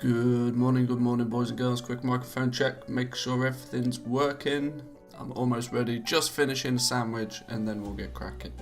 Good morning, boys and girls. Quick microphone check, make sure everything's working. I'm almost ready, just finishing a sandwich and then we'll get cracking.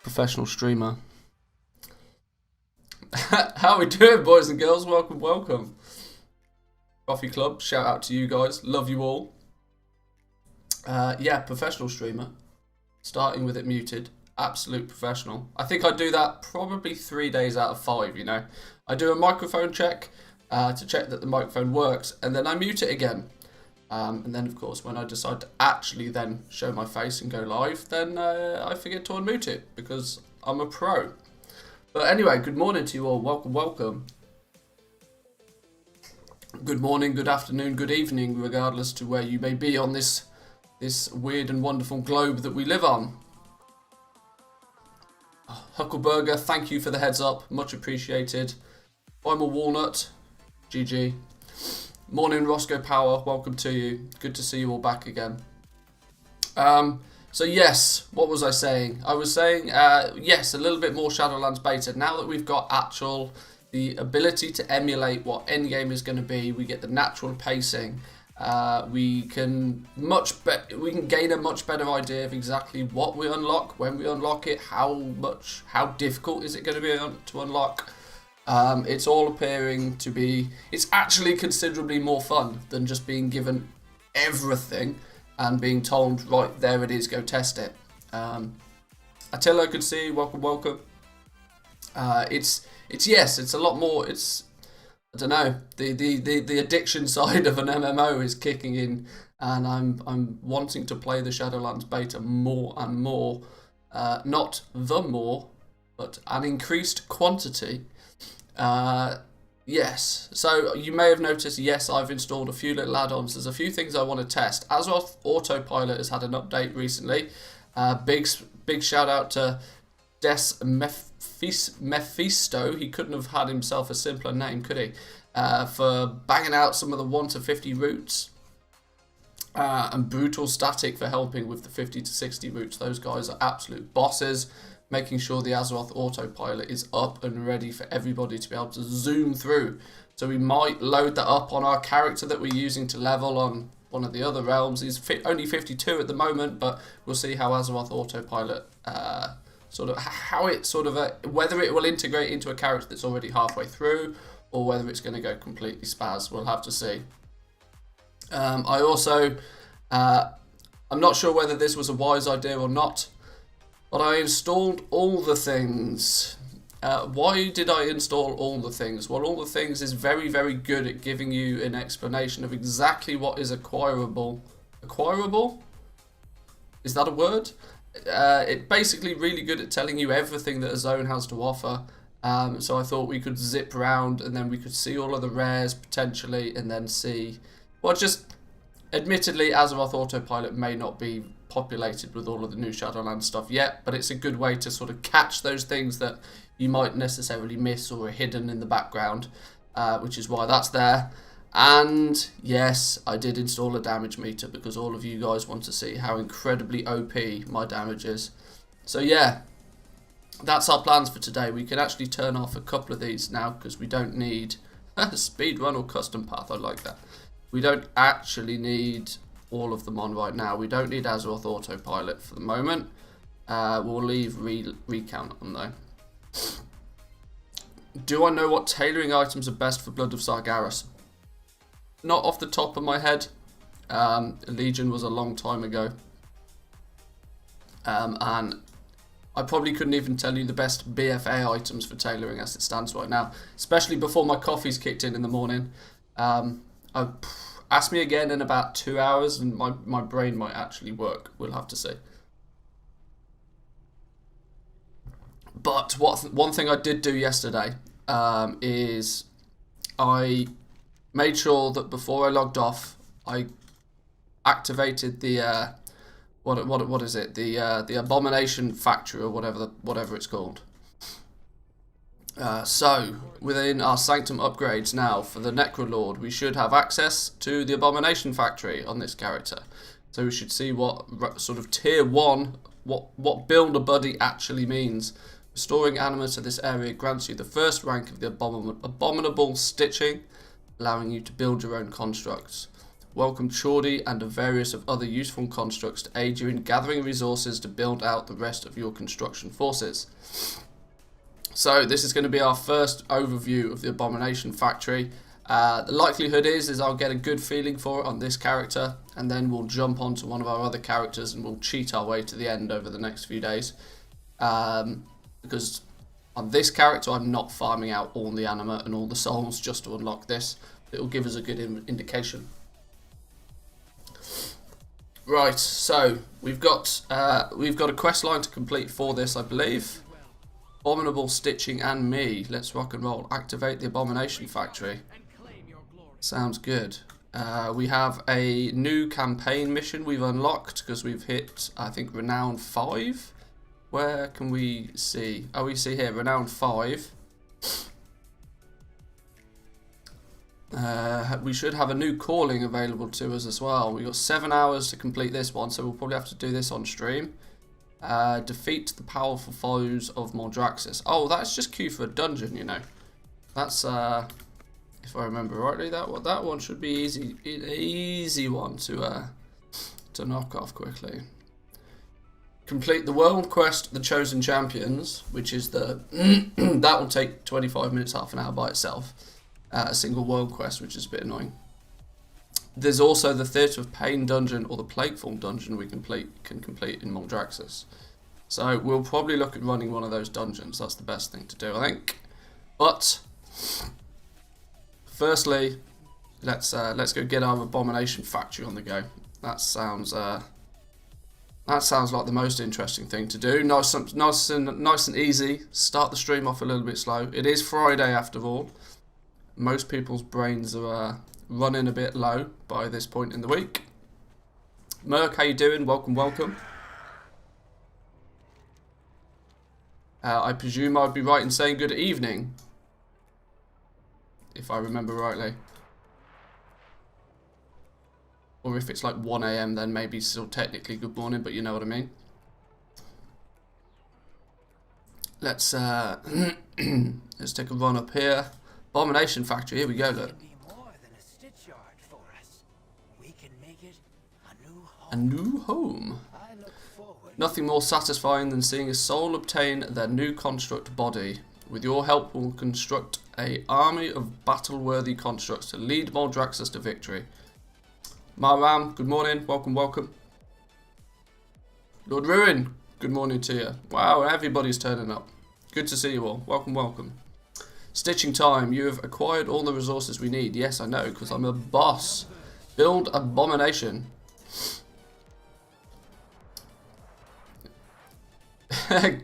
Professional streamer. How we doing, boys and girls? Welcome, welcome. Coffee Club, shout out to you guys. Love you all. Yeah, professional streamer. Starting with it muted. Absolute professional. I think I do that probably 3 days out of 5, you know. I do a microphone check to check that the microphone works, and then I mute it again. And then, of course, when I decide to actually then show my face and go live, then I forget to unmute it because I'm a pro. But anyway, good morning to you all. Welcome, welcome. Good morning, good afternoon, good evening, regardless to where you may be on this weird and wonderful globe that we live on. Huckleburger, thank you for the heads up. Much appreciated. I'm a walnut. GG. Morning, Roscoe Power. Welcome to you. Good to see you all back again. So yes, what was I saying? I was saying, yes, a little bit more Shadowlands beta. Now that we've got the ability to emulate what endgame is going to be, we get the natural pacing. We can gain a much better idea of exactly what we unlock, when we unlock it, how difficult is it going to be to unlock. It's all appearing to be, it's actually considerably more fun than just being given everything and being told, right, there it is, go test it. Attila, good to see you, welcome, welcome. It's a lot more, I don't know, the addiction side of an MMO is kicking in, and I'm wanting to play the Shadowlands beta more and more, not the more, but an increased quantity. Yes, so you may have noticed, yes, I've installed a few little add-ons. There's a few things I want to test. Azeroth Autopilot has had an update recently. Big shout out to Des Mephisto. He couldn't have had himself a simpler name, could he? For banging out some of the 1 to 50 routes. And Brutal Static for helping with the 50 to 60 routes. Those guys are absolute bosses. Making sure the Azeroth Autopilot is up and ready for everybody to be able to zoom through. So we might load that up on our character that we're using to level on one of the other realms. He's only 52 at the moment, but we'll see how Azeroth Autopilot, whether it will integrate into a character that's already halfway through, or whether it's going to go completely spaz. We'll have to see. I'm not sure whether this was a wise idea or not, but I installed all the things. Why did I install all the things? Well, all the things is very, very good at giving you an explanation of exactly what is acquirable. Acquirable? Is that a word? It's basically really good at telling you everything that a zone has to offer. So I thought we could zip around and then we could see all of the rares potentially, and then see. Well, just admittedly, Azeroth Autopilot may not be populated with all of the new Shadowlands stuff yet, but it's a good way to sort of catch those things that you might necessarily miss or are hidden in the background, which is why that's there. And yes, I did install a damage meter because all of you guys want to see how incredibly OP my damage is. So yeah, that's our plans for today. We can actually turn off a couple of these now because we don't need speedrun or custom path. I like that. We don't actually need all of them on right now. We don't need Azeroth Autopilot for the moment. We'll leave recount on though. Do I know what tailoring items are best for Blood of Sargeras? Not off the top of my head. Legion was a long time ago. And I probably couldn't even tell you the best BFA items for tailoring as it stands right now, especially before my coffee's kicked in the morning. Ask me again in about 2 hours and my brain might actually work. We'll have to see. But one thing I did do yesterday is I made sure that before I logged off, I activated the what is it? The Abomination Factory or whatever it's called. So, within our Sanctum upgrades now, for the Necrolord, we should have access to the Abomination Factory on this character. So we should see what sort of tier 1, what build a buddy actually means. Restoring anima to this area grants you the first rank of the abominable stitching, allowing you to build your own constructs. Welcome Chordy and a various of other useful constructs to aid you in gathering resources to build out the rest of your construction forces. So this is going to be our first overview of the Abomination Factory. The likelihood is I'll get a good feeling for it on this character, and then we'll jump onto one of our other characters and we'll cheat our way to the end over the next few days. Because on this character I'm not farming out all the anima and all the souls just to unlock this. It will give us a good indication. Right, so we've got a quest line to complete for this, I believe. Abominable Stitching and me. Let's rock and roll. Activate the Abomination Factory. Sounds good. We have a new campaign mission we've unlocked because we've hit, I think, Renown 5. Where can we see? Oh, we see here, Renown 5. We should have a new calling available to us as well. We've got 7 hours to complete this one, so we'll probably have to do this on stream. Defeat the powerful foes of Mordraxis. Oh, that's just Q for a dungeon, you know. That's, if I remember rightly, that one should be easy, an easy one to knock off quickly. Complete the world quest, The Chosen Champions, which is the that will take 25 minutes, half an hour by itself. A single world quest, which is a bit annoying. There's also the Theatre of Pain dungeon or the Plateful dungeon we can complete in Mordraxis. So we'll probably look at running one of those dungeons. That's the best thing to do, I think. But firstly, let's go get our Abomination Factory on the go. That sounds like the most interesting thing to do. Nice and easy. Start the stream off a little bit slow. It is Friday after all. Most people's brains are running a bit low by this point in the week. Merc, how you doing? Welcome, welcome. I presume I'd be right in saying good evening, if I remember rightly. Or if it's like 1 AM, then maybe still technically good morning, but you know what I mean. Let's let's take a run up here. Abomination Factory, here we go, look. A new home. Nothing more satisfying than seeing a soul obtain their new construct body. With your help, we'll construct an army of battle-worthy constructs to lead Mordraxis to victory. Maram, good morning. Welcome, welcome. Lord Ruin, good morning to you. Wow, everybody's turning up. Good to see you all. Welcome, welcome. Stitching time. You have acquired all the resources we need. Yes, I know, because I'm a boss. Build Abomination.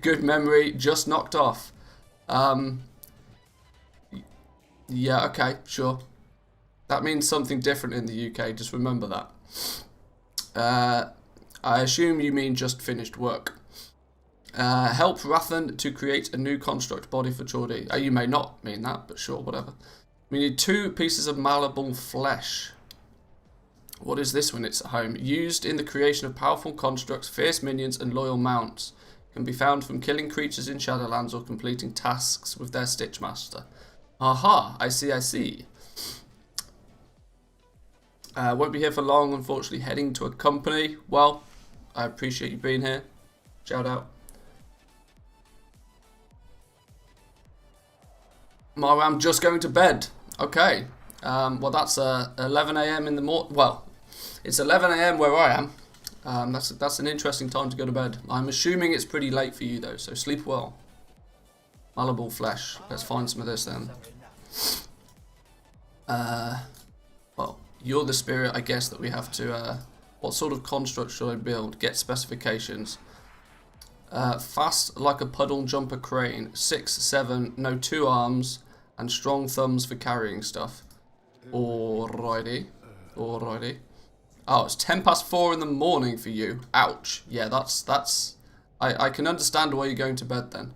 Good memory. Just knocked off. Yeah, okay, sure. That means something different in the UK. Just remember that. I assume you mean just finished work. Help Rathan to create a new construct body for Chordy. You may not mean that, but sure, whatever. We need 2 pieces of malleable flesh. What is this when it's at home? Used in the creation of powerful constructs, fierce minions, and loyal mounts. Can be found from killing creatures in Shadowlands or completing tasks with their Stitchmaster. Aha, I see, I see. Won't be here for long, unfortunately, heading to a company. Well, I appreciate you being here. Shout out. I'm just going to bed. Okay. Well, that's 11 AM in the morning. Well, it's 11 AM where I am. That's an interesting time to go to bed. I'm assuming it's pretty late for you though, so sleep well. Malleable flesh. Let's find some of this then. Well, you're the spirit, I guess, that we have to... what sort of construct should I build? Get specifications. Fast like a puddle jumper crane. 6, 7, no 2 arms, and strong thumbs for carrying stuff. Alrighty. Alrighty. Oh, it's 4:10 in the morning for you. Ouch. Yeah, that's... I can understand why you're going to bed then.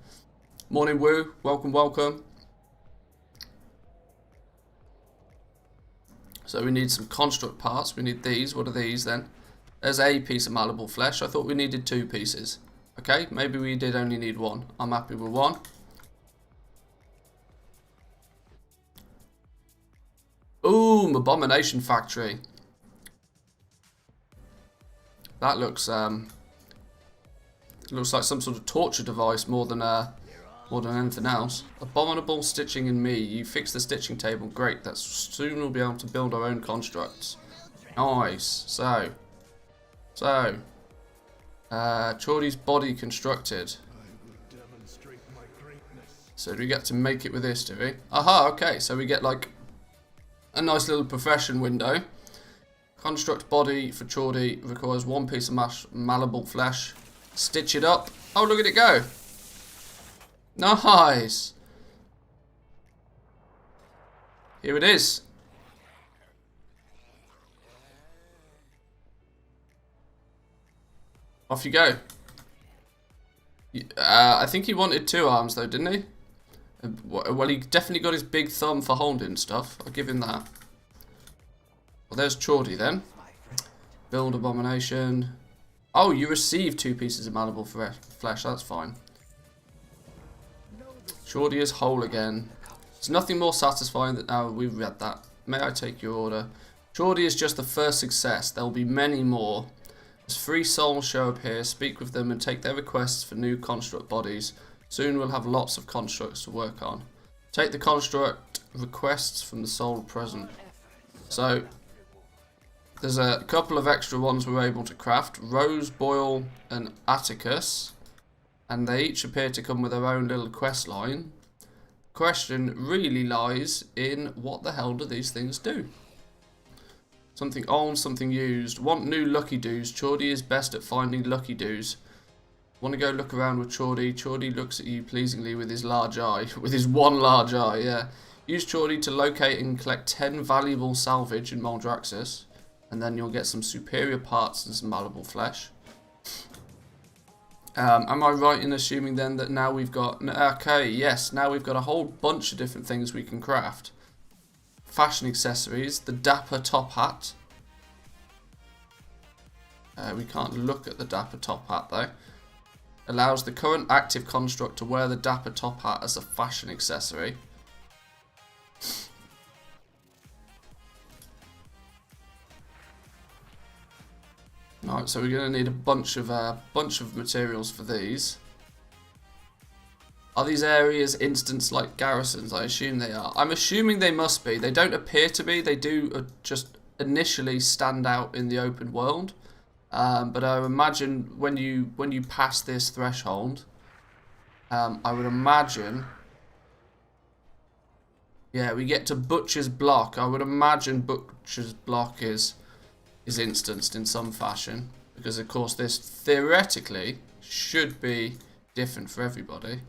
Morning, Woo. Welcome, welcome. So we need some construct parts. We need these. What are these then? There's a piece of malleable flesh. I thought we needed 2 pieces. Okay, maybe we did only need 1. I'm happy with 1. Ooh, abomination factory. That looks like some sort of torture device more than anything else. Abominable stitching in me. You fix the stitching table. Great. That's soon we'll be able to build our own constructs. Nice. So, Chordy's body constructed. So do we get to make it with this, do we? Aha, okay. So we get like a nice little profession window. Construct body for Chordy requires 1 piece of malleable flesh. Stitch it up. Oh, look at it go. Nice. Here it is. Off you go. I think he wanted 2 arms though, didn't he? Well, he definitely got his big thumb for holding stuff. I'll give him that. Well, there's Chordy then. Build abomination. Oh, you receive 2 pieces of malleable flesh. That's fine. Chordy is whole again. There's nothing more satisfying than... Oh, we've read that. May I take your order? Chordy is just the first success. There will be many more. As 3 souls show up here, speak with them and take their requests for new construct bodies. Soon we'll have lots of constructs to work on. Take the construct requests from the soul present. So, there's a couple of extra ones we're able to craft. Rose, Boyle and Atticus. And they each appear to come with their own little quest line. Question really lies in what the hell do these things do? Something owned, something used. Want new lucky doos. Chordy is best at finding lucky doos. Want to go look around with Chordy. Chordy looks at you pleasingly with his large eye. With his 1 large eye, yeah. Use Chordy to locate and collect 10 valuable salvage in Maldraxxus. And then you'll get some superior parts and some malleable flesh. Am I right in assuming then that now we've got... Okay, yes, now we've got a whole bunch of different things we can craft. Fashion accessories, the dapper top hat. We can't look at the dapper top hat though. Allows the current active construct to wear the dapper top hat as a fashion accessory. Alright, so we're going to need a bunch of materials for these. Are these areas instanced like garrisons? I assume they are. I'm assuming they must be. They don't appear to be. They do just initially stand out in the open world. But I imagine when you pass this threshold, I would imagine... Yeah, we get to Butcher's Block. I would imagine Butcher's Block is instanced in some fashion, because of course this theoretically should be different for everybody,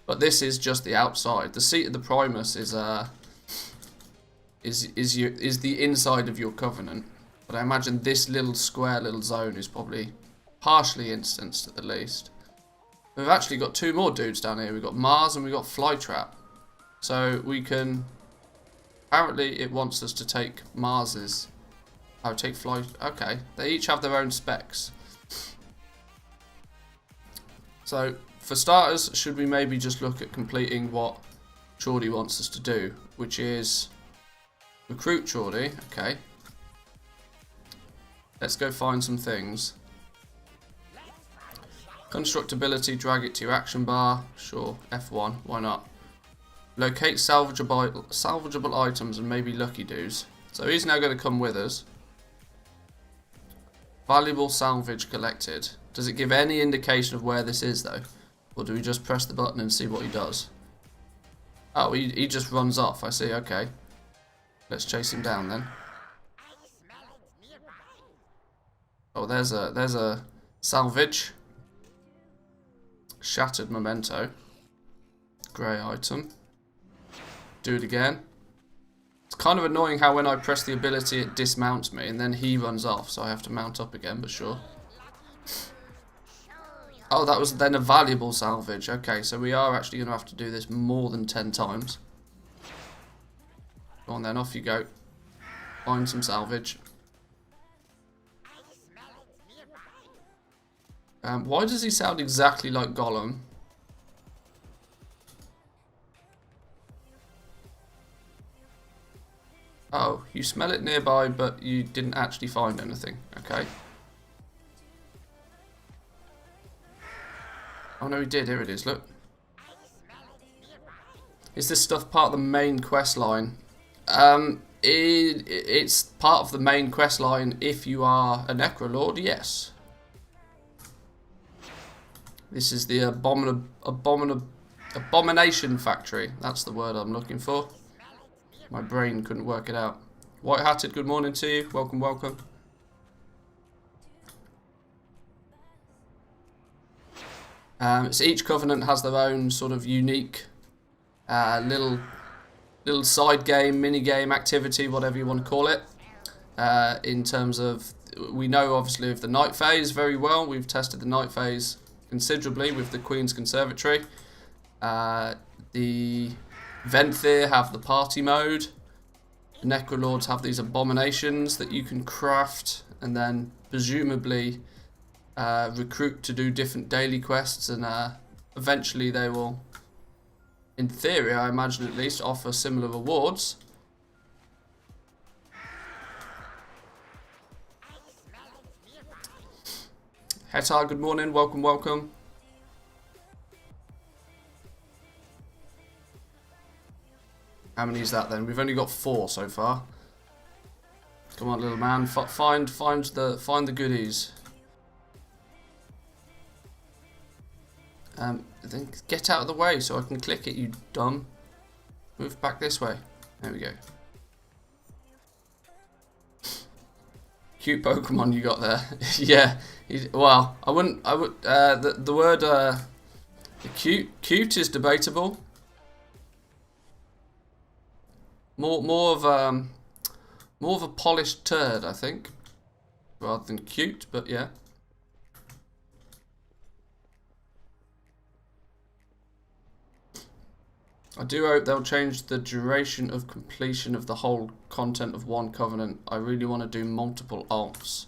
but this is just the outside. The seat of the Primus is the inside of your covenant, but I imagine this little square little zone is probably partially instanced at the least. We've actually got 2 more dudes down here. We've got Mars and we've got Flytrap, so we can... Apparently it wants us to take Mars's. Oh, take Fly... Okay, they each have their own specs. So, for starters, should we maybe just look at completing what Chordy wants us to do, which is recruit Chordy. Okay. Let's go find some things. Constructability, drag it to your action bar. Sure, F1, why not? Locate salvageable items and maybe lucky doos. So he's now going to come with us. Valuable salvage collected. Does it give any indication of where this is though? Or do we just press the button and see what he does? Oh, he just runs off. I see, okay. Let's chase him down then. Oh, there's a salvage. Shattered memento. Grey item. Do it again. It's kind of annoying how when I press the ability it dismounts me and then he runs off, so I have to mount up again, but sure. Oh, that was then a valuable salvage. Okay, so we are actually going to have to do this more than 10 times. Go on then, off you go. Find some salvage. Why does he sound exactly like Gollum? Oh, you smell it nearby, but you didn't actually find anything. Okay. Oh no, he did. Here it is. Look. Is this stuff part of the main quest line? It's part of the main quest line if you are a Necrolord, yes. This is the abomination factory. That's the word I'm looking for. My brain couldn't work it out. White Hatted, good morning to you. Welcome, welcome. So each covenant has their own sort of unique little side game, mini game, activity, whatever you want to call it. In terms of, we know obviously of the night phase very well. We've tested the night phase considerably with the Queen's Conservatory. The Manthieus have the party mode. The Necrolords have these abominations that you can craft and then presumably recruit to do different daily quests, and eventually they will, in theory, I imagine at least, offer similar rewards. Hetar, good morning, welcome, welcome. How many is that then? We've only got 4 so far. Come on, little man, find the goodies. Then get out of the way so I can click it, you dumb. Move back this way. There we go. Cute Pokemon you got there. Yeah. Well, I would. The word cute is debatable. More of a polished turd, I think, rather than cute. But yeah. I do hope they'll change the duration of completion of the whole content of one covenant. I really want to do multiple alts.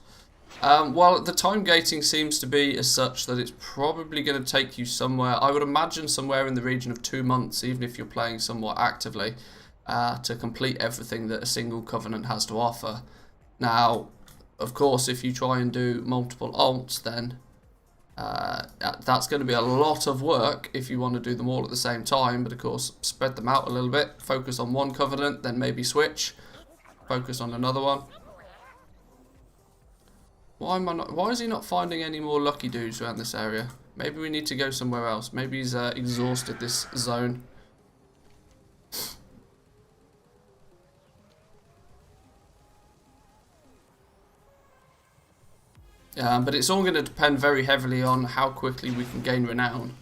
Well, the time gating seems to be as such that it's probably going to take you somewhere, I would imagine somewhere in the region of 2 months, even if you're playing somewhat actively, to complete everything that a single covenant has to offer. Now, of course, if you try and do multiple alts, then that's going to be a lot of work if you want to do them all at the same time, but of course spread them out a little bit, focus on one covenant, then maybe switch, focus on another one. Why is he not finding any more lucky dudes around this area? Maybe we need to go somewhere else. Maybe he's exhausted this zone. But it's all going to depend very heavily on how quickly we can gain renown.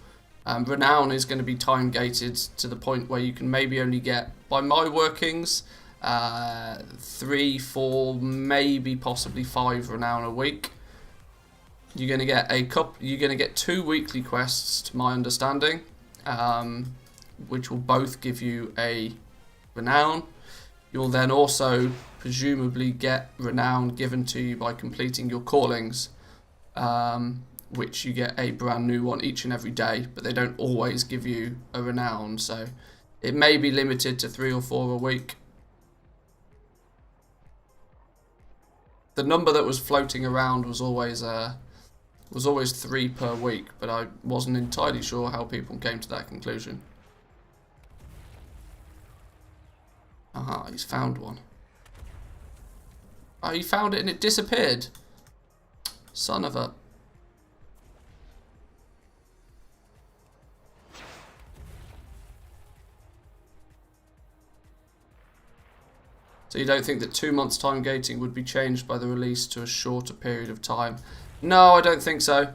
Renown is going to be time gated to the point where you can maybe only get, by my workings, 3, 4, maybe possibly 5 renown a week. You're going to get You're going to get 2 weekly quests, to my understanding, which will both give you a renown. You'll then also presumably get renown given to you by completing your callings, which you get a brand new one each and every day, but they don't always give you a renown, so it may be limited to 3 or 4 a week. The number that was floating around was always 3 per week, but I wasn't entirely sure how people came to that conclusion. Aha, he's found one. Oh, he found it and it disappeared. Son of a... So you don't think that 2 months time gating would be changed by the release to a shorter period of time? No, I don't think so.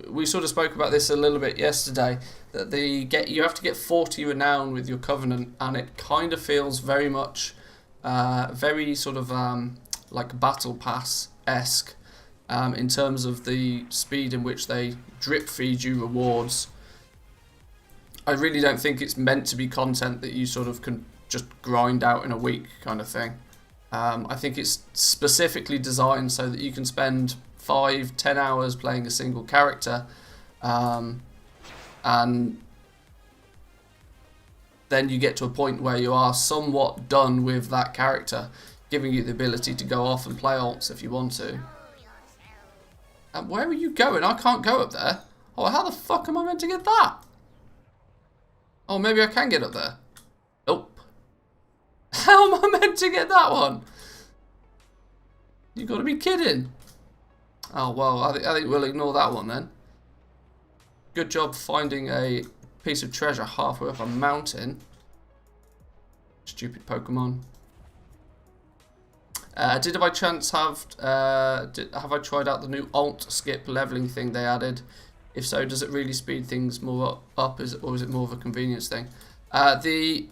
We sort of spoke about this a little bit yesterday, that you have to get 40 renown with your covenant, and it kind of feels very much very sort of like battle pass-esque, in terms of the speed in which they drip feed you rewards. I really don't think it's meant to be content that you sort of can just grind out in a week kind of thing. I think it's specifically designed so that you can spend 5-10 hours playing a single character, and then you get to a point where you are somewhat done with that character, giving you the ability to go off and play alts if you want to. And where are you going? I can't go up there. Oh, how the fuck am I meant to get that? Oh, maybe I can get up there. Nope. How am I meant to get that one? You gotta be kidding. Oh, well, I think we'll ignore that one then. Good job finding a piece of treasure halfway up a mountain. Stupid Pokemon. Did by chance have I tried out the new alt skip leveling thing they added? If so, does it really speed things more up, or is it more of a convenience thing? The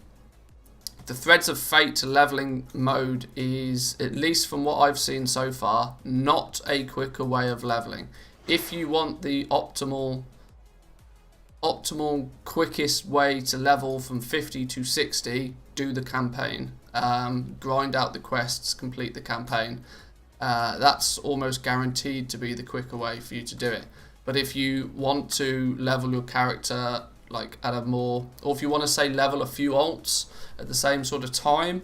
Threads of Fate leveling mode is, at least from what I've seen so far, not a quicker way of leveling. If you want the optimal quickest way to level from 50 to 60, do the campaign. Grind out the quests, complete the campaign. That's almost guaranteed to be the quicker way for you to do it. But if you want to level your character like at a more, or if you want to say level a few alts at the same sort of time,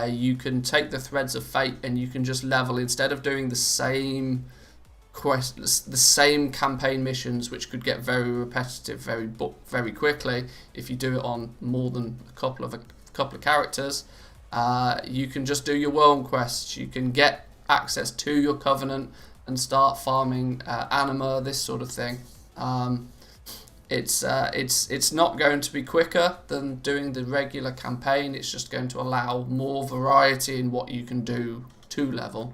you can take the Threads of Fate and you can just level, instead of doing the same campaign missions, which could get very repetitive very quickly if you do it on more than a couple of characters. You can just do your world quests. You can get access to your Covenant and start farming anima, this sort of thing. It's not going to be quicker than doing the regular campaign. It's just going to allow more variety in what you can do to level.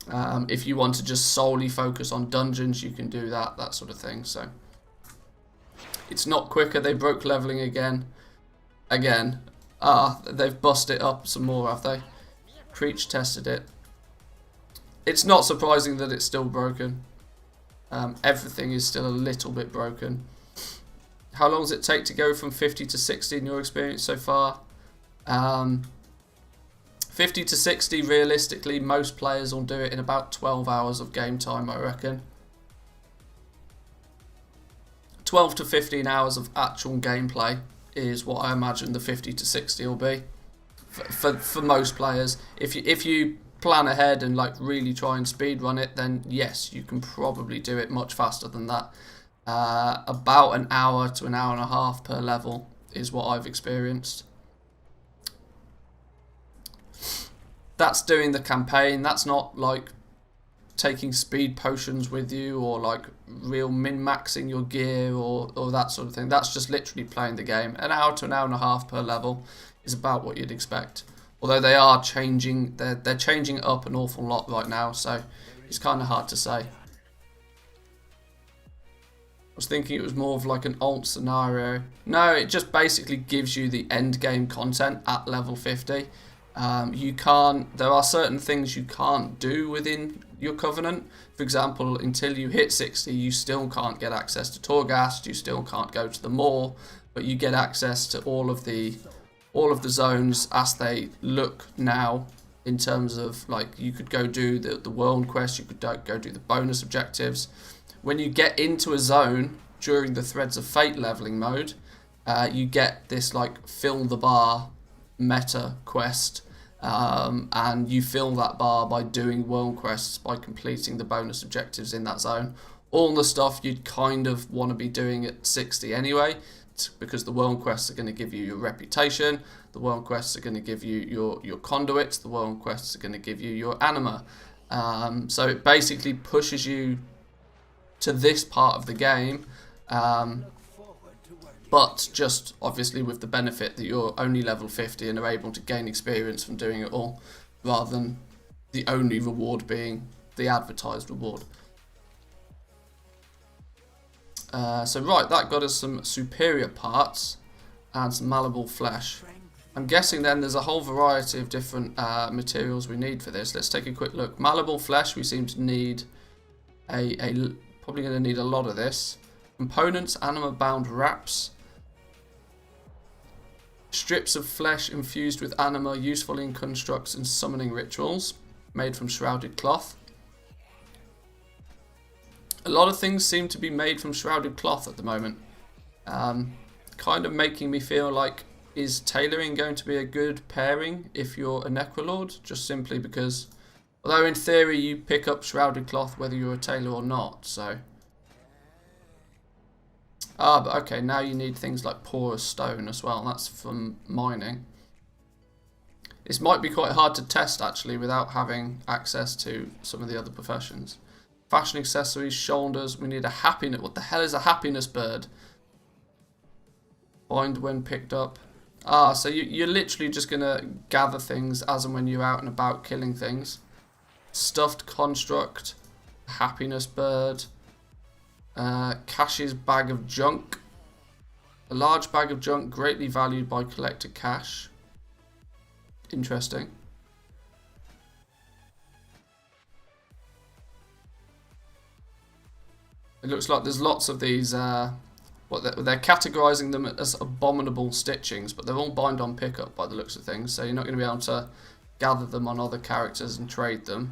If you want to just solely focus on dungeons, you can do that sort of thing. So it's not quicker. They broke leveling again. They've busted it up some more, have they? Preach tested it. It's not surprising that it's still broken. Everything is still a little bit broken. How long does it take to go from 50 to 60 in your experience so far? 50 to 60, realistically, most players will do it in about 12 hours of game time, I reckon. 12 to 15 hours of actual gameplay is what I imagine the 50 to 60 will be for most players. If you plan ahead and like really try and speed run it, then yes, you can probably do it much faster than that. About an hour to an hour and a half per level is what I've experienced. That's doing the campaign. That's not like taking speed potions with you or like real min-maxing your gear or that sort of thing. That's just literally playing the game. An hour to an hour and a half per level is about what you'd expect. Although they are changing, they're changing it up an awful lot right now, so it's kind of hard to say. I was thinking it was more of like an alt scenario. No, it just basically gives you the end game content at level 50. There are certain things you can't do within your Covenant. For example, until you hit 60, you still can't get access to Torghast, you still can't go to the Maw, but you get access to all of the zones as they look now, in terms of like you could go do the world quest, you could go do the bonus objectives. When you get into a zone during the Threads of Fate leveling mode, you get this like fill the bar meta quest, and you fill that bar by doing world quests, by completing the bonus objectives in that zone. All the stuff you'd kind of want to be doing at 60 anyway, because the world quests are going to give you your reputation, the world quests are going to give you your conduits, the world quests are going to give you your anima. So it basically pushes you to this part of the game, but just obviously with the benefit that you're only level 50 and are able to gain experience from doing it all, rather than the only reward being the advertised reward. So right, that got us some superior parts and some malleable flesh. I'm guessing then there's a whole variety of different materials we need for this. Let's take a quick look. Malleable flesh, we seem to need probably going to need a lot of this. Components, anima-bound wraps. Strips of flesh infused with anima, useful in constructs and summoning rituals, made from shrouded cloth. A lot of things seem to be made from shrouded cloth at the moment. Kind of making me feel like, is tailoring going to be a good pairing if you're a Necrolord? Just simply because, although in theory you pick up shrouded cloth whether you're a tailor or not, so. But okay, now you need things like porous stone as well. That's from mining. This might be quite hard to test actually without having access to some of the other professions. Fashion accessories, shoulders. We need a happiness. What the hell is a happiness bird? Find when picked up. So you're literally just gonna gather things as and when you're out and about killing things. Stuffed construct, happiness bird. Cash's bag of junk. A large bag of junk greatly valued by collector cash. Interesting. It looks like there's lots of these, they're categorizing them as abominable stitchings, but they're all bind on pickup by the looks of things, so you're not going to be able to gather them on other characters and trade them.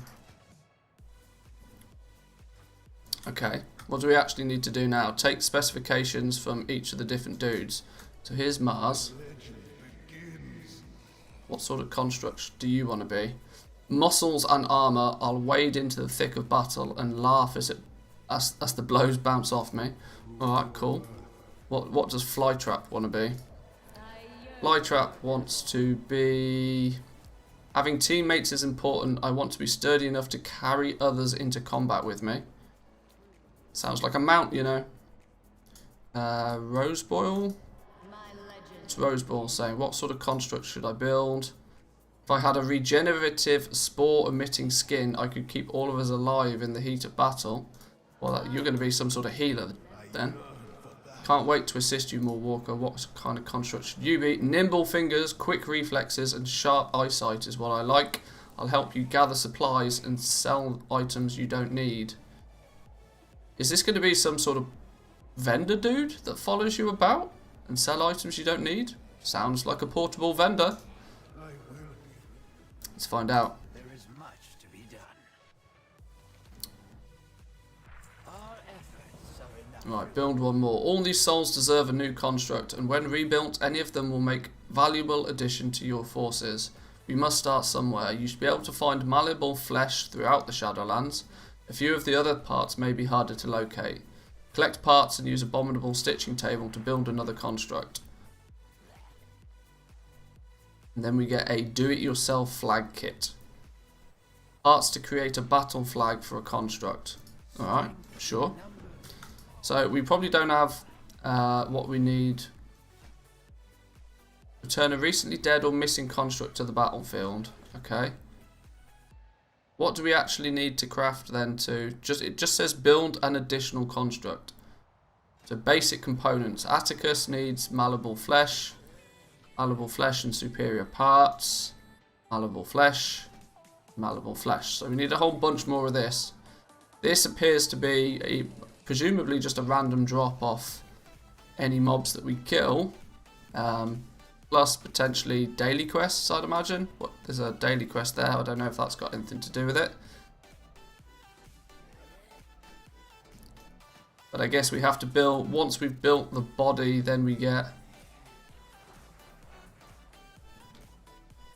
Okay, what do we actually need to do now? Take specifications from each of the different dudes. So here's Mars. What sort of construct do you want to be? Muscles and armor. I'll wade into the thick of battle and laugh as the blows bounce off me. Alright, cool. What does Flytrap want to be? Flytrap wants to be... Having teammates is important. I want to be sturdy enough to carry others into combat with me. Sounds like a mount, you know. Roseboil? What's Roseboil saying? What sort of construct should I build? If I had a regenerative spore-emitting skin, I could keep all of us alive in the heat of battle. Well, you're going to be some sort of healer then. Can't wait to assist you more, Walker. What kind of construct should you be? Nimble fingers, quick reflexes, and sharp eyesight is what I like. I'll help you gather supplies and sell items you don't need. Is this going to be some sort of vendor dude that follows you about and sell items you don't need? Sounds like a portable vendor. Let's find out. There is much to be done. Our efforts are enough. Right, build one more. All these souls deserve a new construct, and when rebuilt, any of them will make valuable addition to your forces. We must start somewhere. You should be able to find malleable flesh throughout the Shadowlands. A few of the other parts may be harder to locate. Collect parts and use abominable stitching table to build another construct. And then we get a do-it-yourself flag kit. Parts to create a battle flag for a construct. Alright, sure. So we probably don't have what we need. Return a recently dead or missing construct to the battlefield. Okay. What do we actually need to craft then to... It just says build an additional construct. So basic components. Atticus needs malleable flesh and superior parts. Malleable flesh. So we need a whole bunch more of this. This appears to be presumably just a random drop off any mobs that we kill. Plus potentially daily quests, I'd imagine. There's a daily quest there. I don't know if that's got anything to do with it. But I guess we have to build, once we've built the body, then we get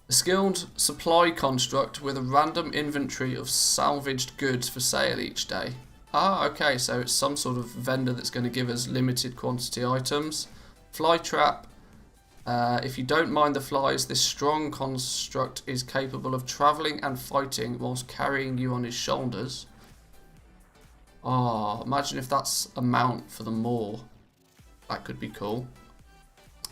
a skilled supply construct with a random inventory of salvaged goods for sale each day. Ah, okay, so it's some sort of vendor that's going to give us limited quantity items. Fly trap. If you don't mind the flies, this strong construct is capable of travelling and fighting whilst carrying you on his shoulders. Oh, imagine if that's a mount for the Maw. That could be cool.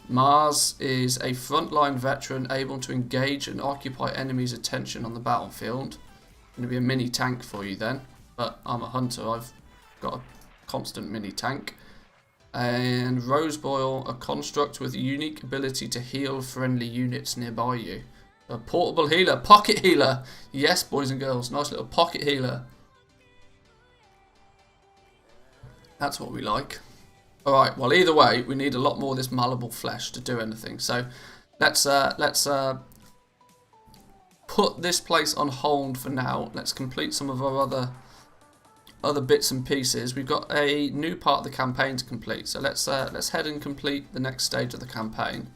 Mars is a frontline veteran able to engage and occupy enemies' attention on the battlefield. Going to be a mini tank for you then. But I'm a hunter, I've got a constant mini tank. And Roseboil, a construct with a unique ability to heal friendly units nearby you. A portable healer, pocket healer. Yes, boys and girls, nice little pocket healer. That's what we like. Alright, well either way, we need a lot more of this malleable flesh to do anything. So let's put this place on hold for now. Let's complete some of our other bits and pieces. We've got a new part of the campaign to complete. So let's head and complete the next stage of the campaign.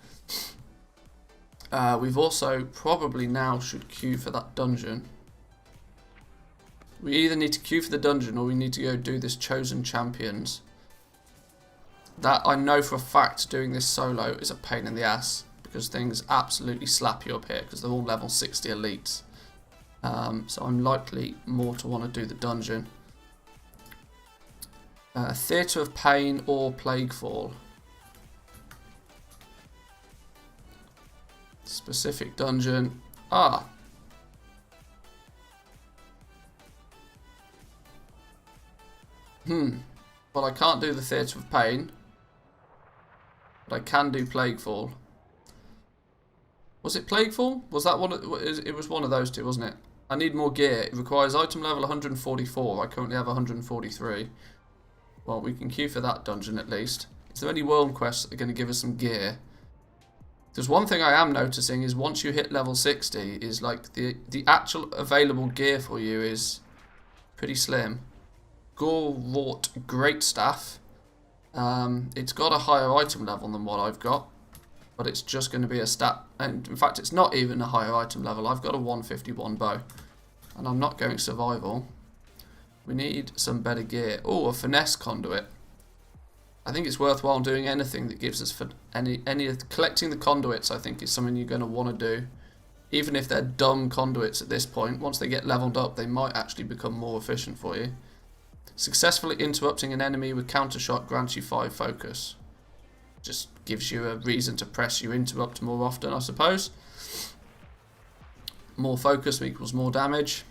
We've also probably now should queue for that dungeon. We either need to queue for the dungeon or we need to go do this Chosen Champions. That I know for a fact doing this solo is a pain in the ass because things absolutely slap you up here because they're all level 60 elites. So I'm likely more to want to do the dungeon. Theatre of Pain or Plaguefall. Specific dungeon. Well, I can't do the Theatre of Pain. But I can do Plaguefall. Was it Plaguefall? Was that one? It was one of those two, wasn't it? I need more gear. It requires item level 144. I currently have 143. Well, we can queue for that dungeon at least. Is there any world quests that are going to give us some gear? There's one thing I am noticing is once you hit level 60, is like the actual available gear for you is pretty slim. Gore-wrought Great Staff. It's got a higher item level than what I've got, but it's just going to be a stat. And in fact, it's not even a higher item level. I've got a 151 bow, and I'm not going survival. We need some better gear. Oh, a finesse conduit. I think it's worthwhile doing anything that gives us for collecting the conduits. I think is something you're going to want to do, even if they're dumb conduits at this point. Once they get leveled up, they might actually become more efficient for you. Successfully interrupting an enemy with counter shot grants you 5 focus. Just gives you a reason to press your interrupt more often, I suppose. More focus equals more damage.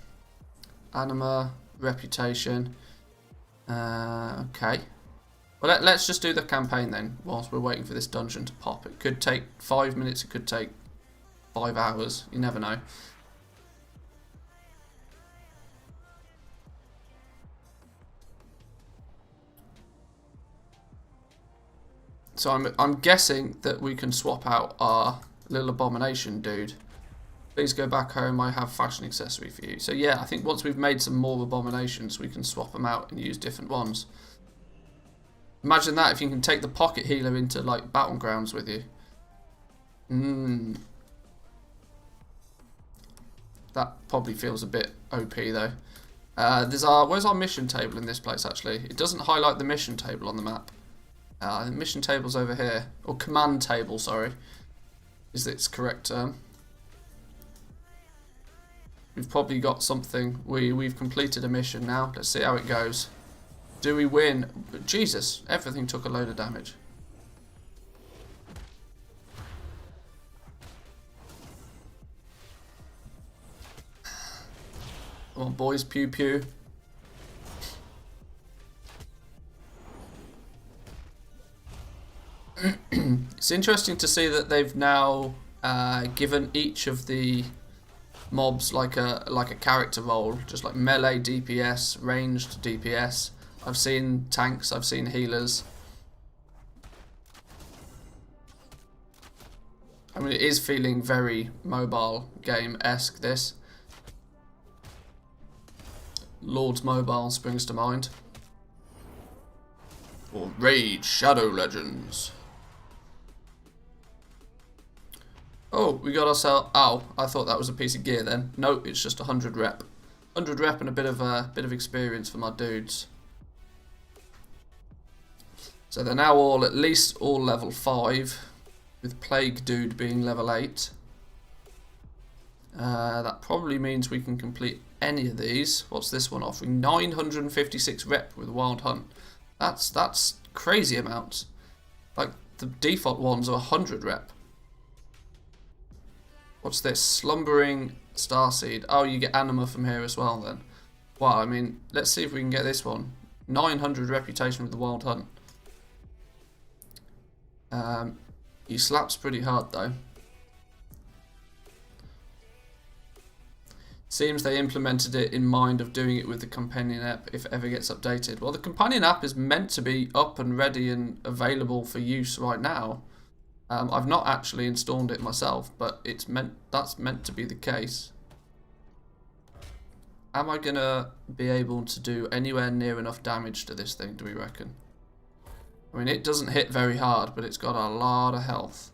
Anima, reputation. Okay. Well, let's just do the campaign then, whilst we're waiting for this dungeon to pop. It could take 5 minutes, it could take 5 hours. You never know. So I'm guessing that we can swap out our little abomination dude. Please go back home, I have fashion accessory for you. So yeah, I think once we've made some more abominations, we can swap them out and use different ones. Imagine that if you can take the pocket healer into like battlegrounds with you. That probably feels a bit OP though. Where's our mission table in this place actually? It doesn't highlight the mission table on the map. The mission table's over here. Or command table, sorry. Is its correct term. We've probably got something. We've completed a mission now. Let's see how it goes. Do we win? Jesus, everything took a load of damage. Come on, boys, pew pew. It's interesting to see that they've now given each of the mobs like a character role, just like melee DPS, ranged DPS. I've seen tanks, I've seen healers. I mean, it is feeling very mobile game-esque, this. Lord's Mobile springs to mind. Or Raid Shadow Legends. Oh, we got ourselves... Ow, I thought that was a piece of gear then. No, it's just 100 rep. 100 rep and a bit of experience for my dudes. So they're now all, at least all level 5, with Plague Dude being level 8. That probably means we can complete any of these. What's this one offering? 956 rep with Wild Hunt. That's crazy amounts. Like, the default ones are 100 rep. What's this? Slumbering Starseed. Oh, you get Anima from here as well then. Wow, I mean, let's see if we can get this one. 900 reputation with the Wild Hunt. He slaps pretty hard though. Seems they implemented it in mind of doing it with the companion app if it ever gets updated. Well, the companion app is meant to be up and ready and available for use right now. I've not actually installed it myself, but that's meant to be the case. Am I gonna be able to do anywhere near enough damage to this thing, do we reckon? I mean, it doesn't hit very hard, but it's got a lot of health.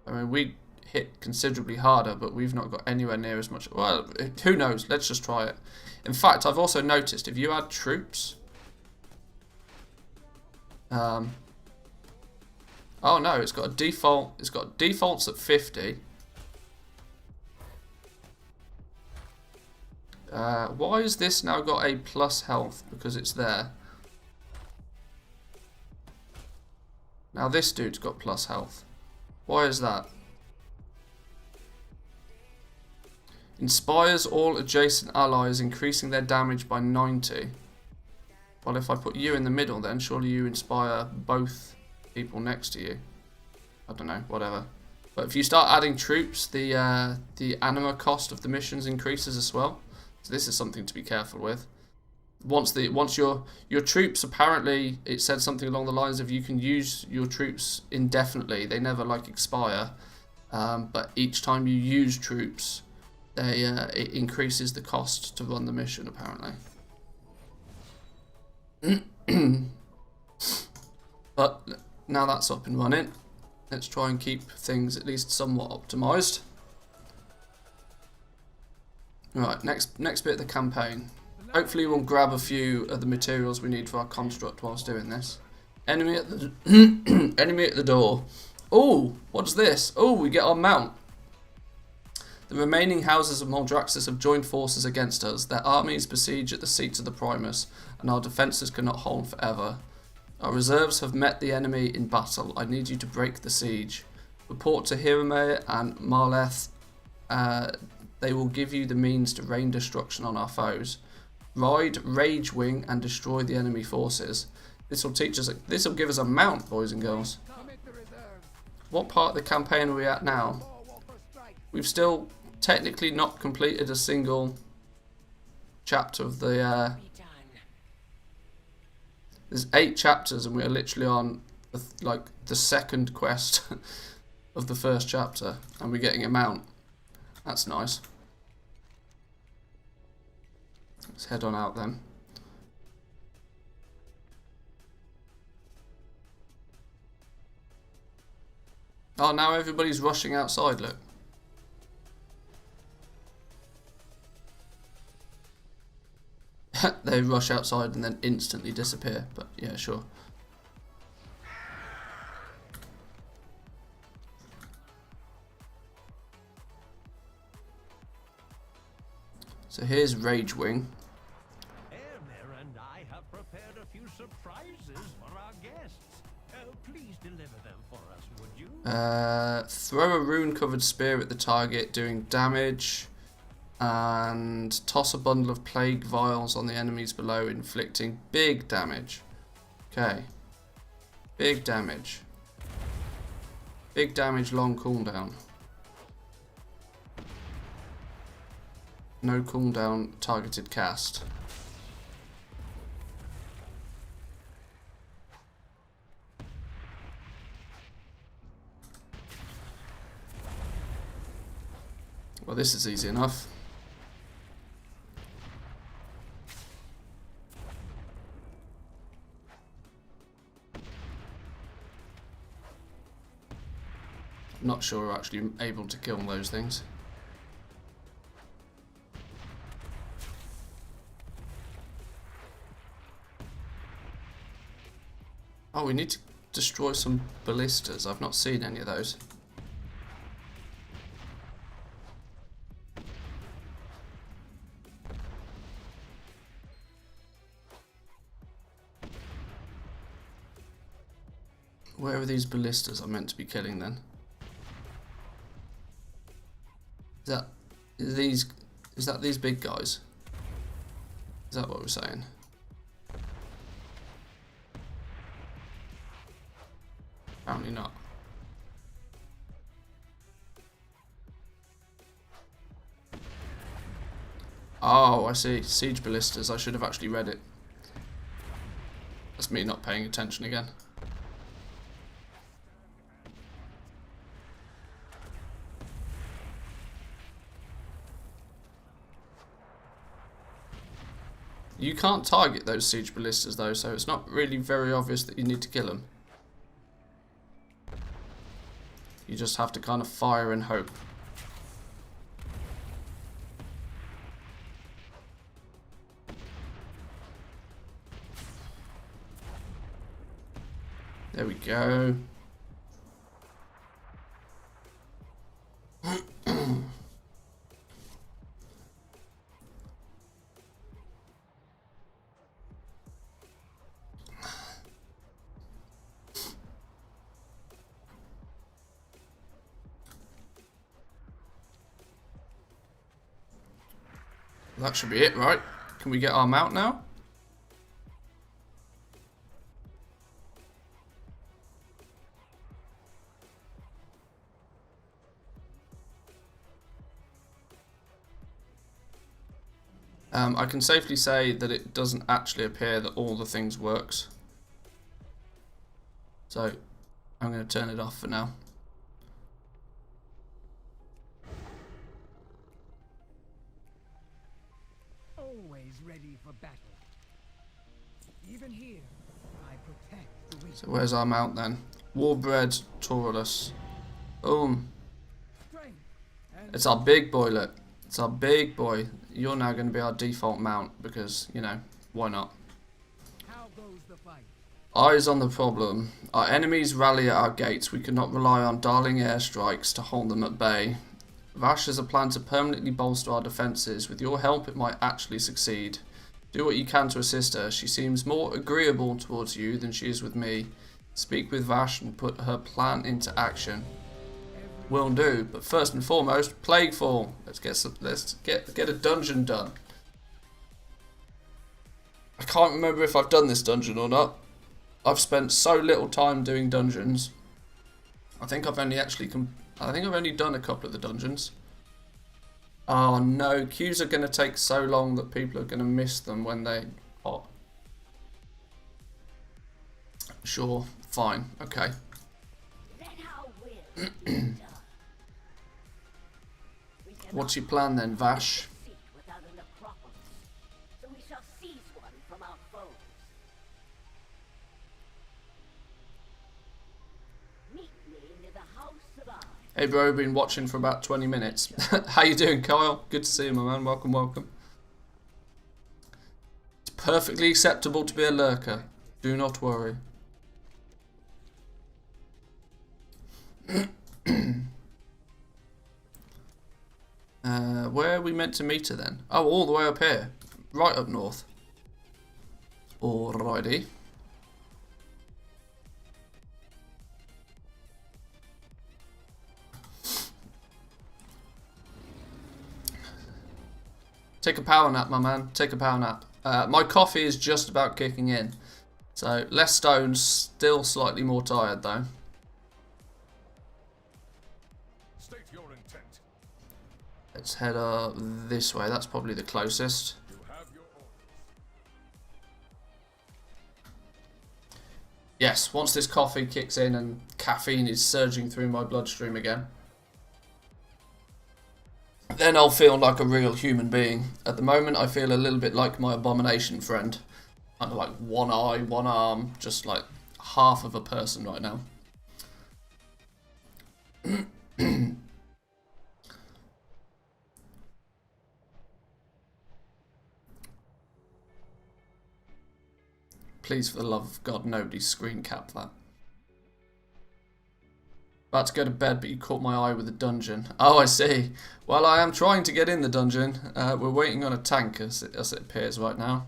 I mean, we hit considerably harder, but we've not got anywhere near as much. Well, who knows? Let's just try it. In fact, I've also noticed if you add troops, oh no, it's got a default. It's got defaults at 50. Why has this now got a plus health? Because it's there. Now this dude's got plus health. Why is that? Inspires all adjacent allies, increasing their damage by 90. Well, if I put you in the middle, then surely you inspire both people next to you. I don't know, whatever. But if you start adding troops, the anima cost of the missions increases as well. So this is something to be careful with. Once your troops, apparently it said something along the lines of you can use your troops indefinitely. They never like expire, but each time you use troops, it increases the cost to run the mission, apparently. But now that's up and running, let's try and keep things at least somewhat optimized. Right, next bit of the campaign. Hopefully we'll grab a few of the materials we need for our construct whilst doing this. Enemy at the enemy at the door. Oh, what's this? Oh, we get our mount. The remaining houses of Moldraxis have joined forces against us. Their armies besiege at the seats of the Primus, and our defences cannot hold forever. Our reserves have met the enemy in battle. I need you to break the siege. Report to Hirame and Marleth. They will give you the means to rain destruction on our foes. Ride Rage Wing and destroy the enemy forces. This will teach us. This will give us a mount, boys and girls. What part of the campaign are we at now? We've still technically not completed a single chapter of the. There's 8 chapters, and we're literally on the second quest of the first chapter, and we're getting a mount. That's nice. Let's head on out then. Oh, now everybody's rushing outside, look. They rush outside and then instantly disappear, but yeah, sure. So here's Rage Wing. Airmare and I have prepared a few surprises for our guests. Please deliver them for us, would you? Throw a rune-covered spear at the target, doing damage, and toss a bundle of plague vials on the enemies below, inflicting big damage. Okay. Big damage. Big damage, long cooldown. No cooldown, targeted cast. Well, this is easy enough. I'm not sure we're actually able to kill those things. Oh, we need to destroy some ballistas. I've not seen any of those. Where are these ballistas I'm meant to be killing then? Is that these big guys? Is that what we're saying? Apparently not. Oh, I see. Siege ballistas. I should have actually read it. That's me not paying attention again. You can't target those siege ballistas though, so it's not really very obvious that you need to kill them. You just have to kind of fire and hope. There we go. That should be it, right? Can we get our mount now? I can safely say that it doesn't actually appear that all the things works. So I'm going to turn it off for now. Always ready for battle. Even here, I protect the weak. So where's our mount then? Warbred Taurus. Boom. It's our big boy, look. It's our big boy. You're now going to be our default mount because, you know, why not? How goes the fight? Eyes on the problem. Our enemies rally at our gates. We cannot rely on darling airstrikes to hold them at bay. Vash has a plan to permanently bolster our defences. With your help, it might actually succeed. Do what you can to assist her. She seems more agreeable towards you than she is with me. Speak with Vash and put her plan into action. Will do, but first and foremost, Plaguefall. Let's get a dungeon done. I can't remember if I've done this dungeon or not. I've spent so little time doing dungeons. I think I've only done a couple of the dungeons. Oh no, queues are going to take so long that people are going to miss them when they pop. Sure, fine, okay. What's your plan then, Vash? Hey bro, been watching for about 20 minutes. How you doing, Kyle? Good to see you, my man. Welcome, welcome. It's perfectly acceptable to be a lurker. Do not worry. Where are we meant to meet her then? Oh, all the way up here. Right up north. Alrighty. Take a power nap, my man. Take a power nap. My coffee is just about kicking in. So, less stones, still slightly more tired though. State your intent. Let's head this way. That's probably the closest. You have your orders. Yes, once this coffee kicks in and caffeine is surging through my bloodstream again, then I'll feel like a real human being. At the moment, I feel a little bit like my abomination friend. Kind of like one eye, one arm, just like half of a person right now. Please, for the love of God, nobody screen cap that. About to go to bed, but you caught my eye with a dungeon. Oh, I see. Well, I am trying to get in the dungeon. We're waiting on a tank, as it appears right now.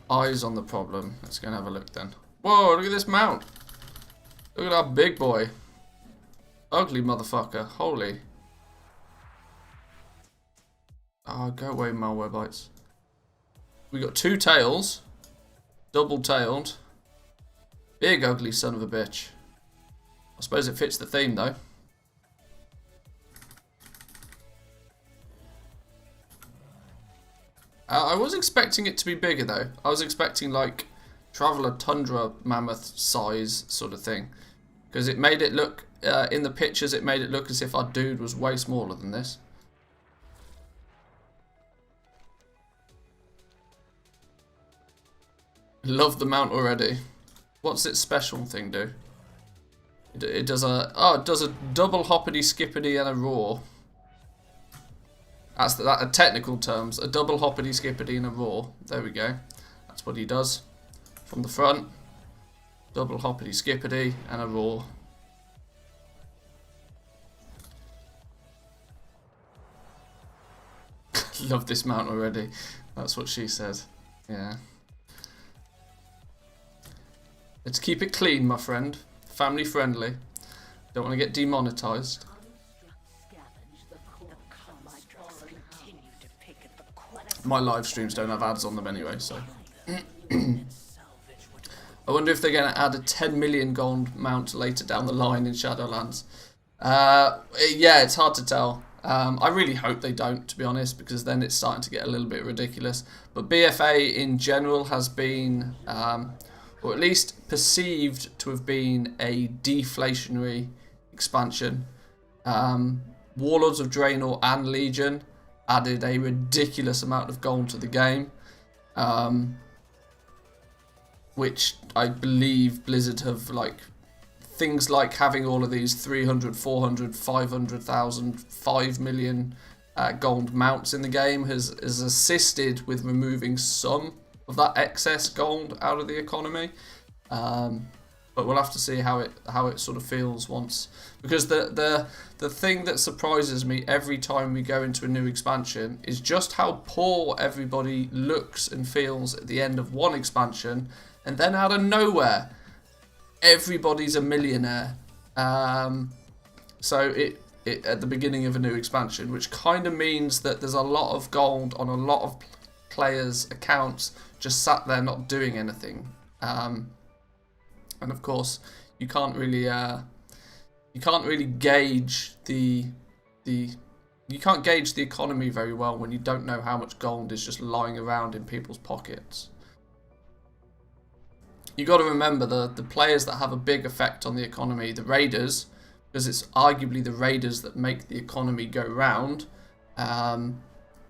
Eyes on the problem. Let's go and have a look then. Whoa, look at this mount. Look at our big boy. Ugly motherfucker. Holy. Oh, go away, malware bites. We got 2 tails. double-tailed, big ugly son of a bitch. I suppose it fits the theme though. I was expecting it to be bigger though. I was expecting like Traveller Tundra mammoth size sort of thing. Because it made it look, in the pictures it made it look as if our dude was way smaller than this. Love the mount already. What's its special thing do? It does a, it does a double hoppity skippity and a roar. That's that in technical terms, a double hoppity skippity and a roar. There we go. That's what he does. From the front, double hoppity skippity and a roar. Love this mount already. That's what she said. Yeah. Let's keep it clean, my friend. Family friendly. Don't want to get demonetized. My live streams don't have ads on them anyway, so. I wonder if they're going to add a 10 million gold mount later down the line in Shadowlands. Yeah, it's hard to tell. I really hope they don't, to be honest, because then it's starting to get a little bit ridiculous. But BFA in general has been, or at least perceived to have been, a deflationary expansion. Warlords of Draenor and Legion added a ridiculous amount of gold to the game, which I believe Blizzard have, like, things like having all of these 300, 400, 500,000, 5 million gold mounts in the game has assisted with removing some of that excess gold out of the economy. But we'll have to see how it sort of feels once, because the thing that surprises me every time we go into a new expansion is just how poor everybody looks and feels at the end of one expansion, and then out of nowhere everybody's a millionaire. So it at the beginning of a new expansion, which kind of means that there's a lot of gold on a lot of players' accounts just sat there not doing anything. And of course, you can't really gauge the economy very well when you don't know how much gold is just lying around in people's pockets. You got to remember the players that have a big effect on the economy, the raiders, because it's arguably the raiders that make the economy go round,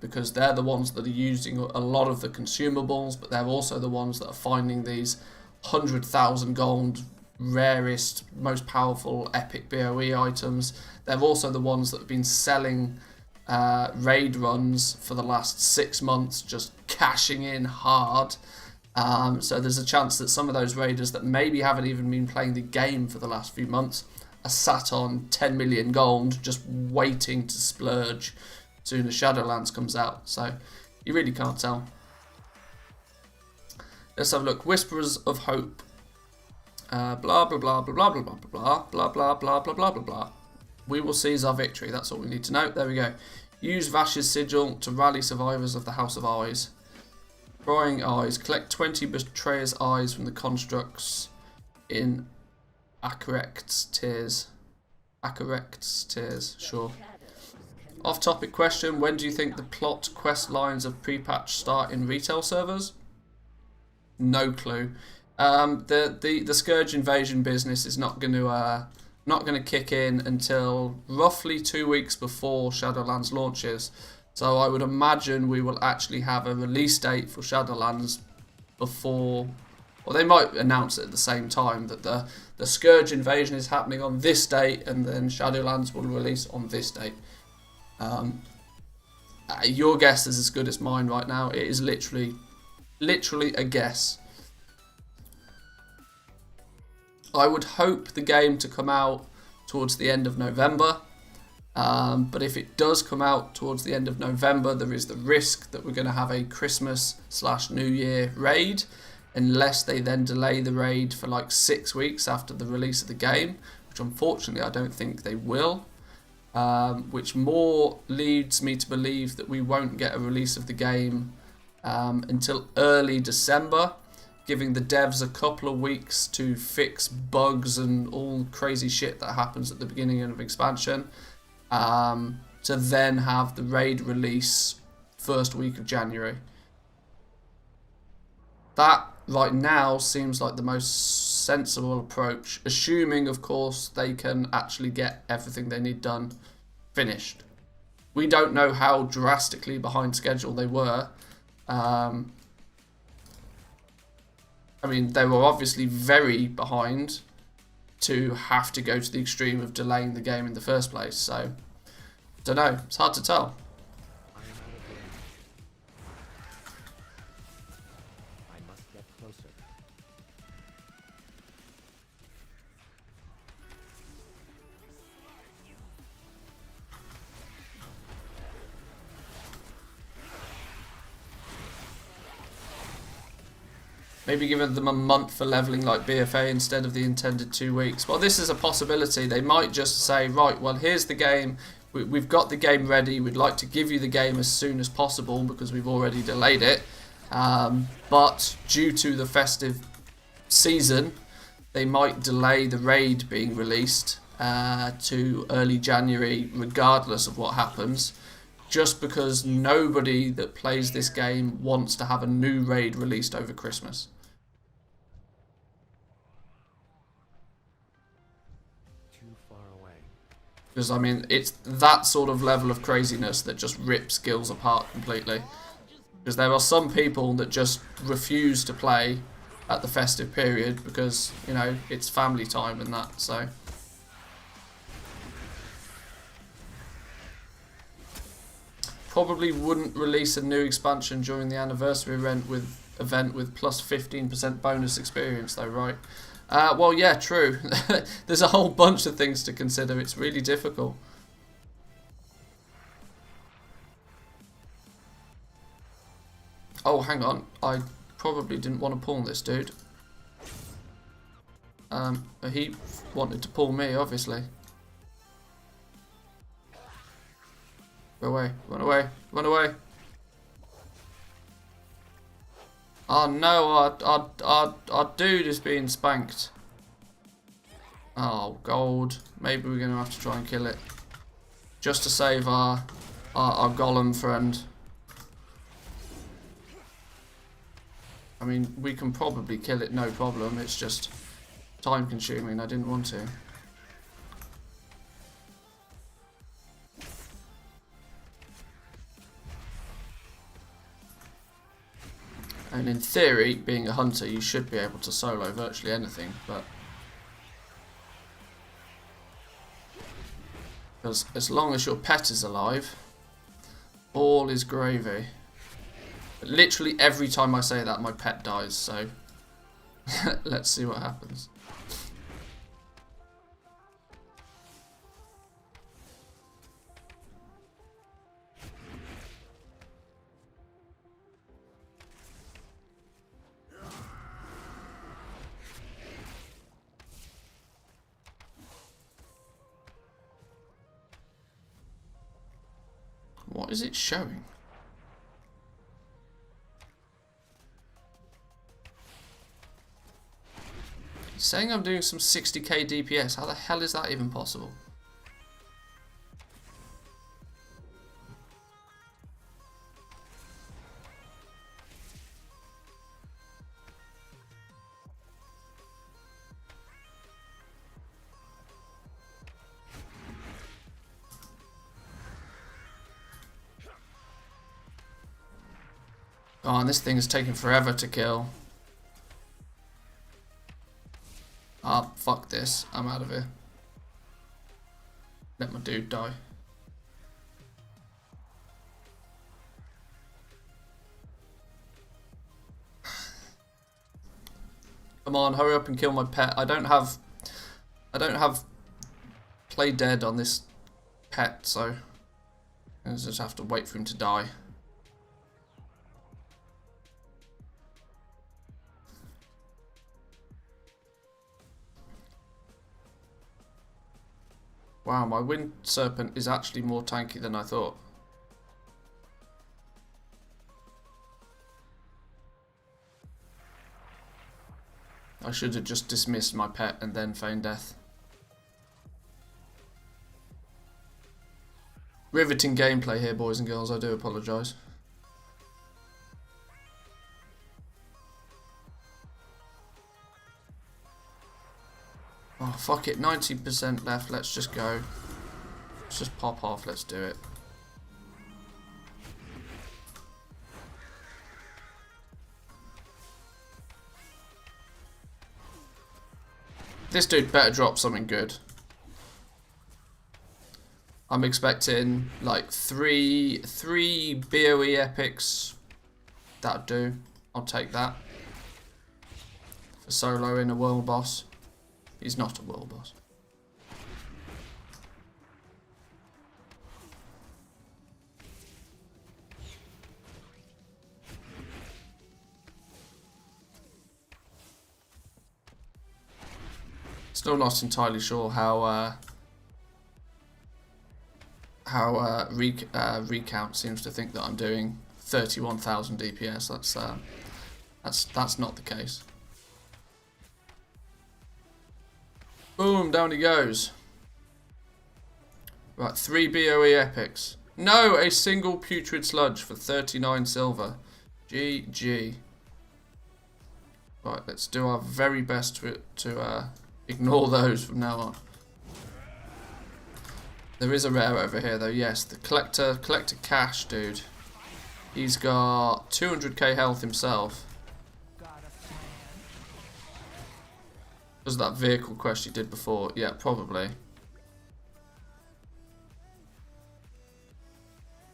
because they're the ones that are using a lot of the consumables, but they're also the ones that are finding these 100,000 gold, rarest, most powerful epic BOE items. They're also the ones that have been selling raid runs for the last 6 months, just cashing in hard. So there's a chance that some of those raiders that maybe haven't even been playing the game for the last few months are sat on 10 million gold, just waiting to splurge as soon as Shadowlands comes out. So you really can't tell. Let's have a look. Whisperers of Hope. Blah blah blah blah blah blah blah blah blah blah blah blah blah blah blah. We will seize our victory. That's all we need to know. There we go. Use Vash's sigil to rally survivors of the House of Eyes. Prying Eyes. Collect 20 Betrayer's Eyes from the constructs in Acherect's Tears. Acherect's Tears, sure. Off-topic question. When do you think the plot quest lines of pre-patch start in retail servers? No clue. The Scourge invasion business is not going to kick in until roughly 2 weeks before Shadowlands launches. So I would imagine we will actually have a release date for Shadowlands before, or they might announce it at the same time that the Scourge invasion is happening on this date, and then Shadowlands will release on this date. Your guess is as good as mine right now. It is literally a guess. I would hope the game to come out towards the end of November, but if it does come out towards the end of November, there is the risk that we're going to have a Christmas/New Year raid, unless they then delay the raid for like 6 weeks after the release of the game, which unfortunately I don't think they will, which more leads me to believe that we won't get a release of the game until early December, giving the devs a couple of weeks to fix bugs and all crazy shit that happens at the beginning of expansion, to then have the raid release first week of January. That right now seems like the most sensible approach, assuming of course they can actually get everything they need done finished. We don't know how drastically behind schedule they were. I mean, they were obviously very behind to have to go to the extreme of delaying the game in the first place, so don't know, it's hard to tell. I am out of range. I must get closer. Maybe give them a month for leveling like BFA instead of the intended 2 weeks. Well, this is a possibility. They might just say, right, well, here's the game. We've got the game ready. We'd like to give you the game as soon as possible because we've already delayed it. But due to the festive season, they might delay the raid being released to early January, regardless of what happens. Just because nobody that plays this game wants to have a new raid released over Christmas. Too far away. Because, I mean, it's that sort of level of craziness that just rips skills apart completely. Because there are some people that just refuse to play at the festive period because, you know, it's family time and that, so... Probably wouldn't release a new expansion during the anniversary event with plus 15% bonus experience though, right? Well, yeah, true. There's a whole bunch of things to consider. It's really difficult. Oh, hang on. I probably didn't want to pull this dude. He wanted to pull me, obviously. Go away, run away, run away. Oh no, our dude is being spanked. Oh, gold. Maybe we're going to have to try and kill it. Just to save our golem friend. I mean, we can probably kill it, no problem. It's just time consuming. I didn't want to. And in theory, being a hunter, you should be able to solo virtually anything, but... Because as long as your pet is alive, all is gravy. But literally every time I say that, my pet dies, so... Let's see what happens. What is it showing? It's saying I'm doing some 60k DPS. How the hell is that even possible? Oh, and this thing is taking forever to kill. Ah, fuck this. I'm out of here. Let my dude die. Come on, hurry up and kill my pet. I don't have play dead on this pet, so I just have to wait for him to die. Wow, my wind serpent is actually more tanky than I thought. I should have just dismissed my pet and then feigned death. Riveting gameplay here, boys and girls. I do apologise. Oh, fuck it. 90% left. Let's just go. Let's just pop off. Let's do it. This dude better drop something good. I'm expecting like three BOE epics. That'll do. I'll take that. For solo in a world boss. He's not a world boss. Still not entirely sure how Recount seems to think that I'm doing 31,000 DPS. That's not the case. Boom, down he goes. Right, 3 BOE epics. No, a single putrid sludge for 39 silver. GG. Right, let's do our very best to ignore those from now on. There is a rare over here though, yes. The collector cash dude. He's got 200k health himself. Was that vehicle quest you did before? Yeah, probably.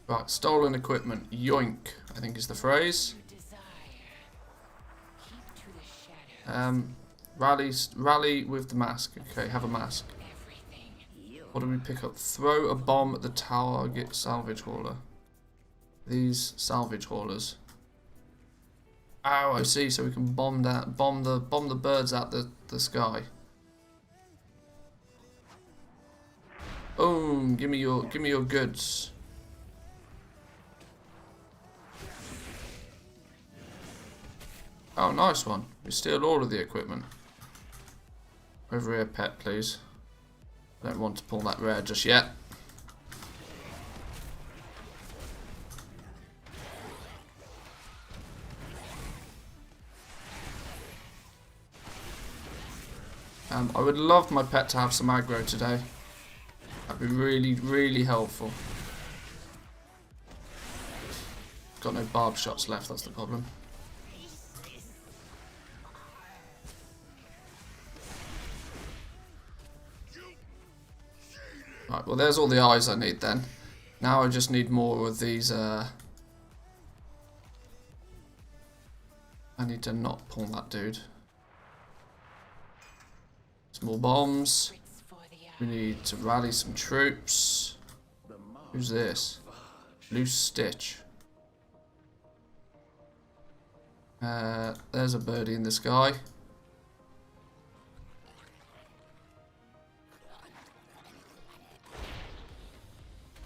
Right, stolen equipment. Yoink, I think is the phrase. Rally with the mask. Okay, have a mask. What do we pick up? Throw a bomb at the target salvage hauler. These salvage haulers. Oh, I see. So we can bomb the birds out the sky. Boom! Give me your goods. Oh, nice one. We steal all of the equipment. Over here, pet, please. I don't want to pull that rare just yet. I would love my pet to have some aggro today. That'd be really, really helpful. Got no barb shots left, that's the problem. Right, well there's all the eyes I need then. Now I just need more of these, I need to not pull that dude. Small bombs. We need to rally some troops. Who's this? Loose Stitch. There's a birdie in the sky.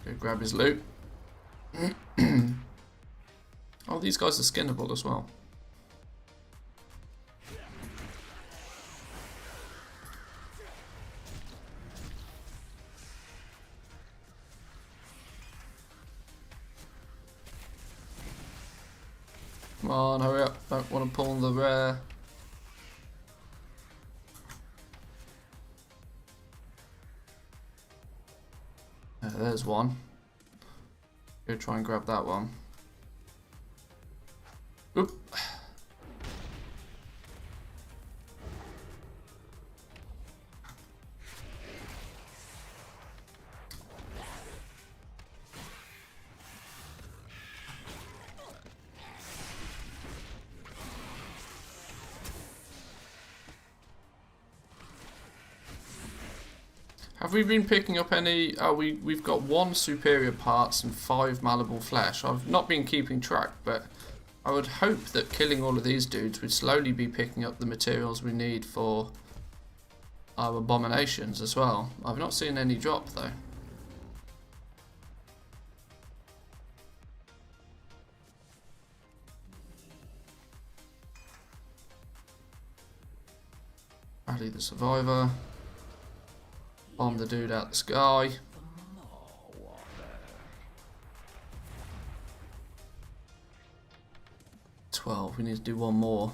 Go grab his loot. Oh, these guys are skinnable as well. Come on, hurry up. Don't want to pull the rare. There's one. Go try and grab that one. Oop. Have we been picking up any... Oh, we've got 1 superior parts and 5 malleable flesh. I've not been keeping track, but I would hope that killing all of these dudes would slowly be picking up the materials we need for our abominations as well. I've not seen any drop though. Rally the survivor. Bomb the dude out the sky. We need to do one more.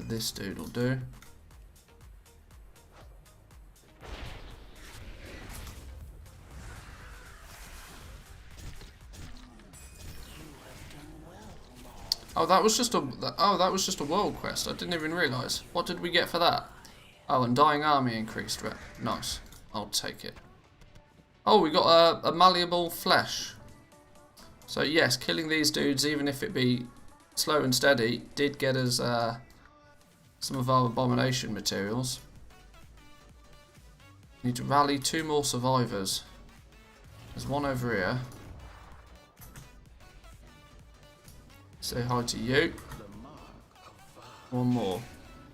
This dude will do. Oh, that was just a world quest. I didn't even realise. What did we get for that? Oh, Undying Army increased rep. Nice. I'll take it. Oh, we got a malleable flesh. So yes, killing these dudes, even if it be slow and steady, did get us some of our abomination materials. Need to rally 2 more survivors. There's one over here. Say hi to you. One more.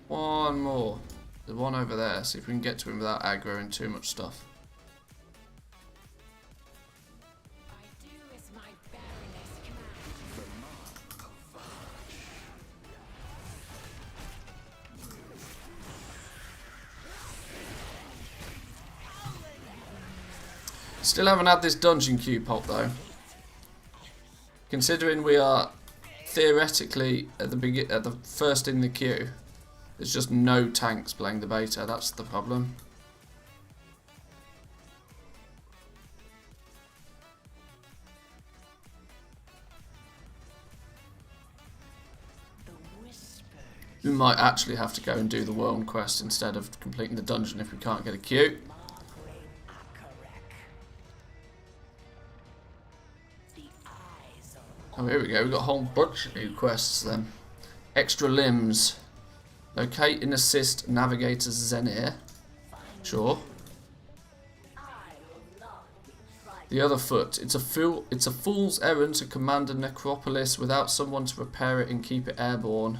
One more. There's one over there. See if we can get to him without aggroing too much stuff. Still haven't had this dungeon queue pop though. Considering we are theoretically at the first in the queue, there's just no tanks playing the beta. That's the problem. We might actually have to go and do the world quest instead of completing the dungeon if we can't get a queue. Oh, here we go. We've got a whole bunch of new quests then. Extra limbs. Locate and assist Navigator Zenir. Sure. The other foot. It's a fool's errand to command a necropolis without someone to repair it and keep it airborne.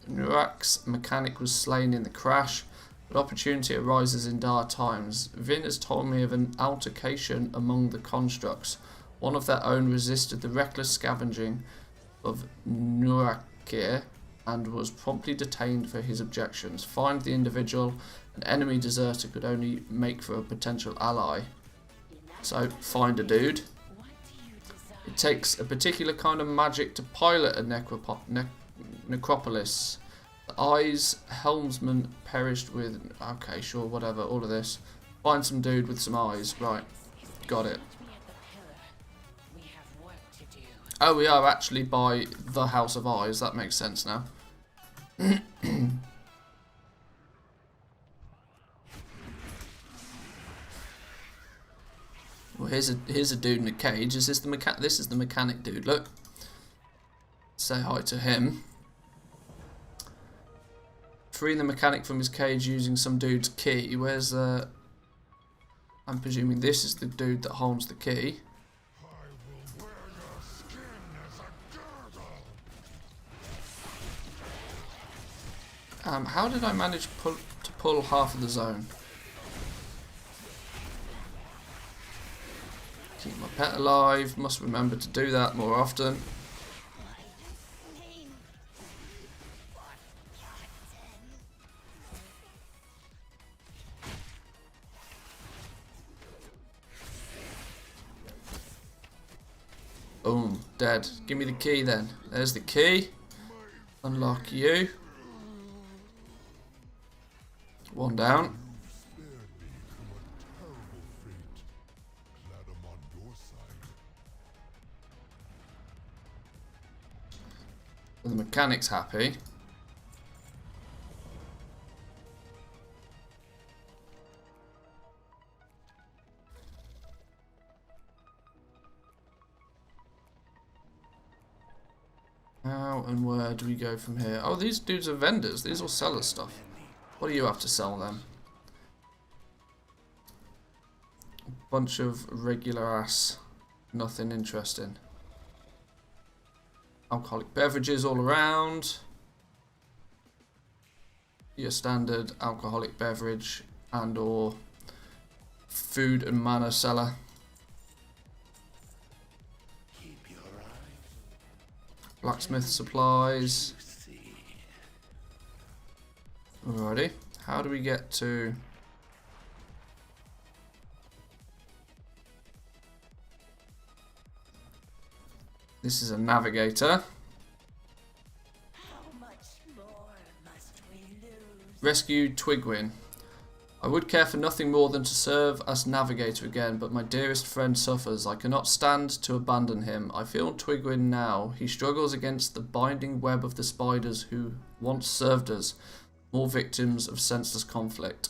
Nurak's mechanic was slain in the crash, but opportunity arises in dire times. Vin has told me of an altercation among the constructs. One of their own resisted the reckless scavenging of Nurakir and was promptly detained for his objections. Find the individual. An enemy deserter could only make for a potential ally. So, find a dude. It takes a particular kind of magic to pilot a necropolis. The Eyes helmsman perished with... Okay, sure, whatever, all of this. Find some dude with some eyes. Right, got it. Oh, we are actually by the House of Eyes. That makes sense now. Well, here's a dude in a cage. Is this the mechanic? This is the mechanic dude. Look. Say hi to him. Freeing the mechanic from his cage using some dude's key. Where's I'm presuming this is the dude that holds the key. How did I manage to pull half of the zone? Keep my pet alive. Must remember to do that more often. Boom, dead. Give me the key then. There's the key. Unlock you. One down. The mechanic's happy. How and where do we go from here? Oh, these dudes are vendors. These will sell us stuff. What do you have to sell them? A bunch of regular ass. Nothing interesting. Alcoholic beverages all around. Your standard alcoholic beverage and or food and mana seller. Blacksmith supplies. Alrighty. How do we get to... This is a navigator. How much more must we lose? Rescue Twigwin. I would care for nothing more than to serve as navigator again, but my dearest friend suffers. I cannot stand to abandon him. I feel Twigwin now. He struggles against the binding web of the spiders who once served us, more victims of senseless conflict.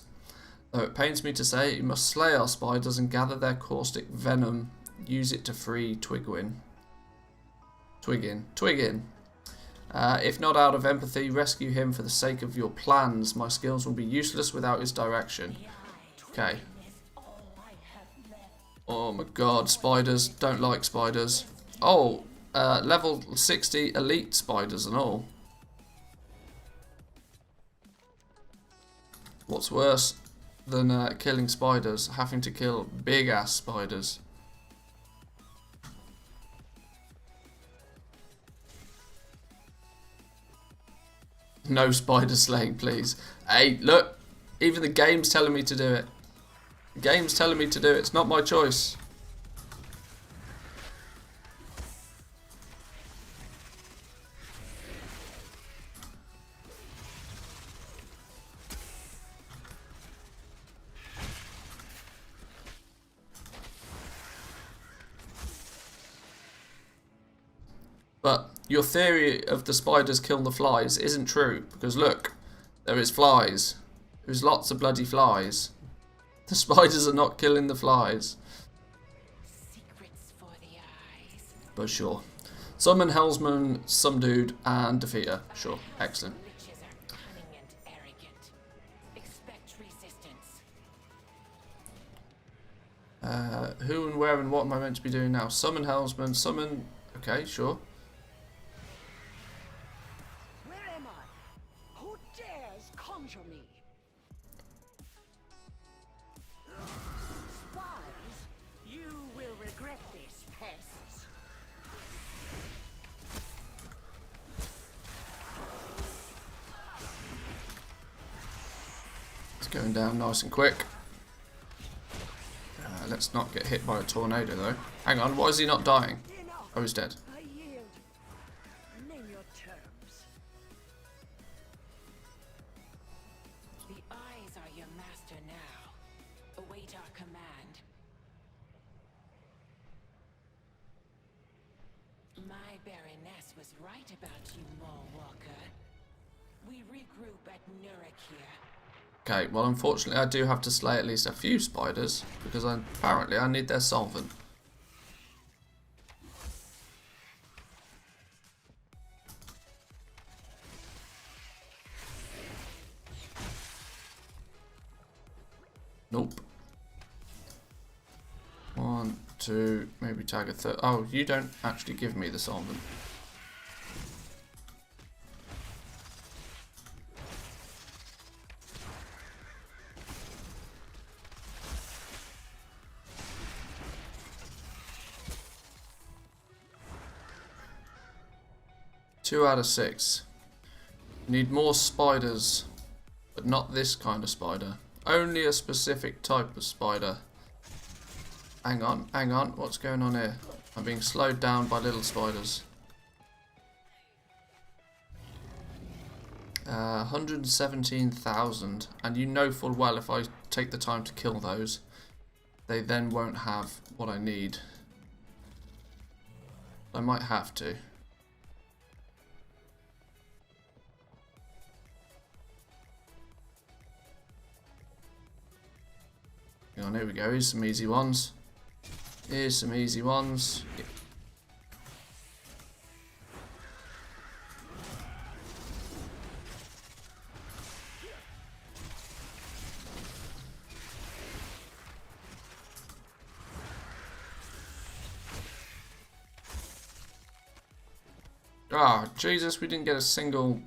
Though it pains me to say, he must slay our spiders and gather their caustic venom. Use it to free Twigwin. Twiggin. If not out of empathy, rescue him for the sake of your plans. My skills will be useless without his direction. Okay. Oh my god, spiders. Don't like spiders. Oh, level 60 elite spiders and all. What's worse than killing spiders? Having to kill big ass spiders. No spider slaying, please. Hey, look. Even the game's telling me to do it. The game's telling me to do it. It's not my choice. But your theory of the spiders kill the flies isn't true, because look, there is flies. There's lots of bloody flies. The spiders are not killing the flies. Secrets for the eyes. But sure. Summon Hellsman, some dude, and defeat her. Sure, excellent. Witches are cunning and arrogant. Expect resistance. Who and where and what am I meant to be doing now? Summon Hellsman, summon... Okay, sure. Where am I? Who dares conjure me? Spies, you will regret this, pests. It's going down nice and quick. Let's not get hit by a tornado though. Hang on, why is he not dying? Enough. Oh, he's dead. I yield. Name your terms. The eyes are your master now. Await our command. My Baroness was right about you, Walker. We regroup at Nurakir. Okay, well unfortunately I do have to slay at least a few spiders, because apparently I need their solvent. Nope. 1, 2, maybe tag a third. Oh, you don't actually give me the solvent. Two out of 6. Need more spiders, but not this kind of spider. Only a specific type of spider. Hang on, what's going on here? I'm being slowed down by little spiders. 117,000, and you know full well if I take the time to kill those, they then won't have what I need. I might have to. Hang on, here we go. Here's some easy ones. Here's some easy ones. Ah, Jesus, we didn't get a single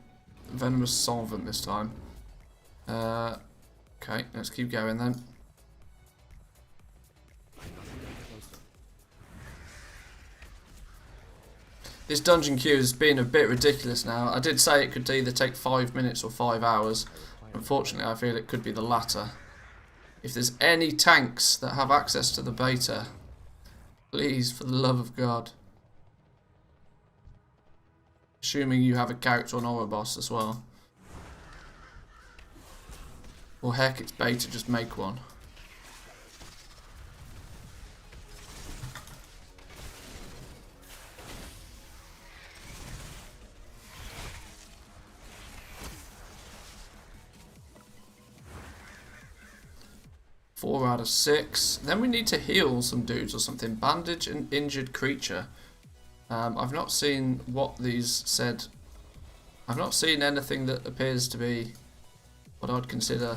venomous solvent this time. Okay, let's keep going then. This dungeon queue has been a bit ridiculous now. I did say it could either take 5 minutes or 5 hours, Unfortunately, I feel it could be the latter. If there's any tanks that have access to the beta, please, for the love of God. Assuming you have a character on Ouroboros as well. Or heck, it's beta, just make one. Four out of 6. Then we need to heal some dudes or something. Bandage an injured creature. I've not seen what these said. I've not seen anything that appears to be what I'd consider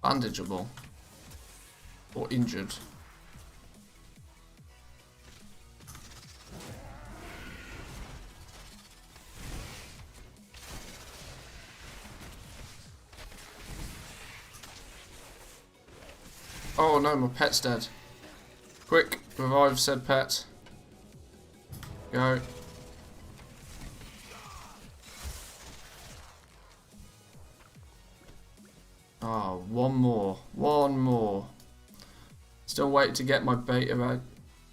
bandageable or injured. Oh no, my pet's dead. Quick, revive said pet. Go. Oh, one more. One more. Still waiting to get my beta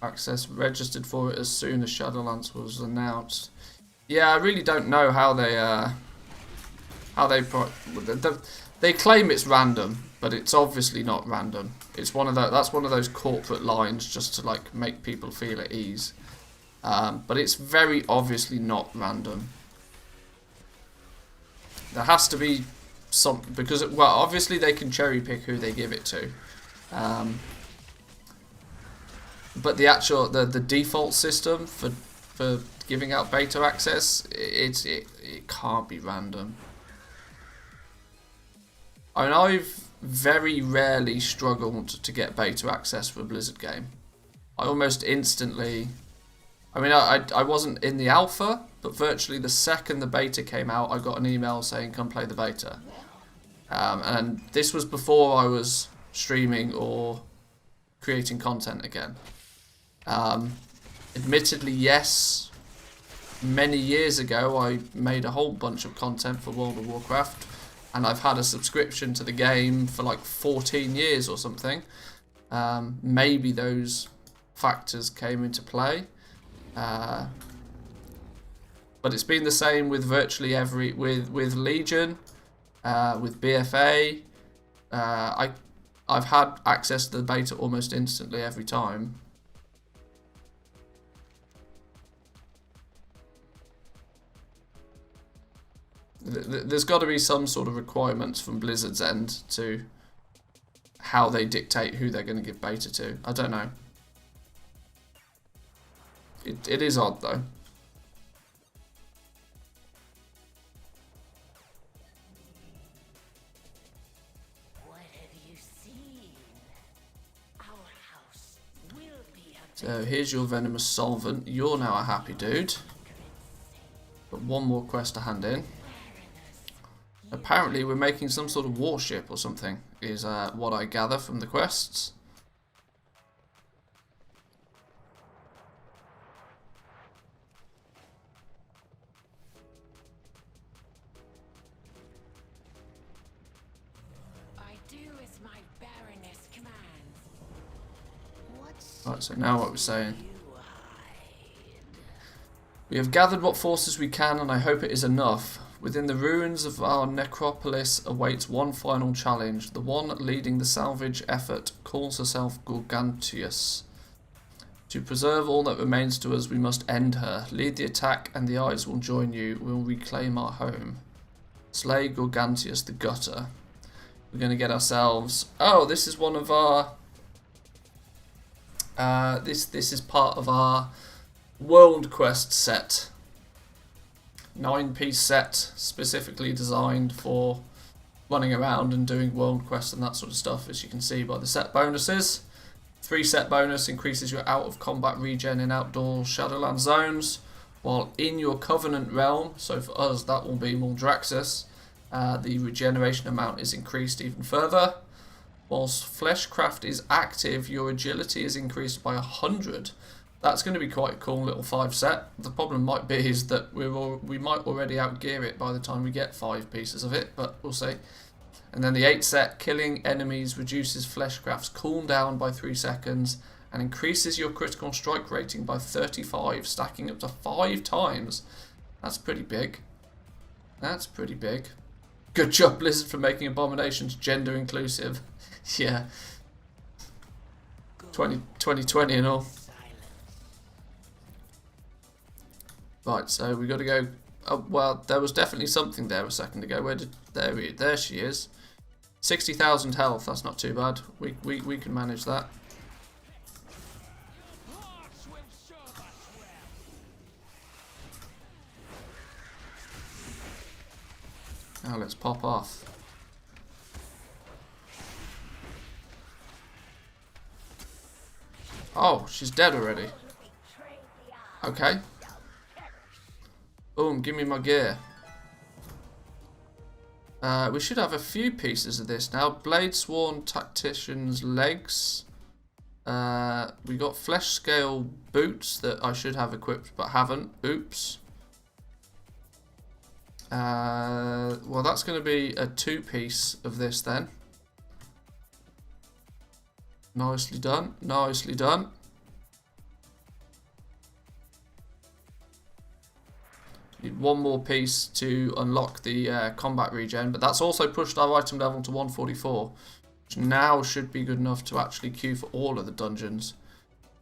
access registered for it as soon as Shadowlands was announced. Yeah, I really don't know how they claim it's random, but it's obviously not random. It's one of that's one of those corporate lines just to like make people feel at ease. But it's very obviously not random. There has to be some, because well, obviously they can cherry pick who they give it to. But the actual the default system for giving out beta access, it can't be random. I mean, I've very rarely struggled to get beta access for a Blizzard game. I almost instantly, I mean, I wasn't in the alpha, but virtually the second the beta came out, I got an email saying come play the beta. And this was before I was streaming or creating content again. Admittedly, yes, many years ago I made a whole bunch of content for World of Warcraft, and I've had a subscription to the game for like 14 years or something. Maybe those factors came into play. But it's been the same with virtually every, with Legion, with BFA. I've had access to the beta almost instantly every time. There's got to be some sort of requirements from Blizzard's end to how they dictate who they're going to give beta to. I don't know. It is odd though. What have you seen? Our house will be a So here's your venomous solvent. You're now a happy dude. Got one more quest to hand in. Apparently we're making some sort of warship or something, is what I gather from the quests. I do as my Baroness commands. Right, so now what we're saying. You hide. We have gathered what forces we can, and I hope it is enough. Within the ruins of our necropolis awaits one final challenge. The one leading the salvage effort calls herself Gargantuous. To preserve all that remains to us, we must end her. Lead the attack, and the eyes will join you. We'll reclaim our home. Slay Gargantuous the Gutter. We're going to get ourselves... Oh, this is one of our... This is part of our World Quest set. 9-piece set, specifically designed for running around and doing world quests and that sort of stuff, as you can see by the set bonuses. 3 set bonus increases your out of combat regen in outdoor Shadowland zones, while in your Covenant realm, so for us that will be Muldraxxus, the regeneration amount is increased even further. Whilst Fleshcraft is active, your agility is increased by 100, That's going to be quite a cool little 5 set. The problem might be is that we might already outgear it by the time we get 5 pieces of it, but we'll see. And then the 8 set, killing enemies reduces fleshcraft's cooldown by 3 seconds and increases your critical strike rating by 35, stacking up to 5 times. That's pretty big. That's pretty big. Good job, Blizzard, for making Abominations gender inclusive. Yeah. 2020 and all. Right, so we got to go. Oh, well, there was definitely something there a second ago. Where did there she is? 60,000 health. That's not too bad. We can manage that. Now let's pop off. Oh, she's dead already. Okay. Boom, give me my gear. We should have a few pieces of this now. Blade Sworn Tactician's legs. We got flesh scale boots that I should have equipped but haven't. Oops. Well, that's going to be a 2-piece of this then. Nicely done. Nicely done. Need one more piece to unlock the combat regen, but that's also pushed our item level to 144, which now should be good enough to actually queue for all of the dungeons.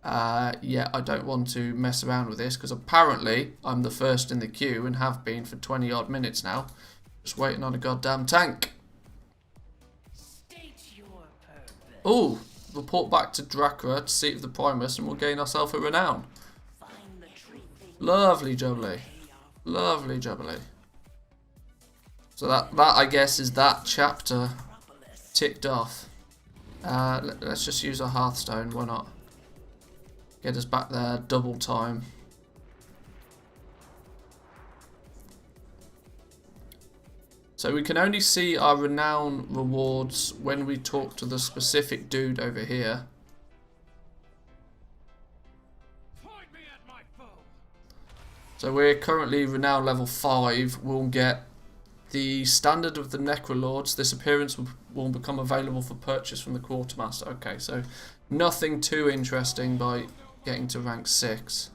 Yeah, I don't want to mess around with this because apparently I'm the first in the queue and have been for 20 odd minutes now, just waiting on a goddamn tank. Oh, report back to Drakra, seat of the Primus, and we'll gain ourselves a renown. Lovely jubbly. Lovely jubbly. So that I guess is that chapter ticked off. Let's just use our Hearthstone, why not? Get us back there double time. So we can only see our renown rewards when we talk to the specific dude over here. So we're currently renown level 5. We'll get the standard of the Necrolords. This appearance will become available for purchase from the Quartermaster. Okay, so nothing too interesting by getting to rank 6.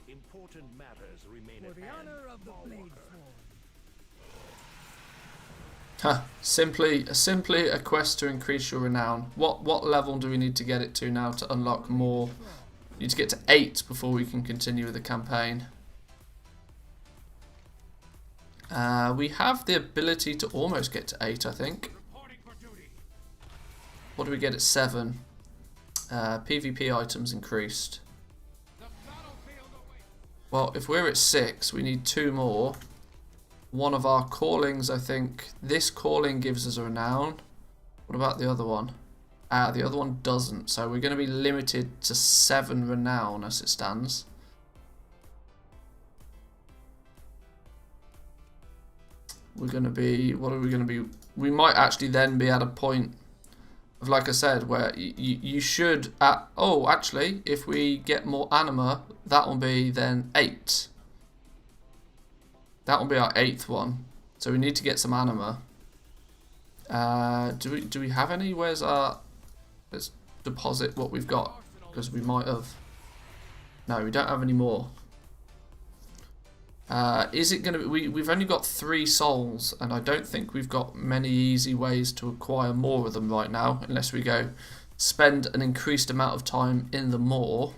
Important matters remain For the honor of the Blade Huh. Simply a quest to increase your renown. What level do we need to get it to now to unlock more? We need to get to 8 before we can continue with the campaign. We have the ability to almost get to 8, I think. What do we get at 7? PvP items increased. Well, if we're at 6, we need 2 more. One of our callings, I think. This calling gives us a renown. What about the other one? The other one doesn't, so we're going to be limited to 7 renown as it stands. We're going to be, what are we going to be? We might actually then be at a point of, like I said, where you should, oh, actually, if we get more anima, that will be then 8. That will be our 8th one. So we need to get some anima. Do we have any? Where's our... Let's deposit what we've got, because we might have. No, we don't have any more. Is it going to be... We've only got 3 souls, and I don't think we've got many easy ways to acquire more of them right now, unless we go spend an increased amount of time in the Maw.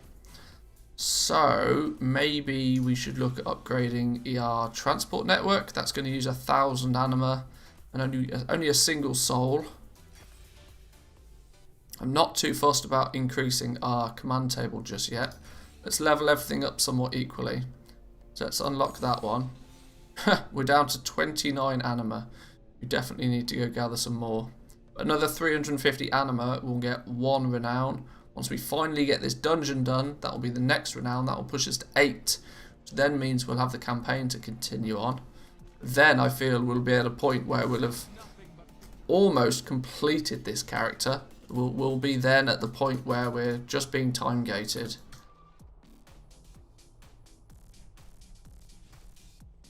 So, maybe we should look at upgrading our transport network. That's going to use 1,000 anima, and only a single soul. I'm not too fussed about increasing our command table just yet. Let's level everything up somewhat equally. So let's unlock that one. We're down to 29 anima. We definitely need to go gather some more. Another 350 anima, we'll get 1 renown. Once we finally get this dungeon done, that will be the next renown. That will push us to 8, which then means we'll have the campaign to continue on. Then I feel we'll be at a point where we'll have almost completed this character. we'll be then at the point where we're just being time gated.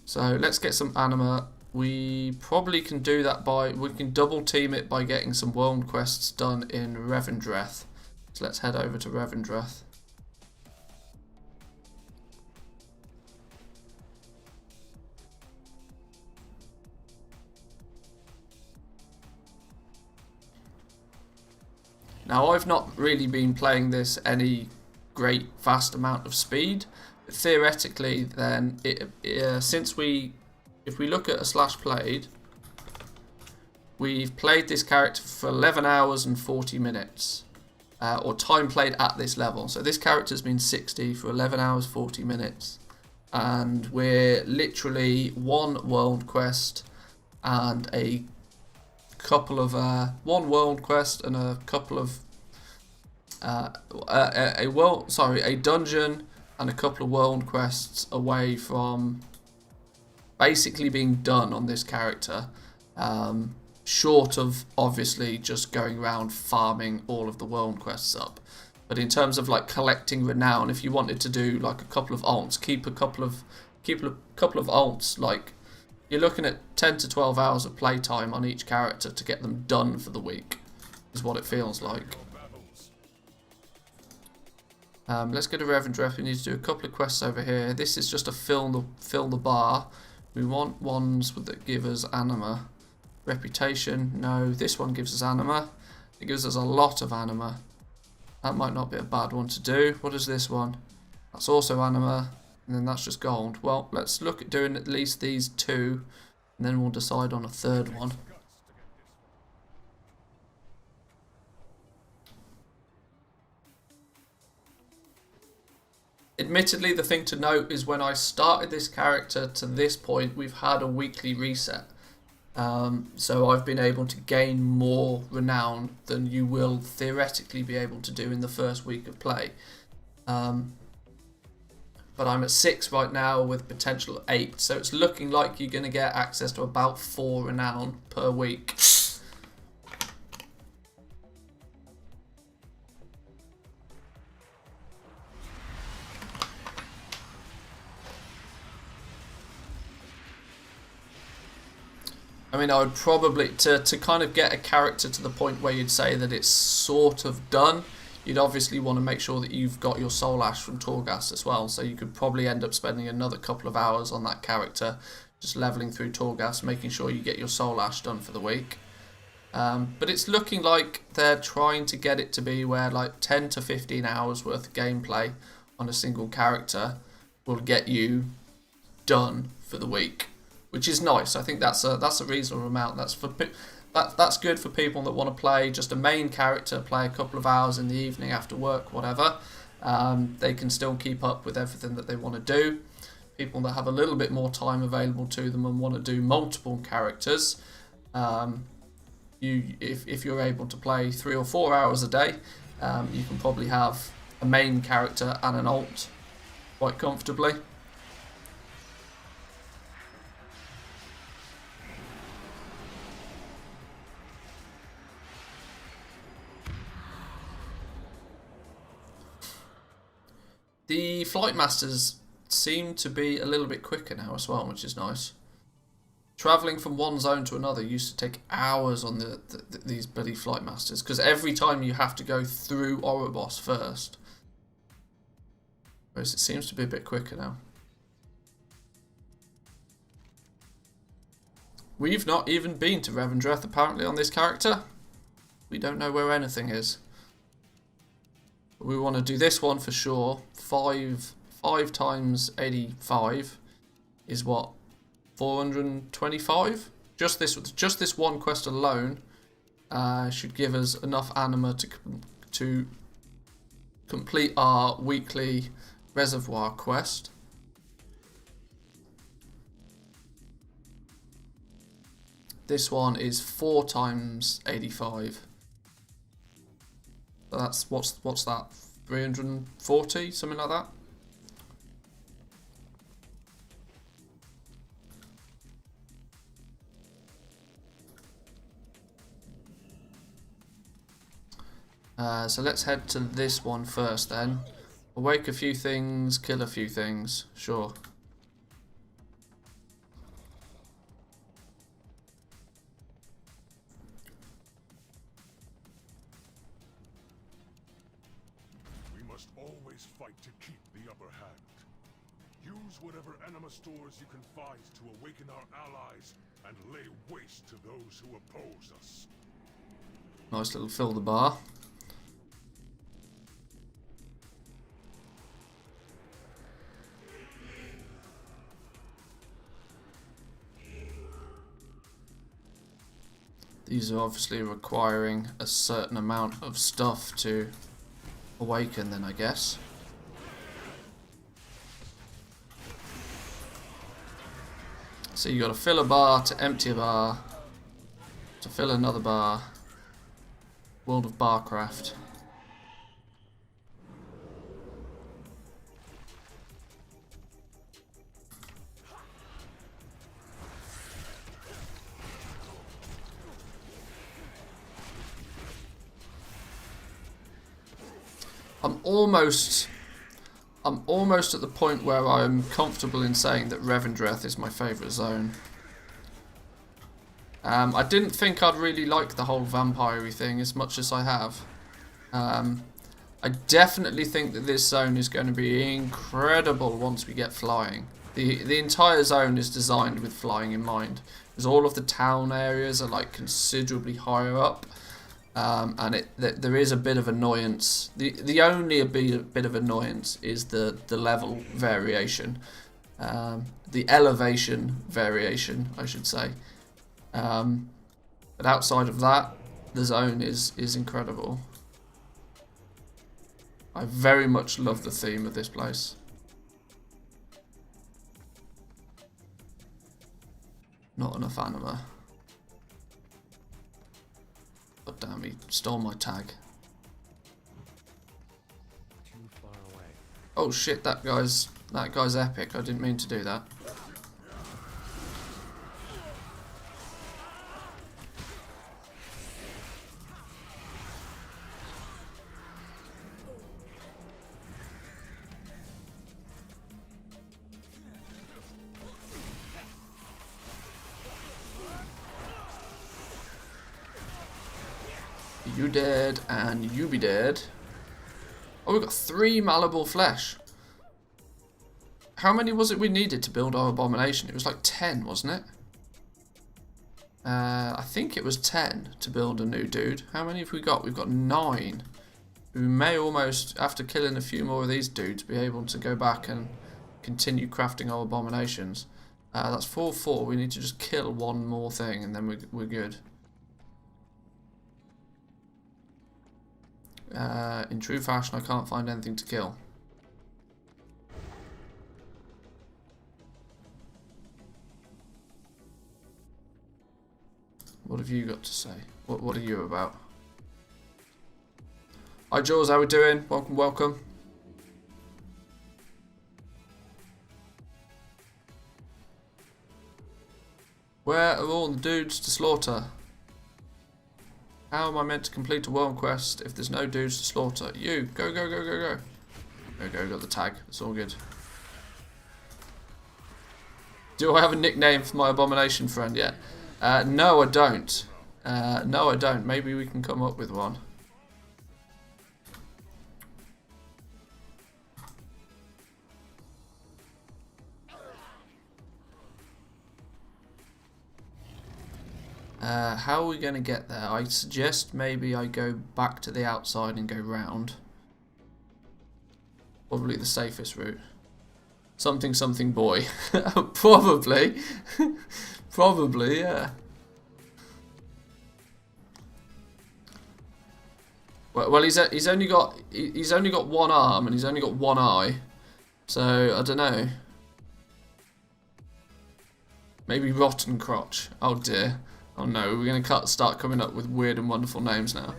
So let's get some anima. We probably can do that we can double team it by getting some world quests done in Revendreth. So let's head over to Revendreth. Now, I've not really been playing this any great vast amount of speed. But theoretically, then, if we look at a slash played, we've played this character for 11 hours and 40 minutes, or time played at this level. So this character's been 60 for 11 hours 40 minutes, and we're literally one world quest and a couple of one world quest and a couple of a dungeon and a couple of world quests away from basically being done on this character, short of obviously just going around farming all of the world quests up. But in terms of like collecting renown, if you wanted to do like a couple of alts, keep a couple of alts, like you're looking at 10 to 12 hours of playtime on each character to get them done for the week, is what it feels like. Let's go to Revendreth. We need to do a couple of quests over here. This is just to fill the bar. We want ones that give us anima. Reputation, no. This one gives us anima. It gives us a lot of anima. That might not be a bad one to do. What is this one? That's also anima. And then that's just gold. Well, let's look at doing at least these two, and then we'll decide on a third one. Admittedly, the thing to note is when I started this character to this point, we've had a weekly reset. So I've been able to gain more renown than you will theoretically be able to do in the first week of play. But I'm at 6 right now with potential 8, so it's looking like you're going to get access to about 4 renown per week. I mean, I would probably, to kind of get a character to the point where you'd say that it's sort of done, you'd obviously want to make sure that you've got your soul ash from Torghast as well, so you could probably end up spending another couple of hours on that character, just leveling through Torghast, making sure you get your soul ash done for the week. But it's looking like they're trying to get it to be where like 10 to 15 hours worth of gameplay on a single character will get you done for the week, which is nice. I think that's a reasonable amount. That's good for people that want to play just a main character, play a couple of hours in the evening after work, whatever. They can still keep up with everything that they want to do. People that have a little bit more time available to them and want to do multiple characters, if you're able to play 3 or 4 hours a day, you can probably have a main character and an alt quite comfortably. The flight masters seem to be a little bit quicker now as well, which is nice. Travelling from one zone to another used to take hours on these bloody flight masters, because every time you have to go through Oribos first. Whereas it seems to be a bit quicker now. We've not even been to Revendreth apparently on this character. We don't know where anything is. We want to do this one for sure. 5 times 85 is what? 425? Just this one quest alone should give us enough anima to complete our weekly reservoir quest. This one is 4 times 85. So that's what's that? 340, something like that. So let's head to this one first then. Awake a few things, kill a few things. Sure. We must always fight to keep the upper hand. Use whatever anima stores you can find to awaken our allies and lay waste to those who oppose us. Nice little fill the bar. These are obviously requiring a certain amount of stuff to awaken then, I guess. So you got to fill a bar, to empty a bar, to fill another bar. World of Warcraft. I'm almost at the point where I'm comfortable in saying that Revendreth is my favourite zone. I didn't think I'd really like the whole vampire-y thing as much as I have. I definitely think that this zone is going to be incredible once we get flying. The entire zone is designed with flying in mind, because all of the town areas are like considerably higher up. And there is a bit of annoyance. The only bit of annoyance is the level variation, the elevation variation, I should say. But outside of that, the zone is incredible. I very much love the theme of this place. Not enough anima. God damn, he stole my tag. Too far away. Oh shit, that guy's epic. I didn't mean to do that. You dead, and you be dead. Oh, we got 3 malleable flesh. How many was it we needed to build our abomination? It was like 10, wasn't it? I think it was 10 to build a new dude. How many have we got? We've got 9. We may almost, after killing a few more of these dudes, be able to go back and continue crafting our abominations. That's 4-4. We need to just kill one more thing, and then we're good. In true fashion, I can't find anything to kill. What have you got to say? What are you about? Hi Jules, how we doing? Welcome, welcome. Where are all the dudes to slaughter? How am I meant to complete a world quest if there's no dudes to slaughter? You, go, go, go, go, go. There we go, got the tag. It's all good. Do I have a nickname for my abomination friend yet? No, I don't. No, I don't. Maybe we can come up with one. How are we going to get there? I suggest maybe I go back to the outside and go round. Probably the safest route. Something, something boy. Probably. Probably, yeah. Well, he's only got one arm and he's only got one eye. So I don't know. Maybe Rotten Crotch. Oh dear. Oh no, we're gonna start coming up with weird and wonderful names now.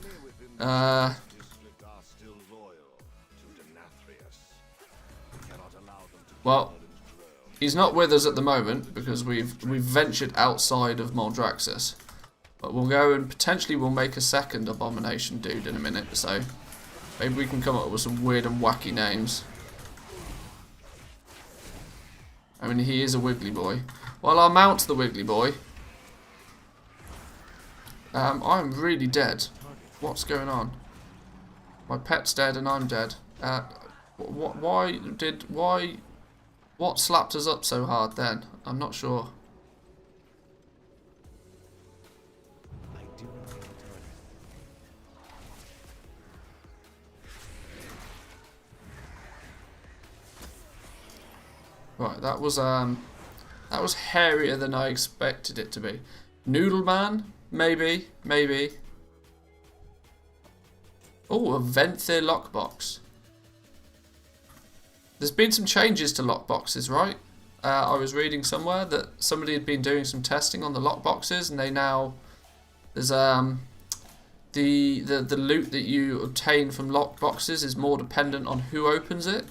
Well, he's not with us at the moment because we've ventured outside of Maldraxxus. But we'll go and potentially we'll make a second abomination dude in a minute, so maybe we can come up with some weird and wacky names. I mean, he is a wiggly boy. Well, I'll mount the wiggly boy. I'm really dead. What's going on? My pet's dead and I'm dead. What slapped us up so hard then? I'm not sure. Right, that was hairier than I expected it to be. Noodle Man? Maybe. Oh, a Manthieus lockbox. There's been some changes to lockboxes, right? I was reading somewhere that somebody had been doing some testing on the lockboxes, and they now there's the loot that you obtain from lockboxes is more dependent on who opens it.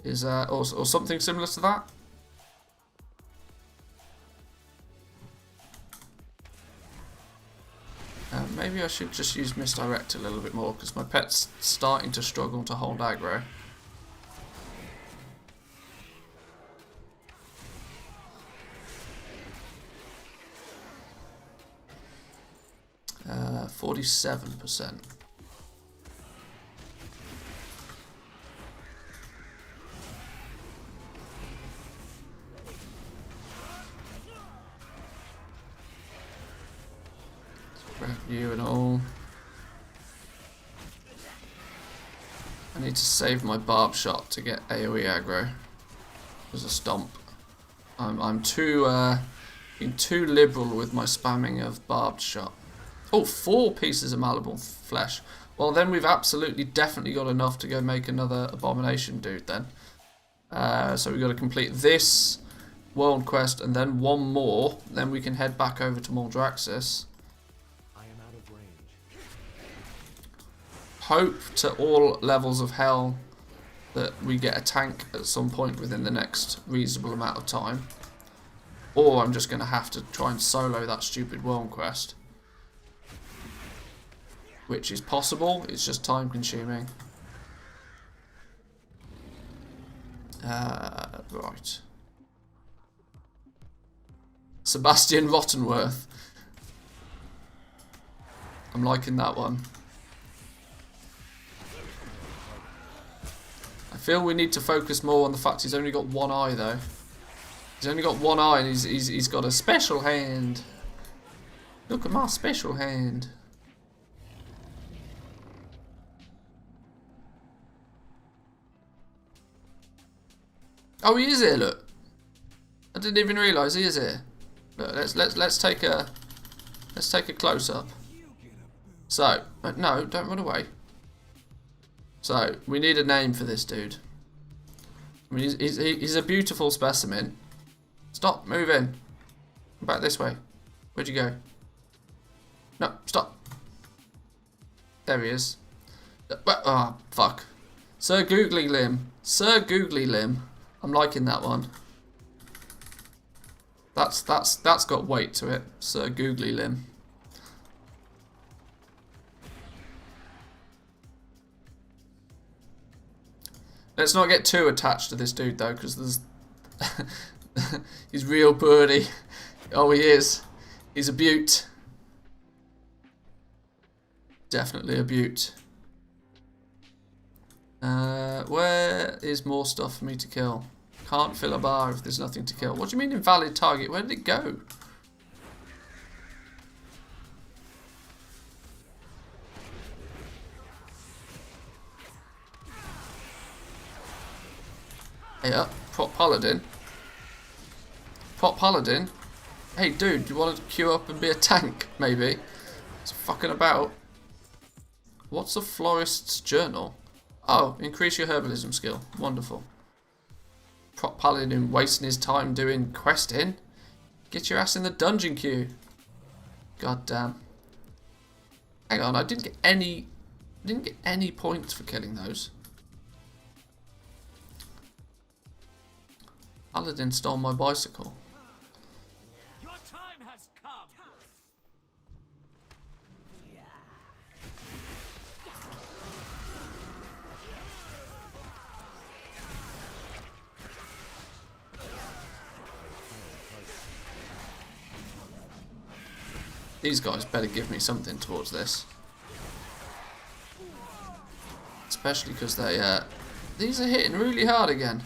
Or something similar to that. Maybe I should just use misdirect a little bit more because my pet's starting to struggle to hold aggro. 47%. Grab you and all. I need to save my barb shot to get AoE aggro. There's a stomp. I'm being too liberal with my spamming of barbed shot. Oh, 4 pieces of malleable flesh. Well, then we've absolutely definitely got enough to go make another abomination dude then. So we've got to complete this world quest and then one more. Then we can head back over to Maldraxxus. I am out of range. Hope to all levels of hell that we get a tank at some point within the next reasonable amount of time. Or I'm just going to have to try and solo that stupid world quest. Which is possible, it's just time consuming. Right. Sebastian Rottenworth. I'm liking that one. I feel we need to focus more on the fact he's only got one eye though. He's only got one eye and he's got a special hand. Look at my special hand. Oh, he is here. Look, I didn't even realise he is here. Look, let's take a close up. So, no, don't run away. So we need a name for this dude. I mean, he's a beautiful specimen. Stop moving. Back this way. Where'd you go? No, stop. There he is. Oh, fuck. Sir Googly Limb. Sir Googly Limb. I'm liking that one. That's got weight to it. Sir Googly Limb. Let's not get too attached to this dude though, because there's he's real birdie. Oh, he is. He's a beaut. Definitely a beaut. Where is more stuff for me to kill? Can't fill a bar if there's nothing to kill. What do you mean invalid target? Where did it go? Hey up, Prop Paladin. Prop Paladin? Hey dude, do you want to queue up and be a tank, maybe? It's fucking about. What's a florist's journal? Oh, increase your herbalism skill. Wonderful. Prop Paladin wasting his time doing questing. Get your ass in the dungeon queue. God damn. Hang on, I didn't get any points for killing those. Paladin stole my bicycle. Your time has come. These guys better give me something towards this. Especially because these are hitting really hard again.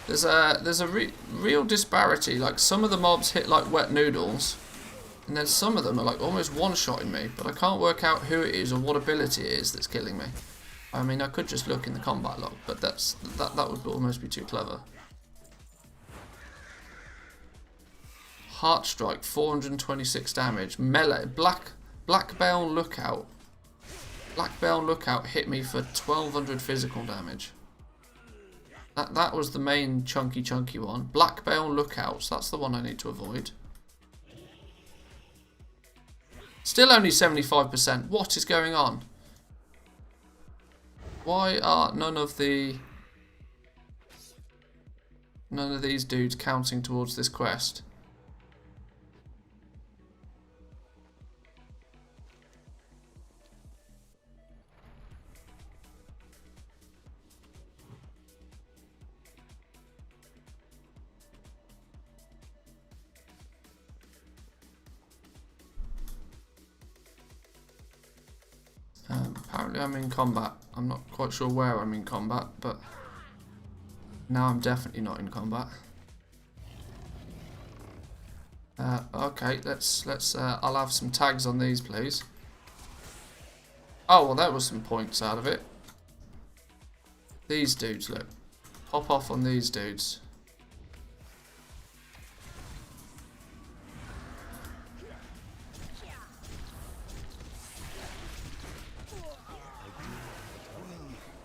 There's a real disparity. Like, some of the mobs hit like wet noodles, and then some of them are like almost one-shotting me, but I can't work out who it is or what ability it is that's killing me. I mean, I could just look in the combat log, but that would almost be too clever. Heart Strike, 426 damage. Melee, Black Bale Lookout. Black Bale Lookout hit me for 1200 physical damage. That was the main chunky one. Black Bale Lookouts, that's the one I need to avoid. Still only 75%. What is going on? Why are none of these dudes counting towards this quest? Apparently I'm in combat. I'm not quite sure where I'm in combat, but now I'm definitely not in combat. Okay, let's I'll have some tags on these, please. Oh, well, that was some points out of it. These dudes, look. Pop off on these dudes.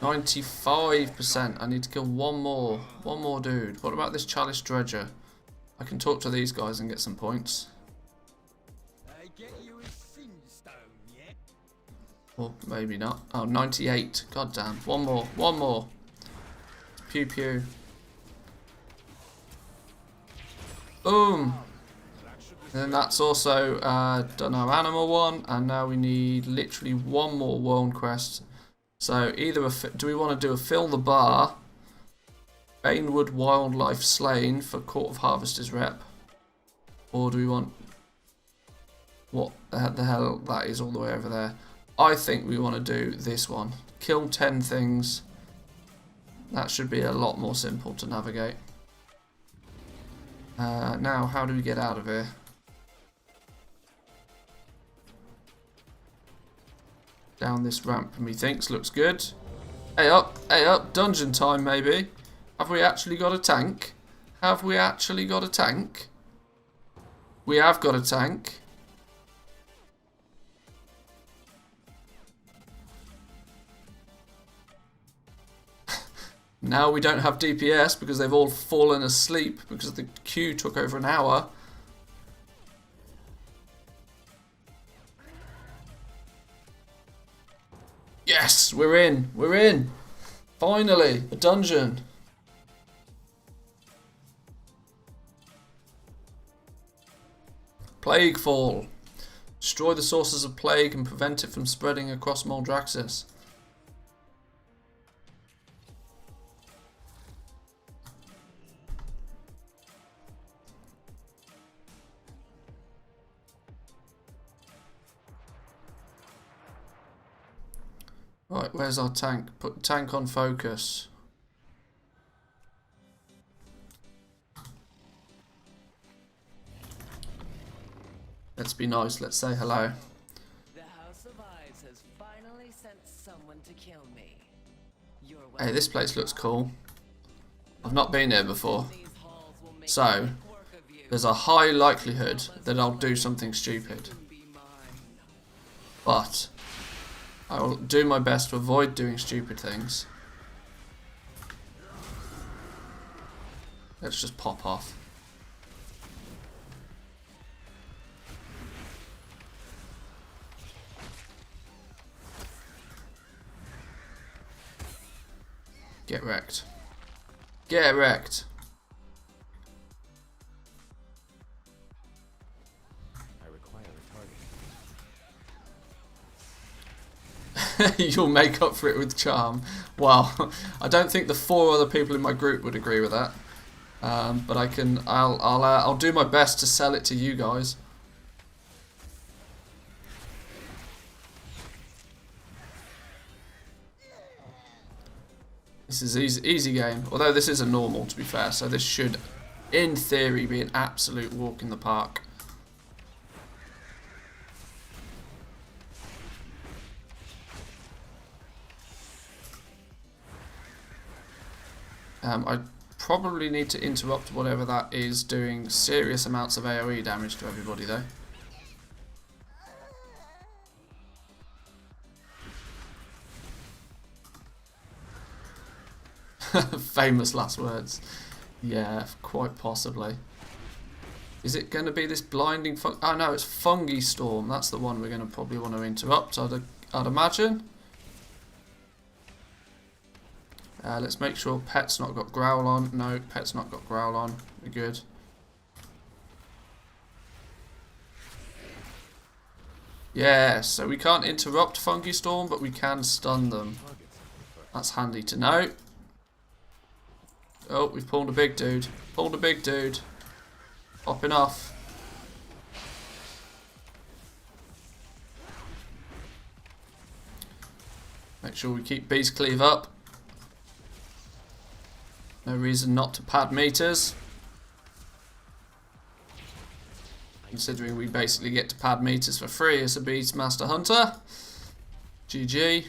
%. I need to kill one more dude. What about this Chalice Dredger? I can talk to these guys and get some points. Or maybe not. Oh, 98. God damn. One more. Pew pew. Boom. And that's also done our animal one, and now we need literally one more world quest. So either do we want to do a Fill the Bar, Banewood Wildlife Slain for Court of Harvesters rep, or do we want what the hell that is all the way over there? I think we want to do this one. Kill 10 things. That should be a lot more simple to navigate. Now, how do we get out of here? Down this ramp, methinks looks good. Hey up, dungeon time maybe. Have we actually got a tank? Have we actually got a tank? We have got a tank. Now we don't have DPS because they've all fallen asleep because the queue took over an hour. Yes, we're in. Finally, a dungeon. Plaguefall. Destroy the sources of plague and prevent it from spreading across Moldraxis. Right, where's our tank? Put tank on focus. Let's be nice, let's say hello. The House of Eyes has finally sent someone to kill me. Hey, this place looks cool. I've not been here before. So, there's a high likelihood that I'll do something stupid. But I will do my best to avoid doing stupid things. Let's just pop off. Get wrecked. Get wrecked. I require a target. You'll make up for it with charm. Well, I don't think the 4 other people in my group would agree with that. But I'll do my best to sell it to you guys. This is easy game. Although this is a normal, to be fair, so this should, in theory, be an absolute walk in the park. I probably need to interrupt whatever that is doing serious amounts of AoE damage to everybody, though. Famous last words. Yeah, quite possibly. Is it going to be this blinding oh no, it's Fungi Storm. That's the one we're going to probably want to interrupt, I'd imagine. Let's make sure Pet's not got Growl on. No, Pet's not got Growl on. We're good. Yeah, so we can't interrupt Fungi Storm, but we can stun them. That's handy to know. Oh, we've pulled a big dude. Pulled a big dude. Popping off. Make sure we keep Beast Cleave up. No reason not to pad meters. Considering we basically get to pad meters for free as a Beastmaster Hunter. GG.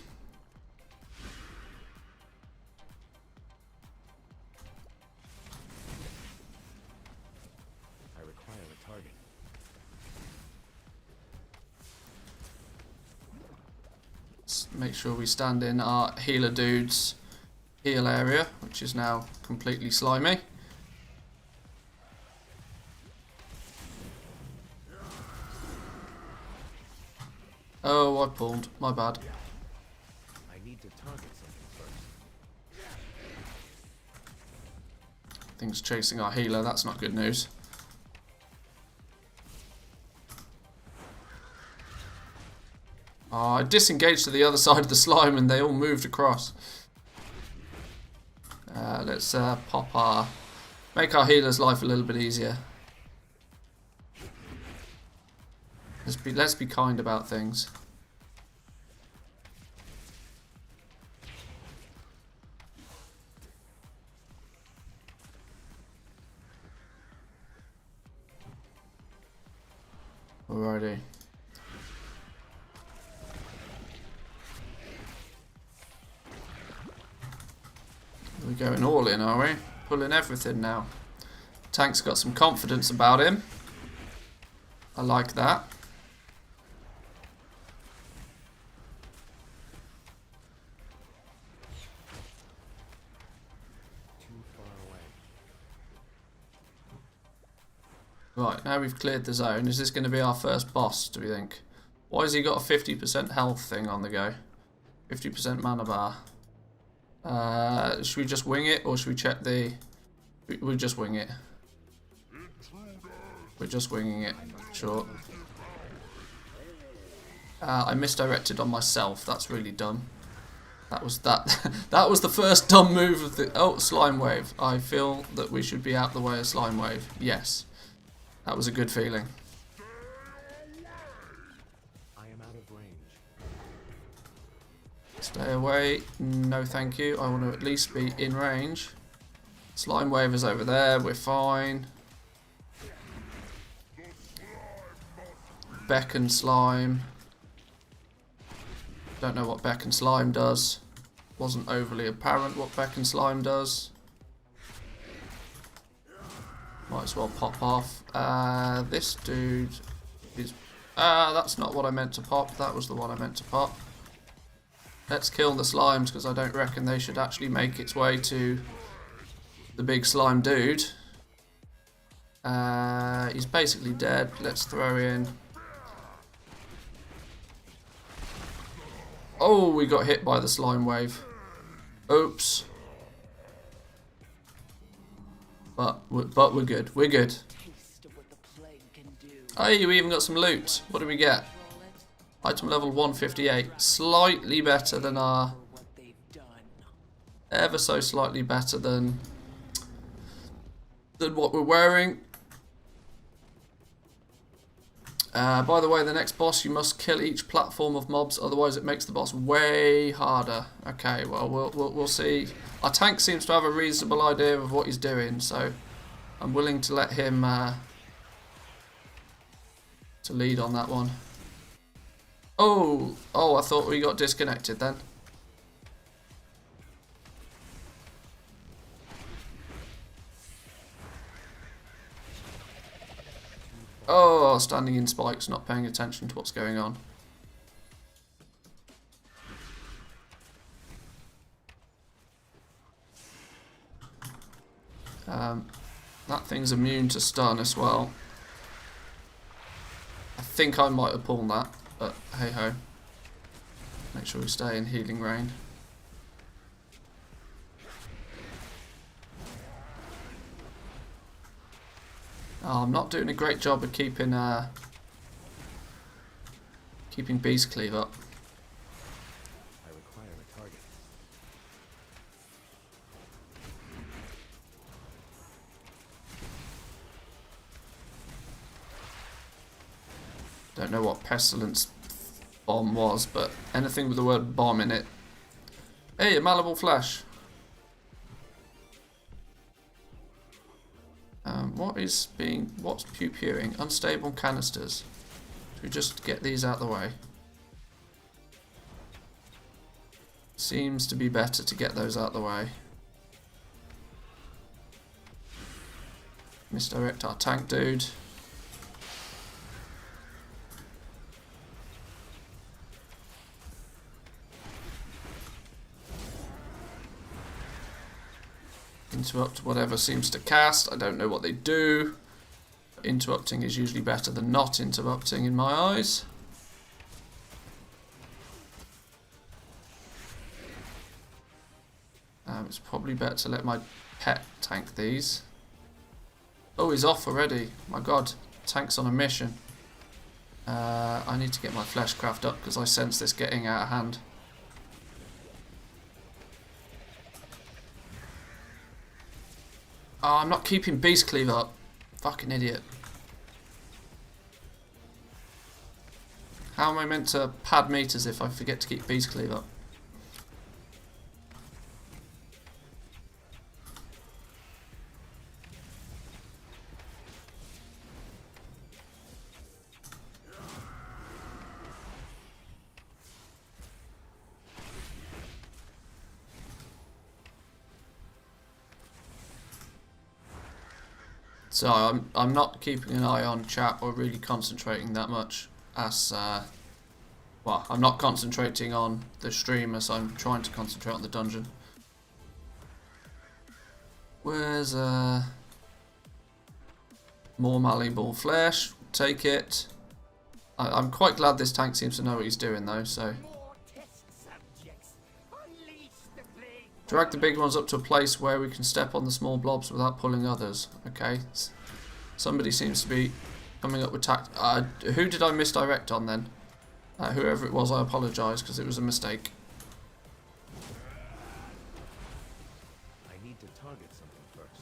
Make sure we stand in our healer dude's heal area, which is now completely slimy. Oh, I pulled. My bad. I need to target something first. Things chasing our healer. That's not good news. I disengaged to the other side of the slime and they all moved across. Let's make our healer's life a little bit easier. Let's be kind about things. Alrighty. We're going all in, are we? Pulling everything now. Tank's got some confidence about him. I like that. Too far away. Right, now we've cleared the zone. Is this going to be our first boss, do we think? Why has he got a 50% health thing on the go? 50% mana bar. Should we just wing it, or should we check the... We'll just wing it. We're just winging it, sure. I misdirected on myself, that's really dumb. That was the first dumb move of the... Oh, Slime Wave. I feel that we should be out the way of Slime Wave. Yes. That was a good feeling. Stay away. No thank you. I want to at least be in range. Slime Wave is over there. We're fine. Beckon Slime. Don't know what Beckon Slime does. Wasn't overly apparent what Beckon Slime does. Might as well pop off. This dude is... that's not what I meant to pop. That was the one I meant to pop. Let's kill the slimes, because I don't reckon they should actually make its way to the big slime dude. He's basically dead. Let's throw in... Oh, we got hit by the slime wave. Oops. But we're good. We're good. Hey, we even got some loot. What do we get? Item level 158. Slightly better than our... Ever so slightly better than what we're wearing. By the way, the next boss, you must kill each platform of mobs, otherwise it makes the boss way harder. Okay, well, we'll see. Our tank seems to have a reasonable idea of what he's doing, so I'm willing to let him to lead on that one. Oh, I thought we got disconnected then. Oh, standing in spikes, not paying attention to what's going on. That thing's immune to stun as well. I think I might have pulled that, but hey ho. Make sure we stay in healing range. Oh, I'm not doing a great job of keeping Beast Cleave up. I require a target. Don't know what Pestilence Bomb was, but anything with the word bomb in it. Hey, a malleable flesh. What's pew-pewing? Unstable canisters. Should we just get these out of the way? Seems to be better to get those out of the way. Misdirect our tank dude. Interrupt whatever seems to cast. I don't know what they do. Interrupting is usually better than not interrupting in my eyes. It's probably better to let my pet tank these. Oh, he's off already. My god, tank's on a mission. I need to get my fleshcraft up because I sense this getting out of hand. Oh, I'm not keeping Beast Cleave up. Fucking idiot. How am I meant to pad meters if I forget to keep Beast Cleave up? So I'm not keeping an eye on chat or really concentrating that much as well, I'm not concentrating on the stream as I'm trying to concentrate on the dungeon. Where's more malleable flesh? Take it. I'm quite glad this tank seems to know what he's doing though, so drag the big ones up to a place where we can step on the small blobs without pulling others. Okay. Somebody seems to be coming up with tact. Who did I misdirect on then? Whoever it was, I apologise because it was a mistake. I need to target something first.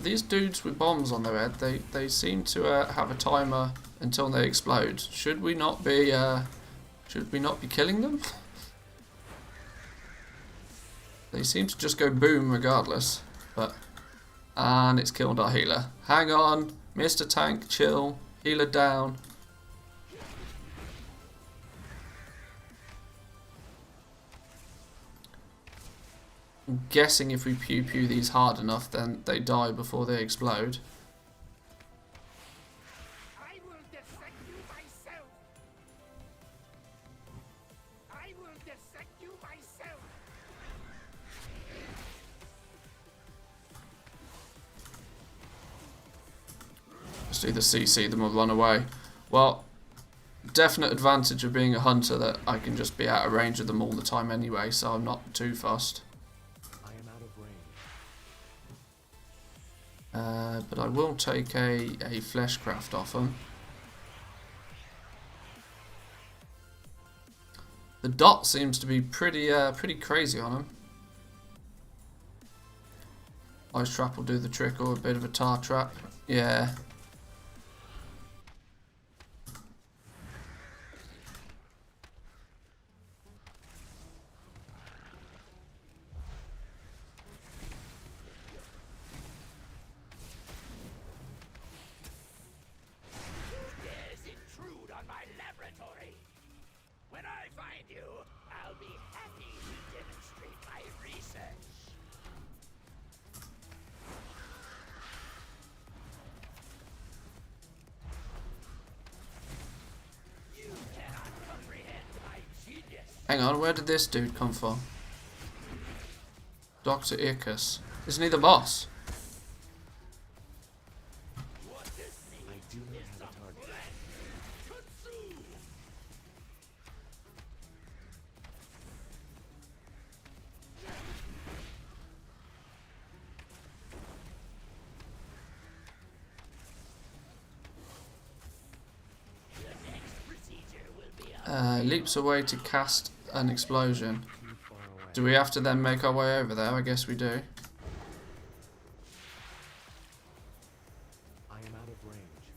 These dudes with bombs on their head, they seem to have a timer until they explode. Should we not be killing them? They seem to just go boom regardless. And it's killed our healer. Hang on, Mr. Tank, chill. Healer down. I'm guessing if we pew pew these hard enough, then they die before they explode. I will dissect you myself. I will dissect you myself. Just either CC them or run away. Well, definite advantage of being a hunter that I can just be out of range of them all the time anyway, so I'm not too fussed. But I will take a fleshcraft off them. The dot seems to be pretty crazy on him. Ice trap will do the trick, or a bit of a tar trap. Yeah. When I find you, I'll be happy to demonstrate my research. You cannot comprehend my genius. Hang on, where did this dude come from? Dr. Iacus. Isn't he the boss? What this needs is some flesh. Consume. Leaps away to cast an explosion. Do we have to then make our way over there? I guess we do. I am out of range.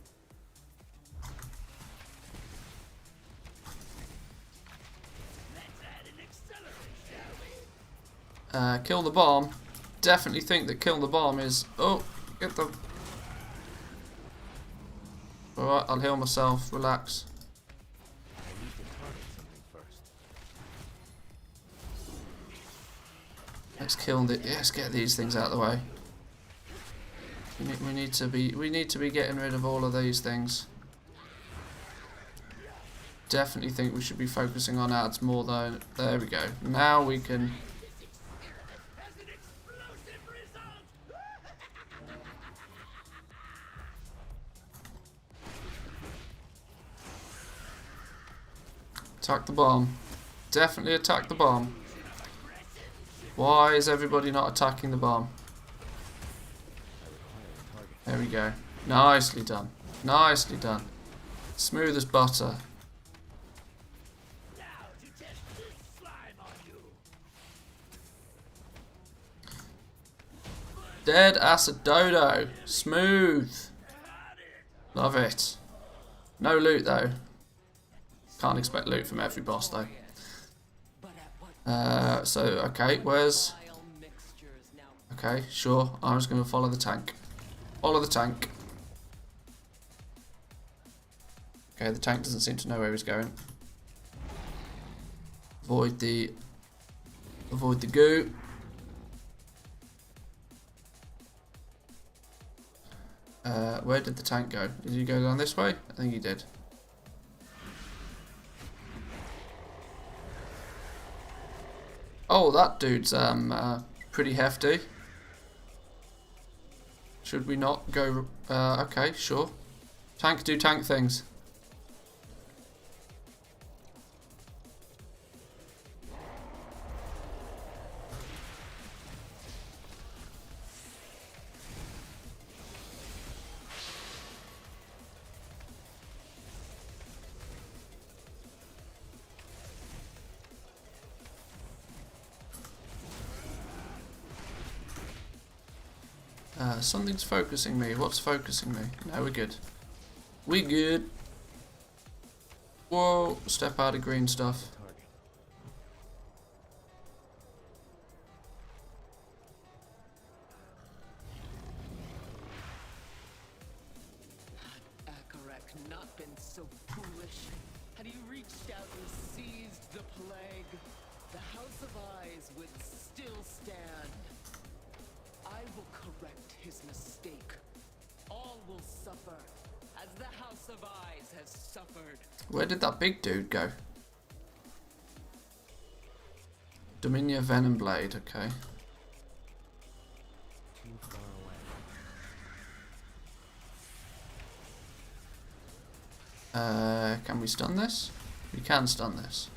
Let's add an accelerant, shall we? Kill the bomb. Definitely think that kill the bomb is... Oh, get the... Alright, I'll heal myself. Relax. I need to target something first. Let's kill the... Let's get these things out of the way. We need to be getting rid of all of these things. Definitely think we should be focusing on ads more though. There we go. Now we can... As an explosive result. Attack the bomb. Definitely attack the bomb. Why is everybody not attacking the bomb? There we go. Nicely done. Nicely done. Smooth as butter. Now to test this slime on you. Dead acid dodo. Smooth. Love it. No loot though. Can't expect loot from every boss though. So okay, where's... Okay, sure. I'm just going to follow the tank. Follow the tank. Okay, the tank doesn't seem to know where he's going. Avoid the goo. Where did the tank go? Did he go down this way? I think he did. Oh, that dude's pretty hefty. Should we not go... okay, sure. Tank do tank things. Something's focusing me. What's focusing me? No, we're good. We good. Whoa, step out of green stuff. Target. Had Akarak not been so foolish, had he reached out and seized the plague, the House of Eyes would still stand. I will correct his mistake. All will suffer, as the House of Eyes has suffered. Where did that big dude go? Dominia Venom Blade, okay. Too far away. Can we stun this? We can stun this.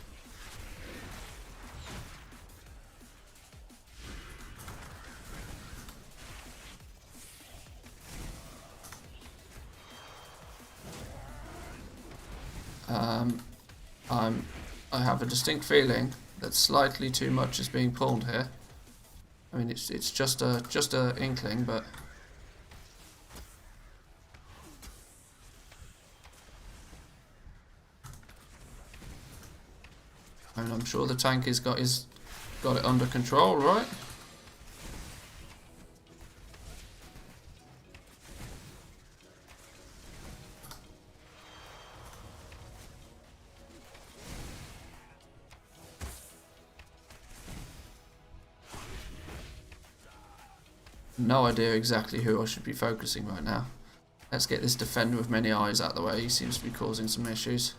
I have a distinct feeling that slightly too much is being pulled here. I mean, it's just a inkling, but I mean, I'm sure the tank has got it under control, right? No idea exactly who I should be focusing right now. Let's get this defender with many eyes out of the way. He seems to be causing some issues.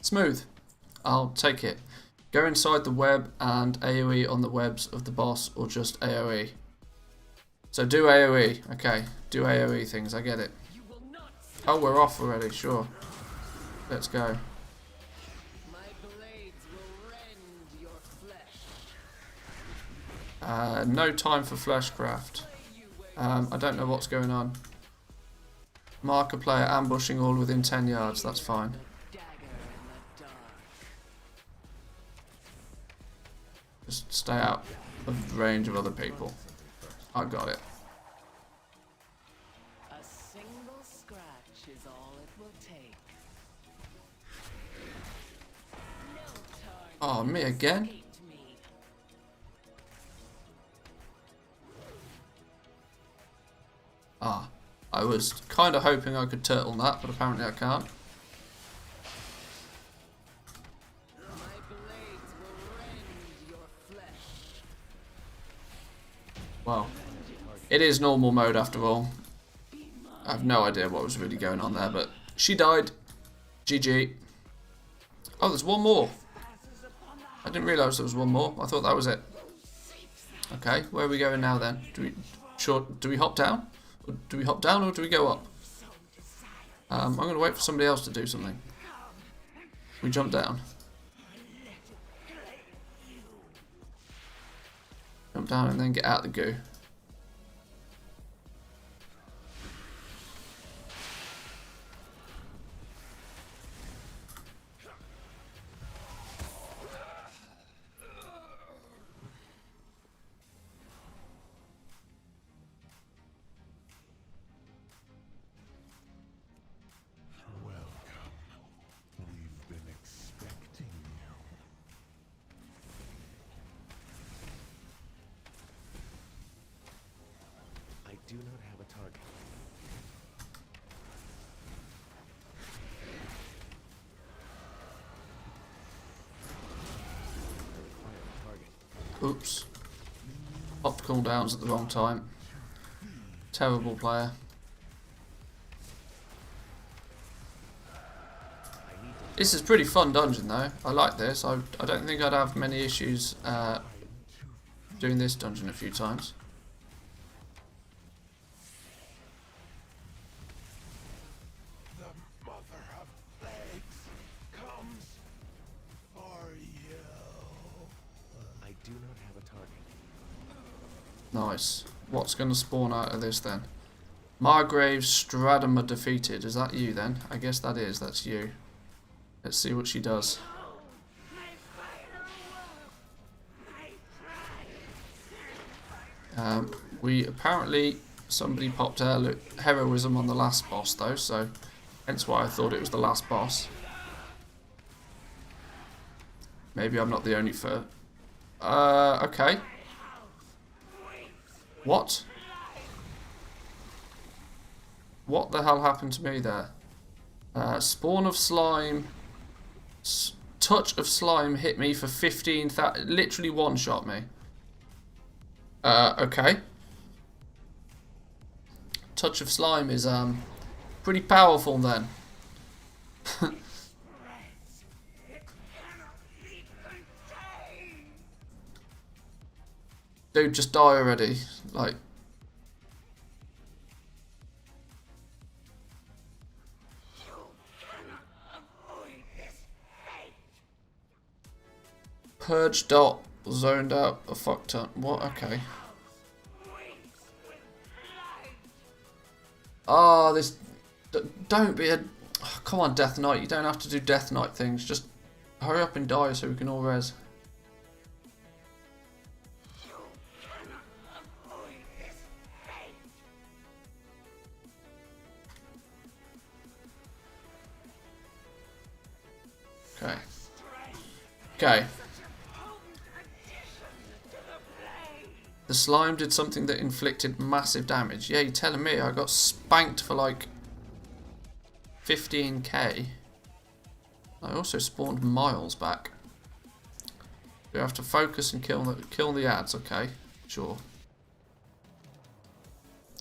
Smooth. I'll take it. Go inside the web and AoE on the webs of the boss, or just AoE. So do AoE. Okay, do AoE things. I get it. Oh, we're off already. Sure. Let's go. No time for fleshcraft. I don't know what's going on. Mark a player ambushing all within 10 yards. That's fine. Just stay out of range of other people. I got it. A single scratch is all it will take. Oh, me again? Ah, I was kind of hoping I could turtle that, but apparently I can't. Well, it is normal mode after all. I have no idea what was really going on there, but she died. GG. Oh, there's one more. I didn't realise there was one more. I thought that was it. Okay, where are we going now then? Do we hop down? Do we hop down or do we go up? I'm going to wait for somebody else to do something. We jump down. Jump down and then get out the goo. We've been expecting you. I do not have a target. I require a target. Oops. Popped cooldowns at the wrong time. Terrible player. This is a pretty fun dungeon though. I like this. I don't think I'd have many issues doing this dungeon a few times. The mother of plagues comes for you. I do not have a target. Nice. What's going to spawn out of this then? Margrave's Stradama defeated. Is that you then? I guess that is. That's you. Let's see what she does. We apparently, somebody popped heroism on the last boss though, so hence why I thought it was the last boss. Maybe I'm not the only okay. What? What the hell happened to me there? Spawn of slime. Touch of slime hit me for 15,000. Literally one-shot me. Okay. Touch of slime is pretty powerful then. Dude, just die already. Like. Purge dot zoned out a fuck ton. What? Okay. Ah, this Don't be a... Oh, come on, Death Knight. You don't have to do Death Knight things. Just hurry up and die so we can all res. Okay. Okay. The slime did something that inflicted massive damage. Yeah, you're telling me I got spanked for like 15k. I also spawned miles back. You have to focus and kill the ads, okay? Sure.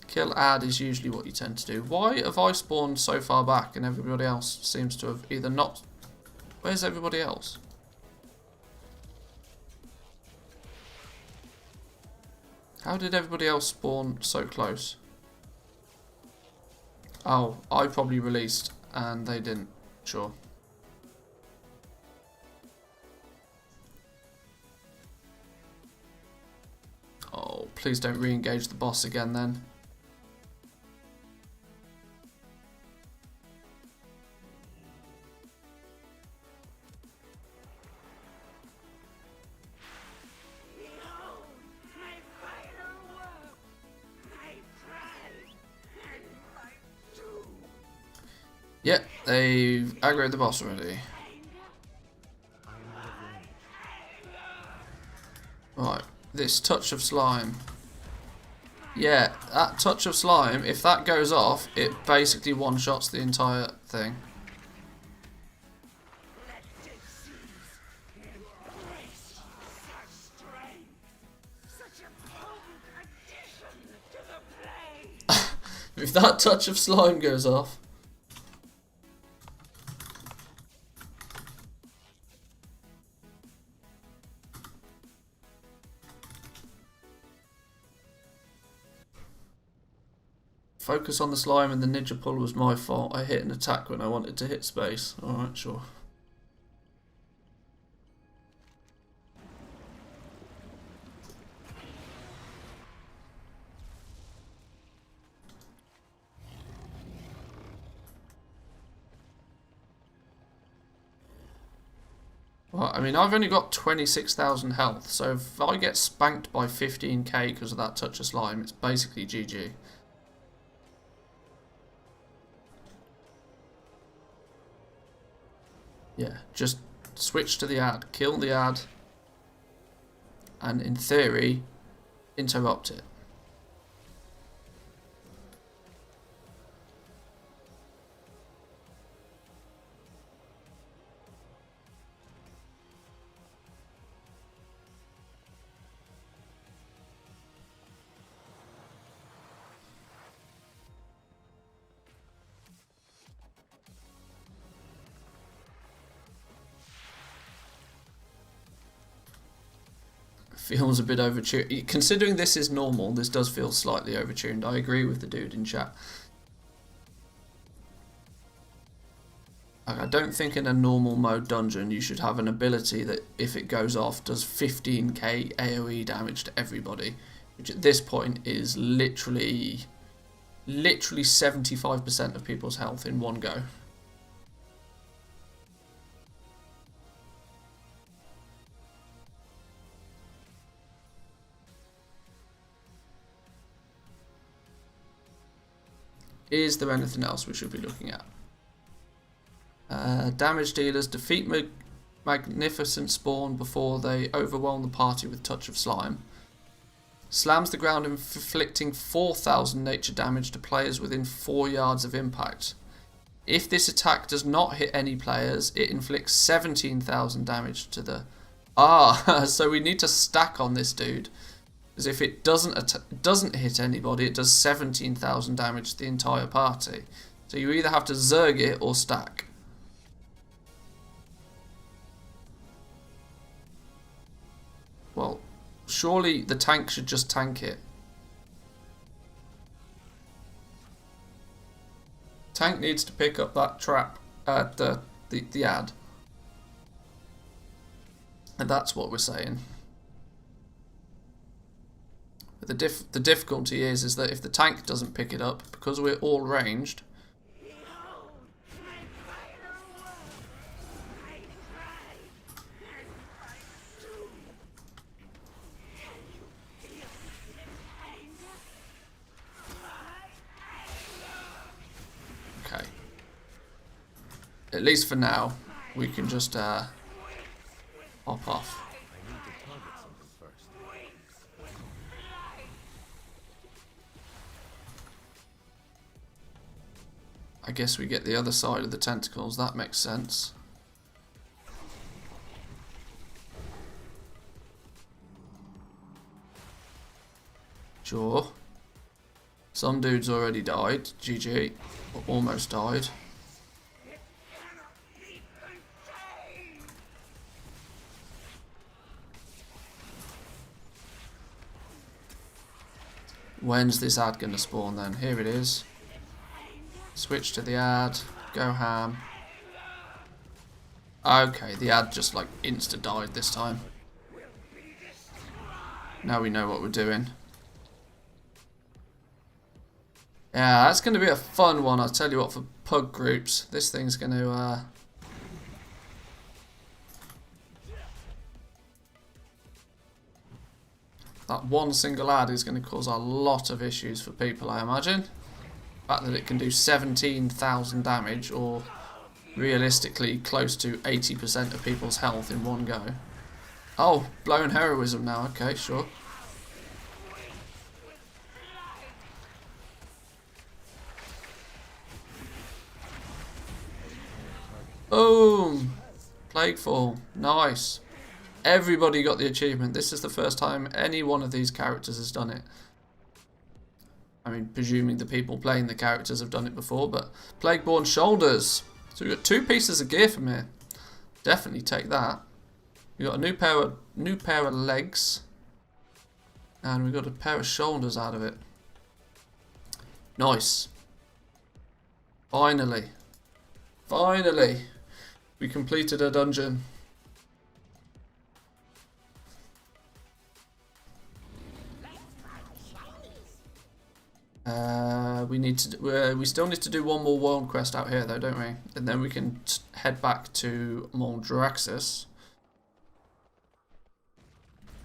Kill ad is usually what you tend to do. Why have I spawned so far back and everybody else seems to have either not... Where's everybody else? How did everybody else spawn so close? Oh, I probably released and they didn't. Sure. Oh, please don't re-engage the boss again then. Yep, they've aggroed the boss already. Right, this touch of slime. Yeah, that touch of slime, if that goes off, it basically one-shots the entire thing. If that touch of slime goes off... Focus on the slime and the ninja pull was my fault. I hit an attack when I wanted to hit space. Alright, sure. Well, I mean, I've only got 26,000 health, so if I get spanked by 15k because of that touch of slime, it's basically GG. Yeah, just switch to the ad, kill the ad, and in theory, interrupt it. Feels a bit overtuned. Considering this is normal, this does feel slightly overtuned. I agree with the dude in chat. I don't think in a normal mode dungeon you should have an ability that, if it goes off, does 15k AoE damage to everybody, which at this point is literally 75% of people's health in one go. Is there anything else we should be looking at? Damage dealers defeat magnificent spawn before they overwhelm the party with touch of slime. Slams the ground, inflicting 4,000 nature damage to players within 4 yards of impact. If this attack does not hit any players, it inflicts 17,000 damage to the... Ah, so we need to stack on this dude. Because if it doesn't hit anybody, it does 17,000 damage to the entire party. So you either have to zerg it or stack. Well, surely the tank should just tank it. Tank needs to pick up that trap, the ad. And that's what we're saying. The difficulty is that if the tank doesn't pick it up, because we're all ranged, at least for now, we can just hop off. I need to target something first. I guess we get the other side of the tentacles. That makes sense. Sure. Some dude's already died. GG. Or almost died. When's this ad gonna spawn then? Here it is. Switch to the ad. Go ham. Okay, the ad just like insta died this time. Now we know what we're doing. Yeah, that's going to be a fun one, I'll tell you what, for pug groups. This thing's going to... That one single ad is going to cause a lot of issues for people, I imagine. The fact that it can do 17,000 damage, or realistically close to 80% of people's health in one go. Oh, blown heroism now, okay, sure. Boom! Plaguefall. Nice. Everybody got the achievement. This is the first time any one of these characters has done it. I mean, presuming the people playing the characters have done it before, but Plagueborn Shoulders. So we've got 2 pieces of gear from here. Definitely take that. We got a new pair of legs. And we got a pair of shoulders out of it. Nice. Finally. Finally. We completed a dungeon. We still need to do one more world quest out here though, don't we? And then we can head back to Moldraxxus.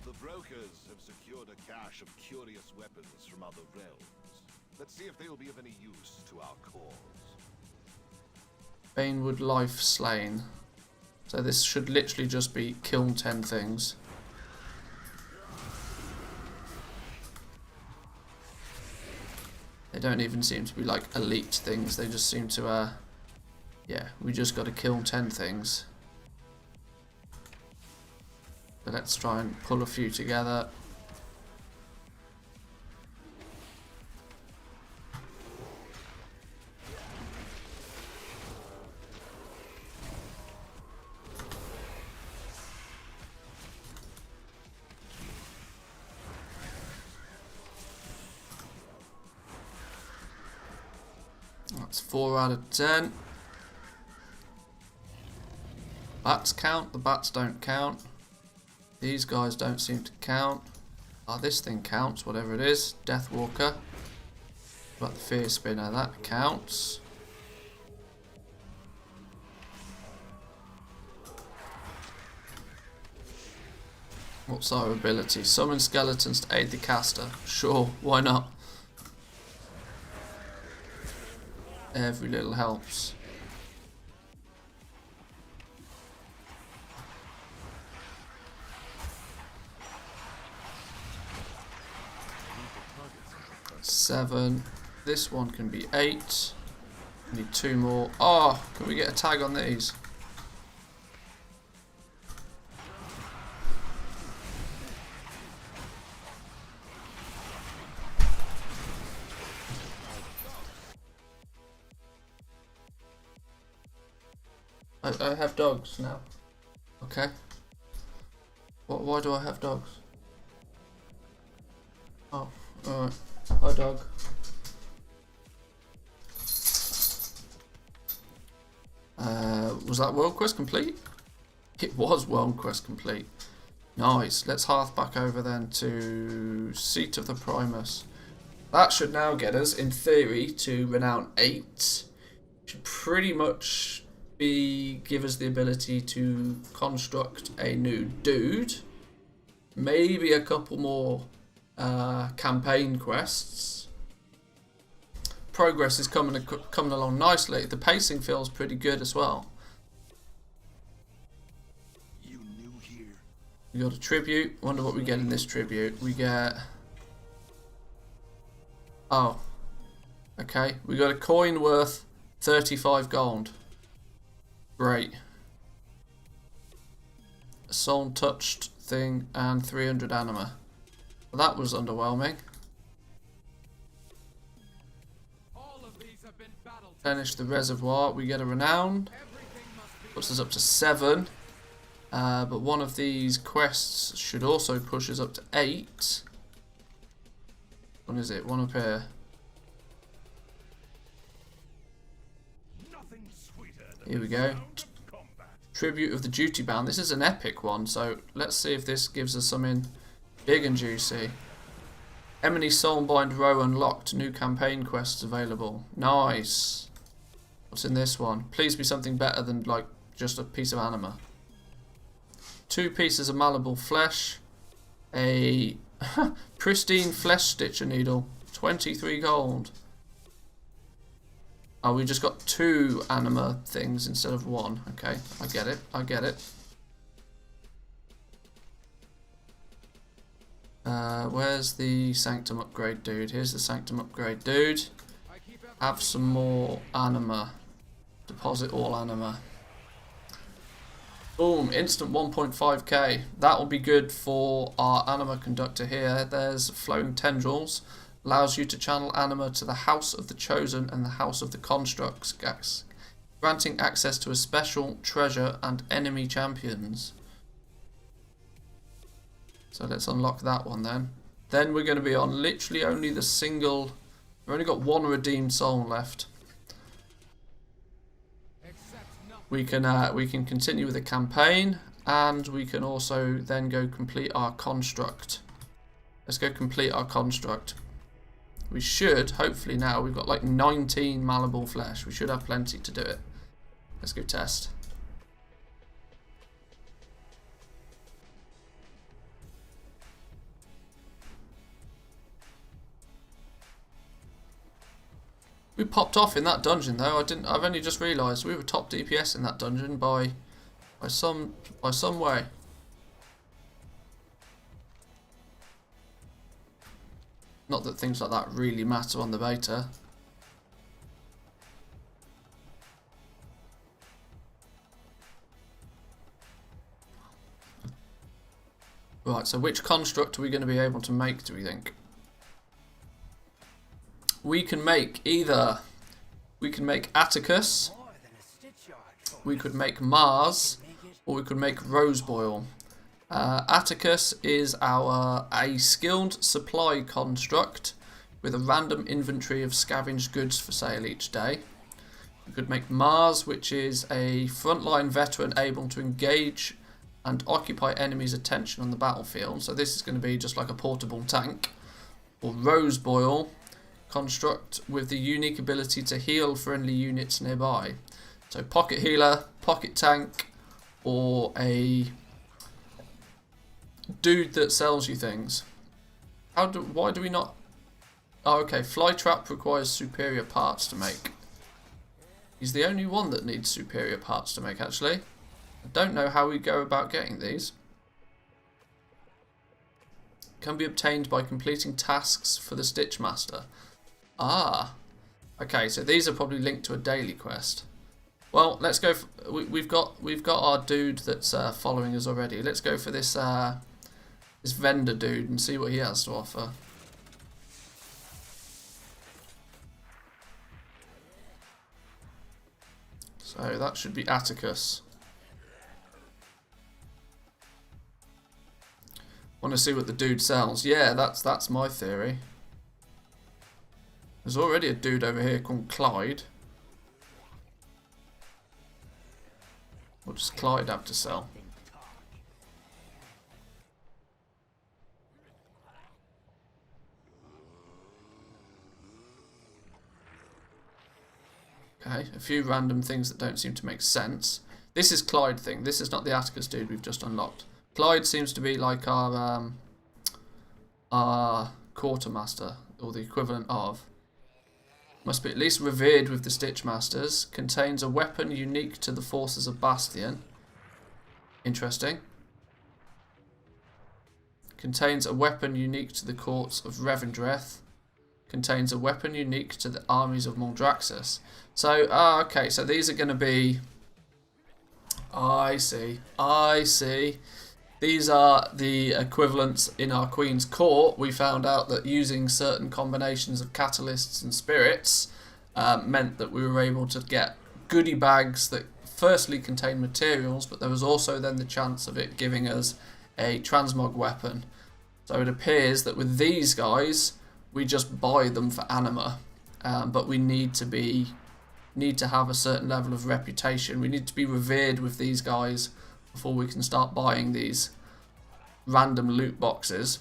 The brokers have secured a cache of curious weapons from other realms. Let's see if they will be of any use to our cause. Banewood Life Slain. So this should literally just be kill 10 things. They don't even seem to be like elite things, they just seem to, yeah, we just got to kill 10 things. So let's try and pull a few together. That's 4 out of 10. Bats count, the bats don't count. These guys don't seem to count. This thing counts, whatever it is. Deathwalker. But the Fear Spinner, that counts. What's our ability? Summon skeletons to aid the caster. Sure, why not? Every little helps. Seven. This one can be 8. Need 2 more. Oh, can we get a tag on these? I have dogs now. Okay. Why do I have dogs? Oh, alright. Hi, dog. Was that world quest complete? It was world quest complete. Nice. Let's hearth back over then to Seat of the Primus. That should now get us, in theory, to Renown 8. Should pretty much give us the ability to construct a new dude. Maybe a couple more campaign quests. Progress is coming along nicely. The pacing feels pretty good as well. We got a tribute. Wonder what we get in this tribute. We get... Oh. Okay. We got a coin worth 35 gold. Great. A soul touched thing and 300 anima. Well, that was underwhelming. Finish the reservoir. We get a renown. Puts us up to 7. But one of these quests should also push us up to 8. What is it? One up here. Here we go. Tribute of the Duty Bound. This is an epic one, so let's see if this gives us something big and juicy. Emily Soulbind Row unlocked. New campaign quests available. Nice. What's in this one? Please be something better than like just a piece of anima. 2 pieces of malleable flesh. A pristine flesh stitcher needle. 23 gold. Oh, we just got 2 anima things instead of 1. Okay, I get it. I get it. Where's the Sanctum upgrade dude? Here's the Sanctum upgrade dude. Have some more anima. Deposit all anima. Boom, instant 1.5k. That will be good for our anima conductor here. There's flowing tendrils. Allows you to channel anima to the House of the Chosen and the House of the Constructs, granting access to a special treasure and enemy champions. So let's unlock that one then. Then we're going to be on literally only the single... We've only got 1 redeemed soul left. We can continue with the campaign, and we can also then go complete our construct. Let's go complete our construct. We should, hopefully now, we've got like 19 malleable flesh. We should have plenty to do it. Let's go test. We popped off in that dungeon though. I've only just realised we were top DPS in that dungeon by some way. Not that things like that really matter on the beta. Right, so which construct are we going to be able to make, do we think? We can make either... We can make Atticus, we could make Mars, or we could make Roseboil. Atticus is a skilled supply construct with a random inventory of scavenged goods for sale each day. We could make Mars, which is a frontline veteran able to engage and occupy enemies' attention on the battlefield. So this is going to be just like a portable tank. Or Roseboil, construct with the unique ability to heal friendly units nearby. So pocket healer, pocket tank, or a dude that sells you things. Why do we not... Oh, okay, Flytrap requires superior parts to make. He's the only one that needs superior parts to make, actually. I don't know how we go about getting these. Can be obtained by completing tasks for the Stitch Master. Ah, okay, so these are probably linked to a daily quest. Well, let's go. We've got our dude that's following us already. Let's go for this this vendor dude and see what he has to offer. So that should be Atticus. Want to see what the dude sells? Yeah, that's my theory. There's already a dude over here called Clyde. What does Clyde have to sell? Okay, a few random things that don't seem to make sense. This is Clyde thing. This is not the Atticus dude we've just unlocked. Clyde seems to be like our quartermaster, or the equivalent of. Must be at least revered with the Stitch Masters. Contains a weapon unique to the forces of Bastion. Interesting. Contains a weapon unique to the courts of Revendreth. Contains a weapon unique to the armies of Maldraxxus. So, okay, so these are going to be... I see. These are the equivalents in our Queen's Court. We found out that using certain combinations of catalysts and spirits meant that we were able to get goodie bags that firstly contain materials, but there was also then the chance of it giving us a transmog weapon. So it appears that with these guys, we just buy them for anima, but we need to have a certain level of reputation. We need to be revered with these guys before we can start buying these random loot boxes.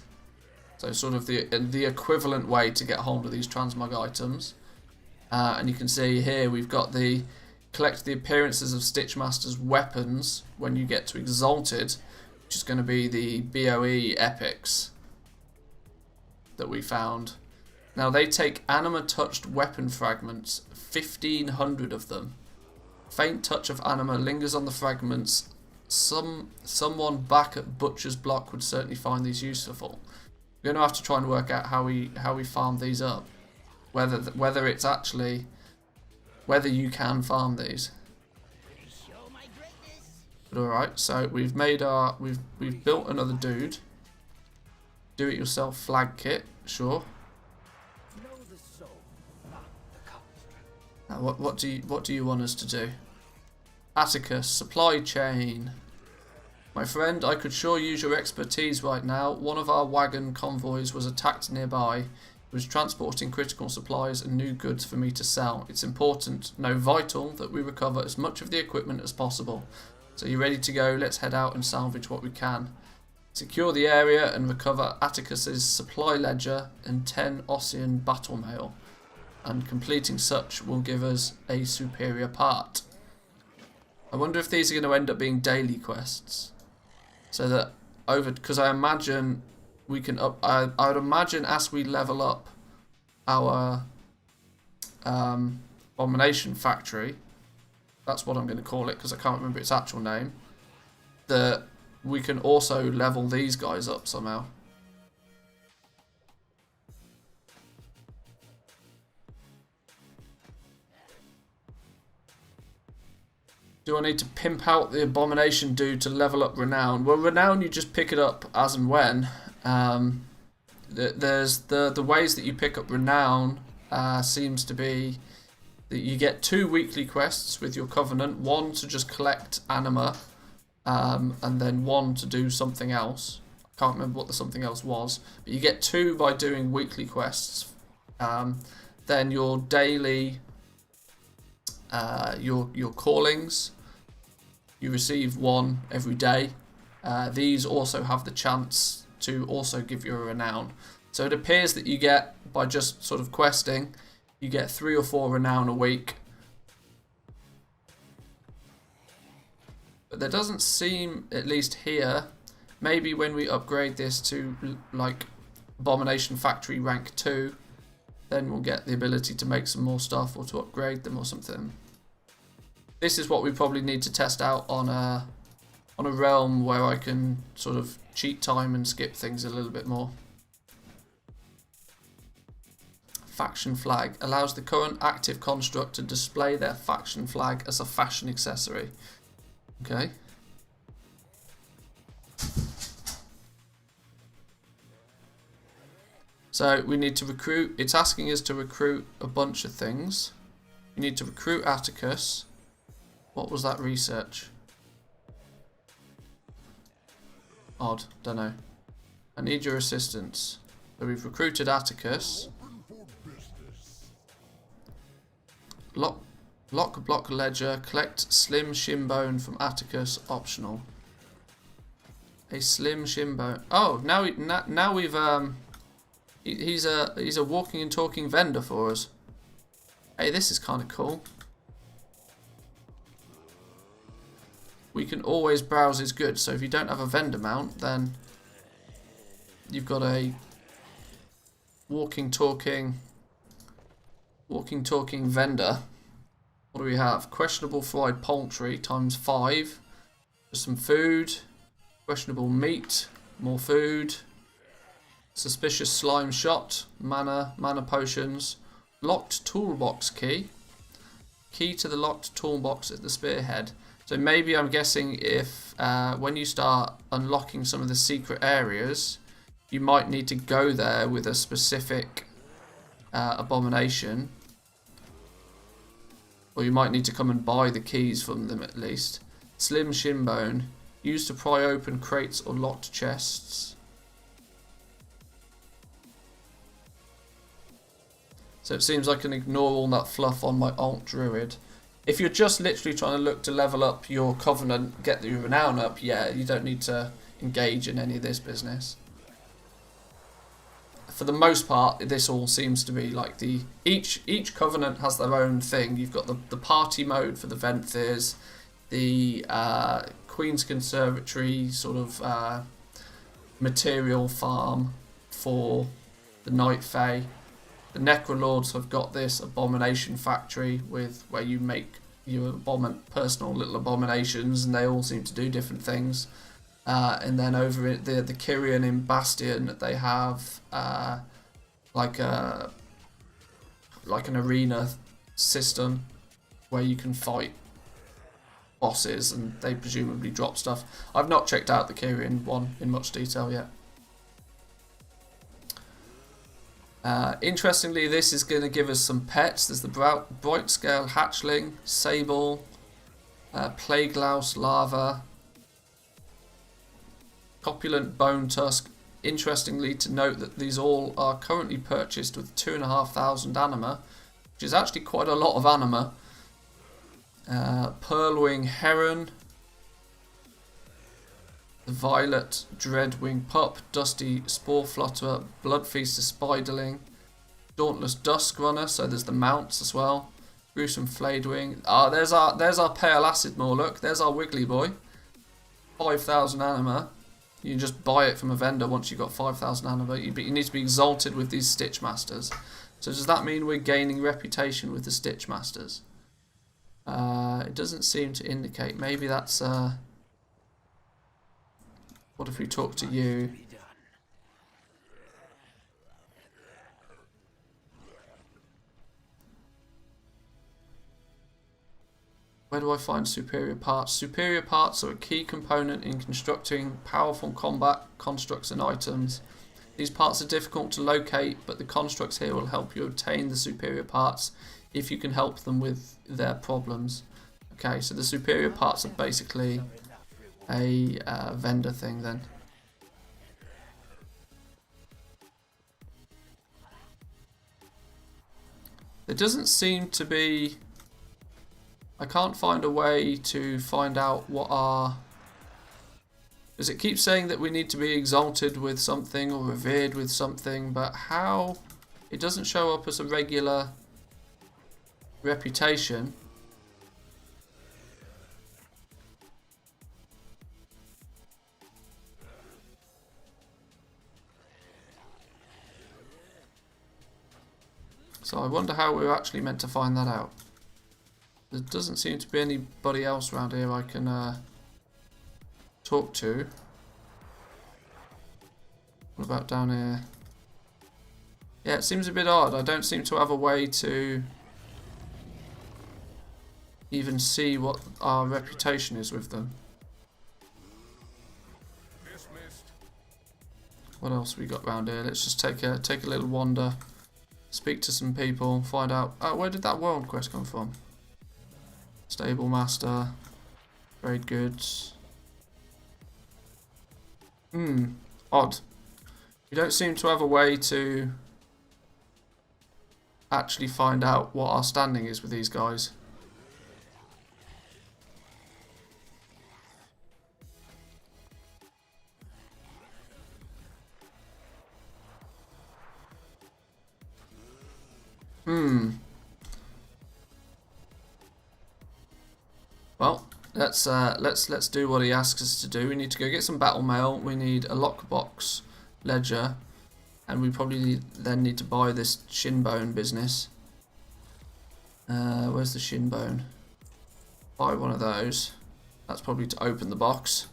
So sort of the equivalent way to get hold of these transmog items. And you can see here we've got the collect the appearances of Stitchmaster's weapons when you get to Exalted, which is going to be the BOE epics that we found. Now they take anima touched weapon fragments, 1,500 of them. Faint touch of anima lingers on the fragments. Someone back at Butcher's Block would certainly find these useful. We're going to have to try and work out how we farm these up. Whether it's actually whether you can farm these. But alright, so we've made our we've built another dude. Do it yourself flag kit, sure. Now what do you want us to do? Atticus, supply chain. My friend, I could sure use your expertise right now. One of our wagon convoys was attacked nearby. It was transporting critical supplies and new goods for me to sell. It's important, no vital, that we recover as much of the equipment as possible. So you ready to go? Let's head out and salvage what we can. Secure the area and recover Atticus's supply ledger and 10 Ossian battle mail. And completing such will give us a superior part. I wonder if these are going to end up being daily quests. So that because I imagine we can up. I would imagine as we level up our Abomination Factory, that's what I'm going to call it because I can't remember its actual name, that we can also level these guys up somehow. Do I need to pimp out the Abomination dude to level up Renown? Well, Renown, you just pick it up as and when. There's the ways that you pick up Renown seems to be that you get 2 weekly quests with your Covenant, 1 to just collect anima, and then 1 to do something else. I can't remember what the something else was, but you get 2 by doing weekly quests. Then your daily, your callings, you receive 1 every day. These also have the chance to also give you a renown. So it appears that you get, by just sort of questing, you get 3 or 4 renown a week. But there doesn't seem, at least here, maybe when we upgrade this to like Abomination Factory rank 2, then we'll get the ability to make some more stuff or to upgrade them or something. This is what we probably need to test out on a realm where I can sort of cheat time and skip things a little bit more. Faction flag allows the current active construct to display their faction flag as a fashion accessory. Okay. So we need to recruit. It's asking us to recruit a bunch of things. We need to recruit Atticus. What was that research? Odd, don't know. I need your assistance. So we've recruited Atticus. Lock block ledger. Collect slim shimbone from Atticus. Optional. A slim shimbone. Oh, now we've he's a walking and talking vendor for us. Hey, this is kind of cool. We can always browse his goods. So if you don't have a vendor mount, then you've got a walking talking vendor. What do we have? Questionable fried poultry times 5. Just some food. Questionable meat. More food. Suspicious slime shot, mana potions, locked toolbox key. Key to the locked toolbox at the spearhead. So maybe I'm guessing if when you start unlocking some of the secret areas, you might need to go there with a specific abomination. Or you might need to come and buy the keys from them at least. Slim shinbone. Used to pry open crates or locked chests. So it seems I can ignore all that fluff on my alt druid. If you're just literally trying to look to level up your covenant, get your renown up, yeah, you don't need to engage in any of this business. For the most part, this all seems to be like the each covenant has their own thing. You've got the party mode for the Manthieus, the Queen's Conservatory sort of material farm for the Night Fae. The Necrolords have got this abomination factory with where you make your personal little abominations, and they all seem to do different things. And then over at the Kyrian in Bastion, they have like an arena system where you can fight bosses, and they presumably drop stuff. I've not checked out the Kyrian one in much detail yet. Interestingly, this is going to give us some pets. There's the bright scale hatchling, sable, plague louse larva, copulent bone tusk. Interestingly to note that these all are currently purchased with 2,500 anima, which is actually quite a lot of anima. Pearlwing heron, the violet dreadwing pup, dusty spore flutterer, bloodfeaster spiderling, dauntless dusk runner. So there's the mounts as well. Gruesome flayedwing. There's our pale acid more. Look, there's our wiggly boy. 5,000 anima. You can just buy it from a vendor once you've got 5,000 anima. But you need to be exalted with these Stitch Masters. So does that mean we're gaining reputation with the Stitch Masters? It doesn't seem to indicate. Maybe that's... what if we talk to you? Where do I find superior parts? Superior parts are a key component in constructing powerful combat constructs and items. These parts are difficult to locate, but the constructs here will help you obtain the superior parts if you can help them with their problems. Okay, so the superior parts are basically a vendor thing then. There doesn't seem to be... I can't find a way to find out what our... Because it keeps saying that we need to be exalted with something or revered with something, but how? It doesn't show up as a regular reputation. So I wonder how we're actually meant to find that out. There doesn't seem to be anybody else around here I can talk to. What about down here? Yeah, it seems a bit odd. I don't seem to have a way to even see what our reputation is with them. What else we got around here? Let's just take a little wander. Speak to some people, find out... where did that world quest come from? Stable master, trade goods. Odd. We don't seem to have a way to actually find out what our standing is with these guys. Well, let's do what he asks us to do. We need to go get some battle mail. We need a lockbox ledger, and we probably then need to buy this shinbone business. Where's the shinbone? Buy one of those. That's probably to open the box.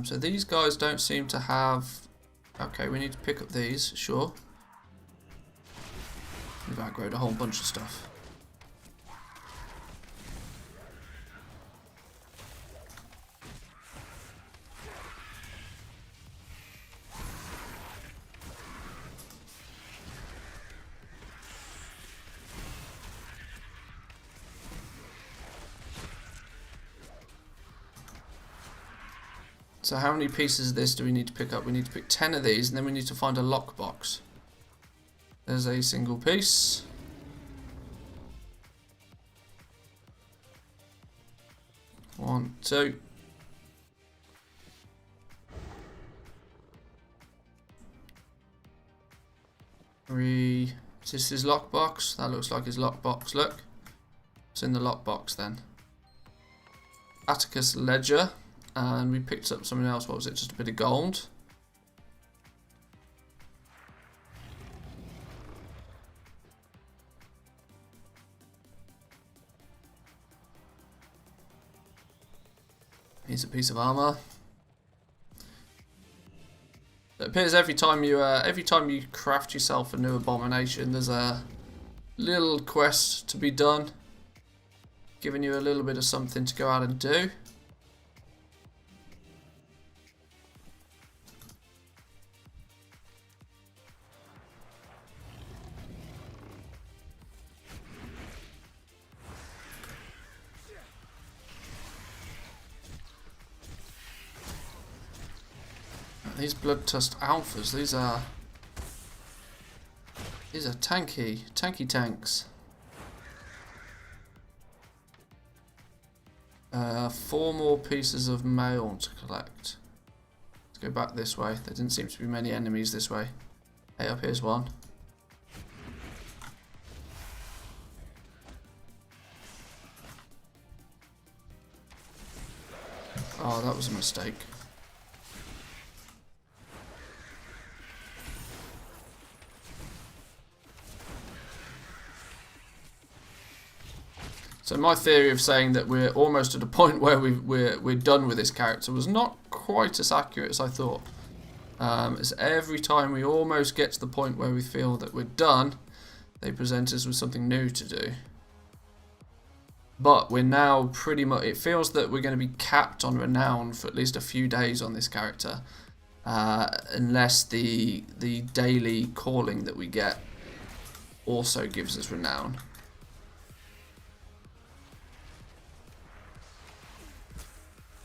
So these guys don't seem to have... Okay, we need to pick up these, sure. We've outgrown a whole bunch of stuff. So how many pieces of this do we need to pick up? We need to pick 10 of these, and then we need to find a lockbox. There's a single piece. One, two. Three. Is this his lockbox? That looks like his lockbox. Look. It's in the lockbox then. Atticus Ledger. And we picked up something else. What was it? Just a bit of gold. Here's a piece of armor. It appears every time you craft yourself a new abomination, there's a little quest to be done, giving you a little bit of something to go out and do. These Bloodtust Alphas, these are tanky tanks. 4 more pieces of mail to collect. Let's go back this way. There didn't seem to be many enemies this way. Hey, up here's one. Oh, that was a mistake. So my theory of saying that we're almost at a point where we're done with this character was not quite as accurate as I thought. As every time we almost get to the point where we feel that we're done, they present us with something new to do. But we're now pretty much... It feels that we're going to be capped on renown for at least a few days on this character. Unless the daily calling that we get also gives us renown.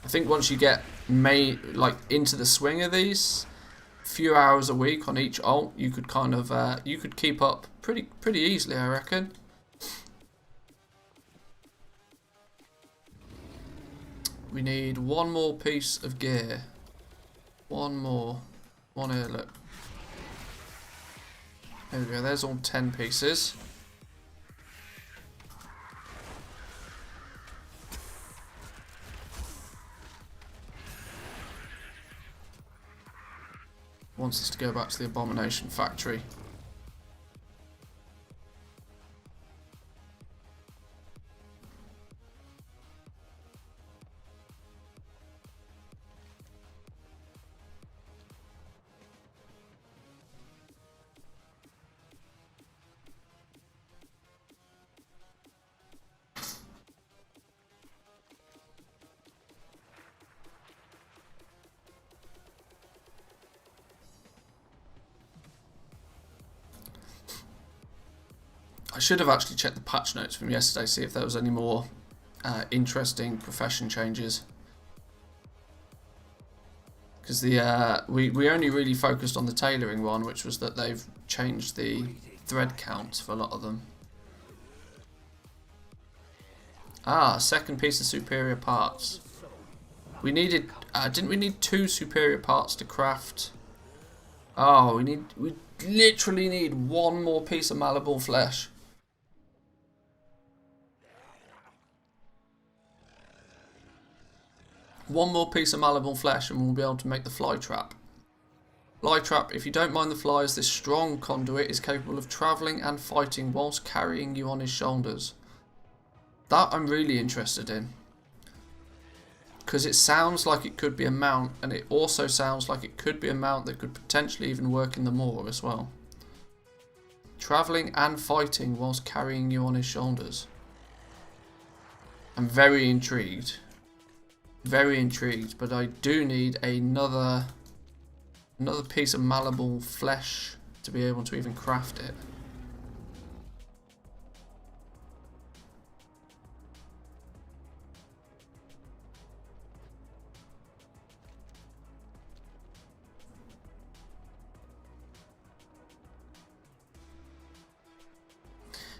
I think once you get into the swing of these, a few hours a week on each ult, you could kind of you could keep up pretty easily, I reckon. We need one more piece of gear. One more. One here, look. There we go. There's all 10 pieces. Wants us to go back to the Abomination Factory. I should have actually checked the patch notes from yesterday, see if there was any more interesting profession changes. Because we only really focused on the tailoring one, which was that they've changed the thread counts for a lot of them. Ah, second piece of superior parts. We needed, didn't we need 2 superior parts to craft? Oh, we literally need 1 more piece of malleable flesh. One more piece of malleable flesh and we'll be able to make the fly trap. Fly trap, if you don't mind the flies, this strong conduit is capable of travelling and fighting whilst carrying you on his shoulders. That I'm really interested in. Because it sounds like it could be a mount, and it also sounds like it could be a mount that could potentially even work in the moor as well. Travelling and fighting whilst carrying you on his shoulders. I'm very intrigued. Very intrigued, but I do need another piece of malleable flesh to be able to even craft it.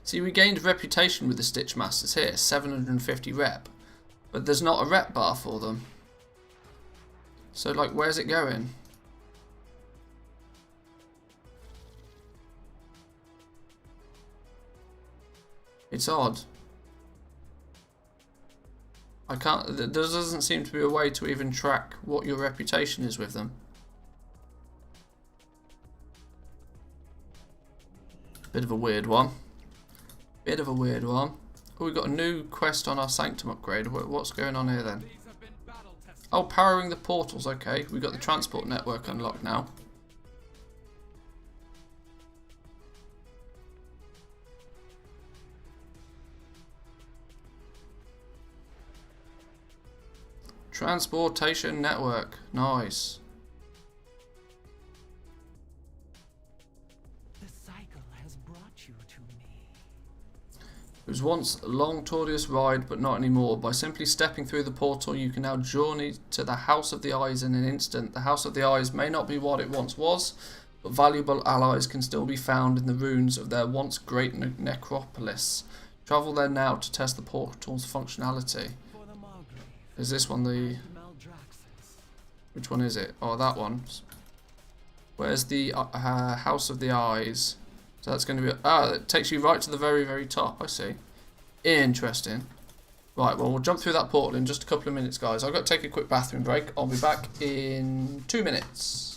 See, we gained reputation with the Stitch Masters here, 750 rep. But there's not a rep bar for them. So, like, where's it going? It's odd. I can't, there doesn't seem to be a way to even track what your reputation is with them. Bit of a weird one. Bit of a weird one. Oh, we've got a new quest on our Sanctum upgrade. What's going on here then? Oh, powering the portals. Okay, we've got the transport network unlocked now. Transportation network. Nice. It was once a long, tortuous ride, but not anymore. By simply stepping through the portal, you can now journey to the House of the Eyes in an instant. The House of the Eyes may not be what it once was, but valuable allies can still be found in the ruins of their once great necropolis. Travel there now to test the portal's functionality. Is this one the... Which one is it? Oh, that one. Where's the House of the Eyes? So that's going to be... Ah, it takes you right to the very, very top. I see. Interesting. Right, well, we'll jump through that portal in just a couple of minutes, guys. I've got to take a quick bathroom break. I'll be back in 2 minutes.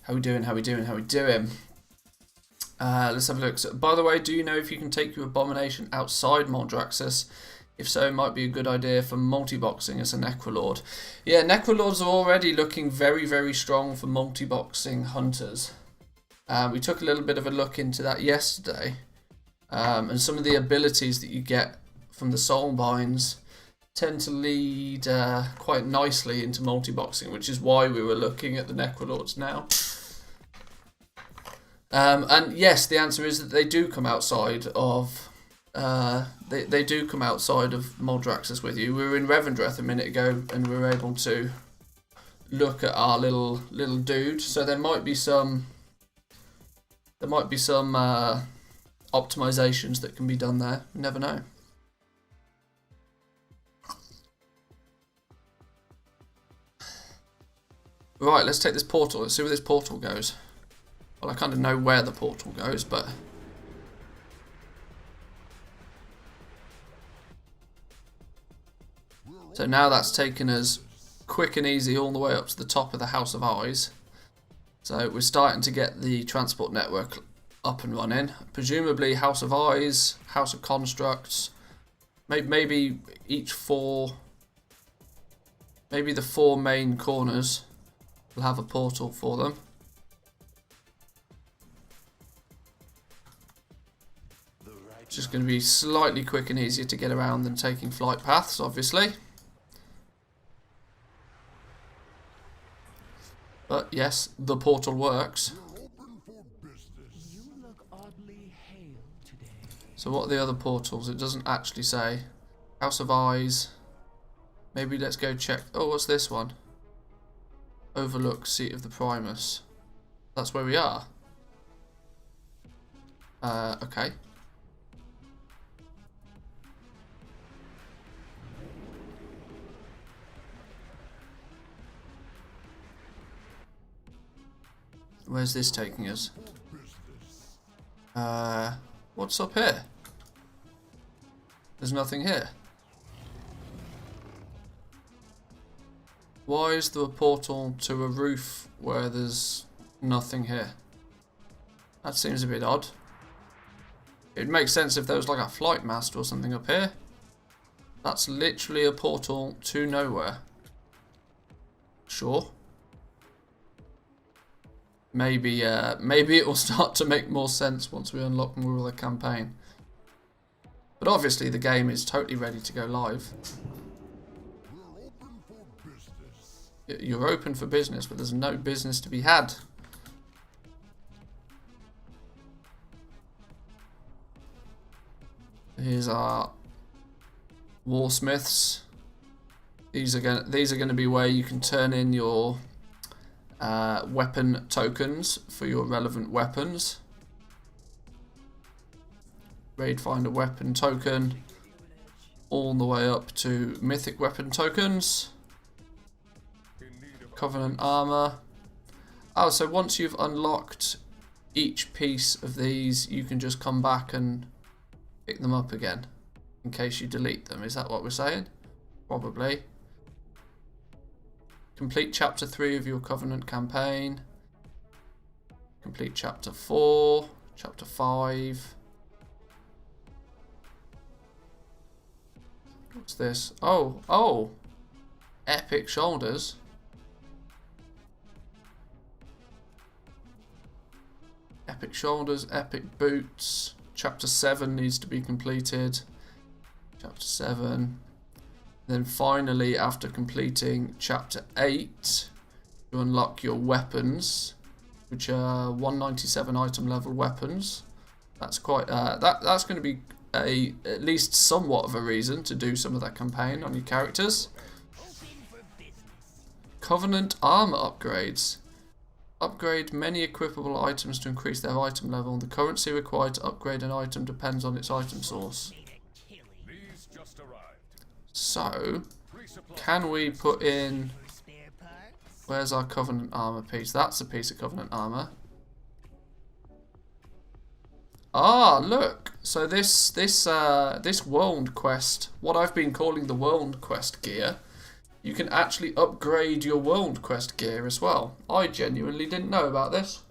How we doing? How we doing? How we doing? Let's have a look. So, by the way, do you know if you can take your abomination outside Moldraxxus? If so, it might be a good idea for multi-boxing as a Necrolord. Yeah, Necrolords are already looking very, very strong for multi-boxing hunters. We took a little bit of a look into that yesterday. And some of the abilities that you get from the Soulbinds tend to lead quite nicely into multi-boxing, which is why we were looking at the Necrolords now. And yes, the answer is that they do come outside of they do come outside of Moldraxxus with you. We were in Revendreth a minute ago, and we were able to look at our little dude. So there might be some optimizations that can be done there. You never know. Right, let's take this portal. Let's see where this portal goes. Well, I kind of know where the portal goes, but... So now that's taken us quick and easy all the way up to the top of the House of Eyes. So we're starting to get the transport network up and running. Presumably House of Eyes, House of Constructs, maybe each four... Maybe the 4 main corners will have a portal for them. It's just going to be slightly quick and easier to get around than taking flight paths, obviously. But yes, the portal works. You look oddly hale today. So what are the other portals? It doesn't actually say. House of Eyes. Maybe let's go check. Oh, what's this one? Overlook Seat of the Primus. That's where we are. Okay. Where's this taking us? What's up here? There's nothing here. Why is there a portal to a roof where there's nothing here? That seems a bit odd. It makes sense if there was like a flight mast or something up here. That's literally a portal to nowhere. Sure. Maybe it will start to make more sense once we unlock more of the campaign. But obviously the game is totally ready to go live. You're open for business, but there's no business to be had. Here's our Warsmiths. These are going to be where you can turn in your weapon tokens for your relevant weapons. Raid find a weapon token, all the way up to mythic weapon tokens. Covenant armor. Oh, so once you've unlocked each piece of these, you can just come back and pick them up again in case you delete them. Is that what we're saying? Probably. Complete chapter 3 of your Covenant campaign. Complete chapter 4, chapter 5. What's this? Oh, epic shoulders. Epic shoulders, epic boots. Chapter 7 needs to be completed. Chapter 7. Then finally, after completing chapter 8, you unlock your weapons, which are 197 item level weapons. That's quite that's going to be at least somewhat of a reason to do some of that campaign on your characters. Covenant armor upgrades. Upgrade many equipable items to increase their item level. The currency required to upgrade an item depends on its item source. So, can we put in... Where's our Covenant armor piece? That's a piece of Covenant armor. Ah, look. So this world quest, what I've been calling the world quest gear, you can actually upgrade your World Quest gear as well. I genuinely didn't know about this.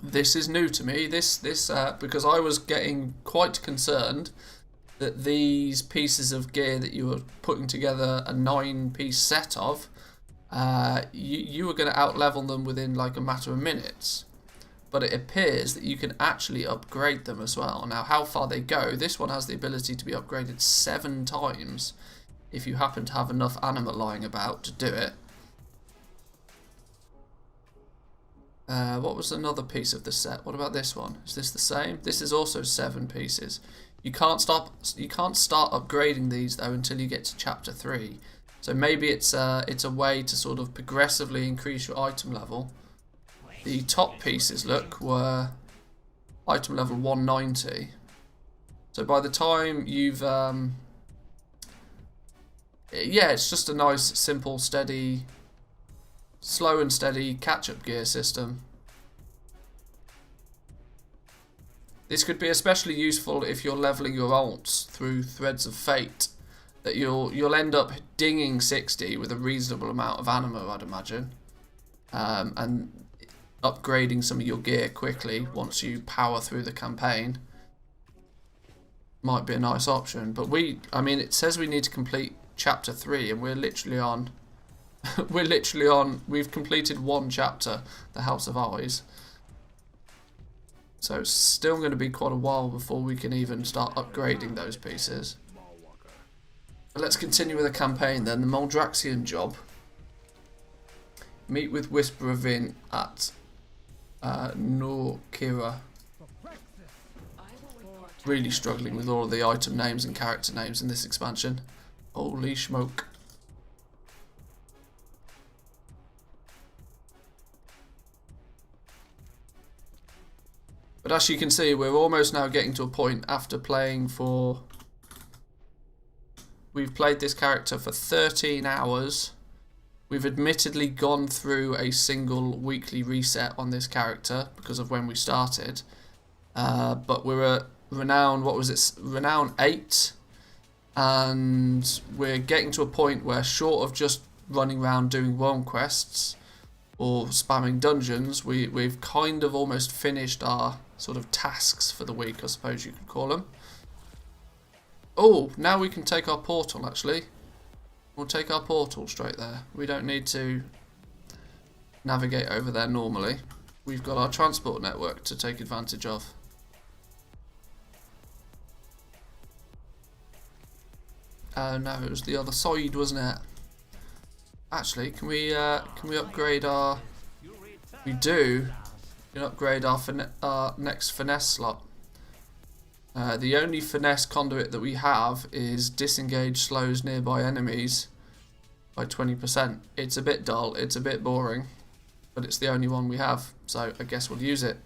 This is new to me. Because I was getting quite concerned that these pieces of gear that you were putting together a 9-piece set of, you were going to outlevel them within like a matter of minutes. But it appears that you can actually upgrade them as well. Now, how far they go, this one has the ability to be upgraded 7 times if you happen to have enough anima lying about to do it. What was another piece of the set? What about this one? Is this the same? This is also 7 pieces. You can't start upgrading these though until you get to chapter 3. So maybe it's a way to sort of progressively increase your item level. The top pieces, look, were item level 190. So by the time you've yeah, it's just a nice, simple, steady, slow and steady catch-up gear system. This could be especially useful if you're leveling your alts through Threads of Fate. That you'll end up dinging 60 with a reasonable amount of anima, I'd imagine, and upgrading some of your gear quickly once you power through the campaign might be a nice option. But I mean, it says we need to complete chapter 3, and we're literally on. We've completed 1 chapter, the House of Eyes. So it's still going to be quite a while before we can even start upgrading those pieces. But let's continue with the campaign then. The Moldraxian job. Meet with Whisper of Vin at Norkira. Really struggling with all of the item names and character names in this expansion. Holy smoke. But as you can see, we're almost now getting to a point after playing for... We've played this character for 13 hours. We've admittedly gone through a single weekly reset on this character because of when we started. But we're at Renown, what was it? Renown 8. And we're getting to a point where, short of just running around doing world quests or spamming dungeons, we've kind of almost finished our sort of tasks for the week, I suppose you could call them. Oh, now we can take our portal, actually. We'll take our portal straight there. We don't need to navigate over there normally. We've got our transport network to take advantage of. No, it was the other side, wasn't it? Actually, can we upgrade our... We do. We can upgrade our next finesse slot. The only finesse conduit that we have is disengage slows nearby enemies by 20%. It's a bit dull, it's a bit boring, but it's the only one we have, so I guess we'll use it.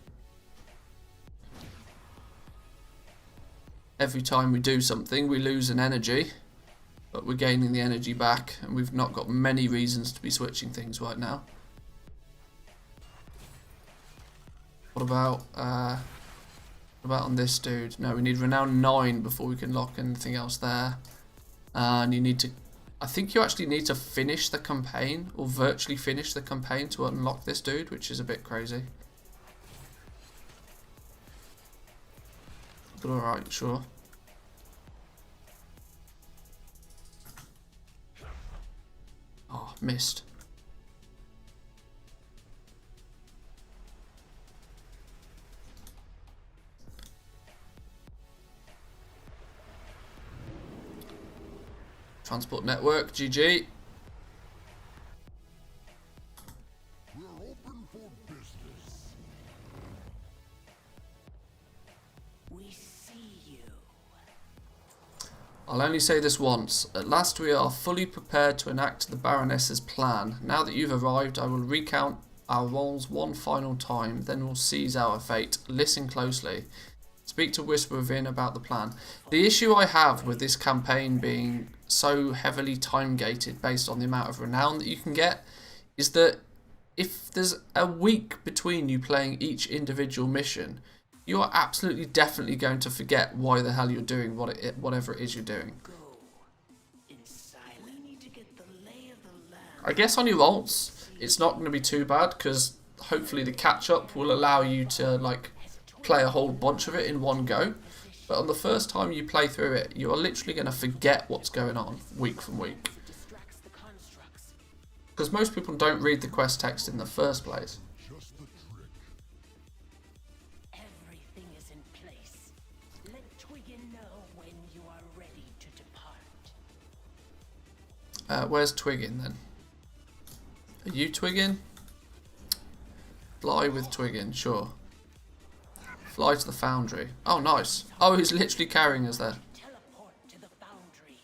Every time we do something, we lose an energy, but we're gaining the energy back, and we've not got many reasons to be switching things right now. What about on this dude? No, we need Renown 9 before we can lock anything else there. And you need to... I think you actually need to finish the campaign, or virtually finish the campaign to unlock this dude, which is a bit crazy. But alright, sure. Oh, missed. Transport network, GG. We're open for business. We see you. I'll only say this once. At last we are fully prepared to enact the Baroness's plan. Now that you've arrived, I will recount our roles one final time, then we'll seize our fate. Listen closely. Speak to Whisper Within about the plan. The issue I have with this campaign being so heavily time-gated based on the amount of renown that you can get is that if there's a week between you playing each individual mission, you are absolutely definitely going to forget why the hell you're doing whatever it is you're doing. Go inside I guess on your ults, it's not going to be too bad, because hopefully the catch-up will allow you to like play a whole bunch of it in one go. But on the first time you play through it, you are literally going to forget what's going on week from week. Because most people don't read the quest text in the first place. Everything is in place. Let Twiggin know when you are ready to depart. Where's Twiggin then? Are you Twiggin? Fly with Twiggin, sure. Fly to the foundry. Oh, nice. Oh, he's literally carrying us there. Teleport to the foundry.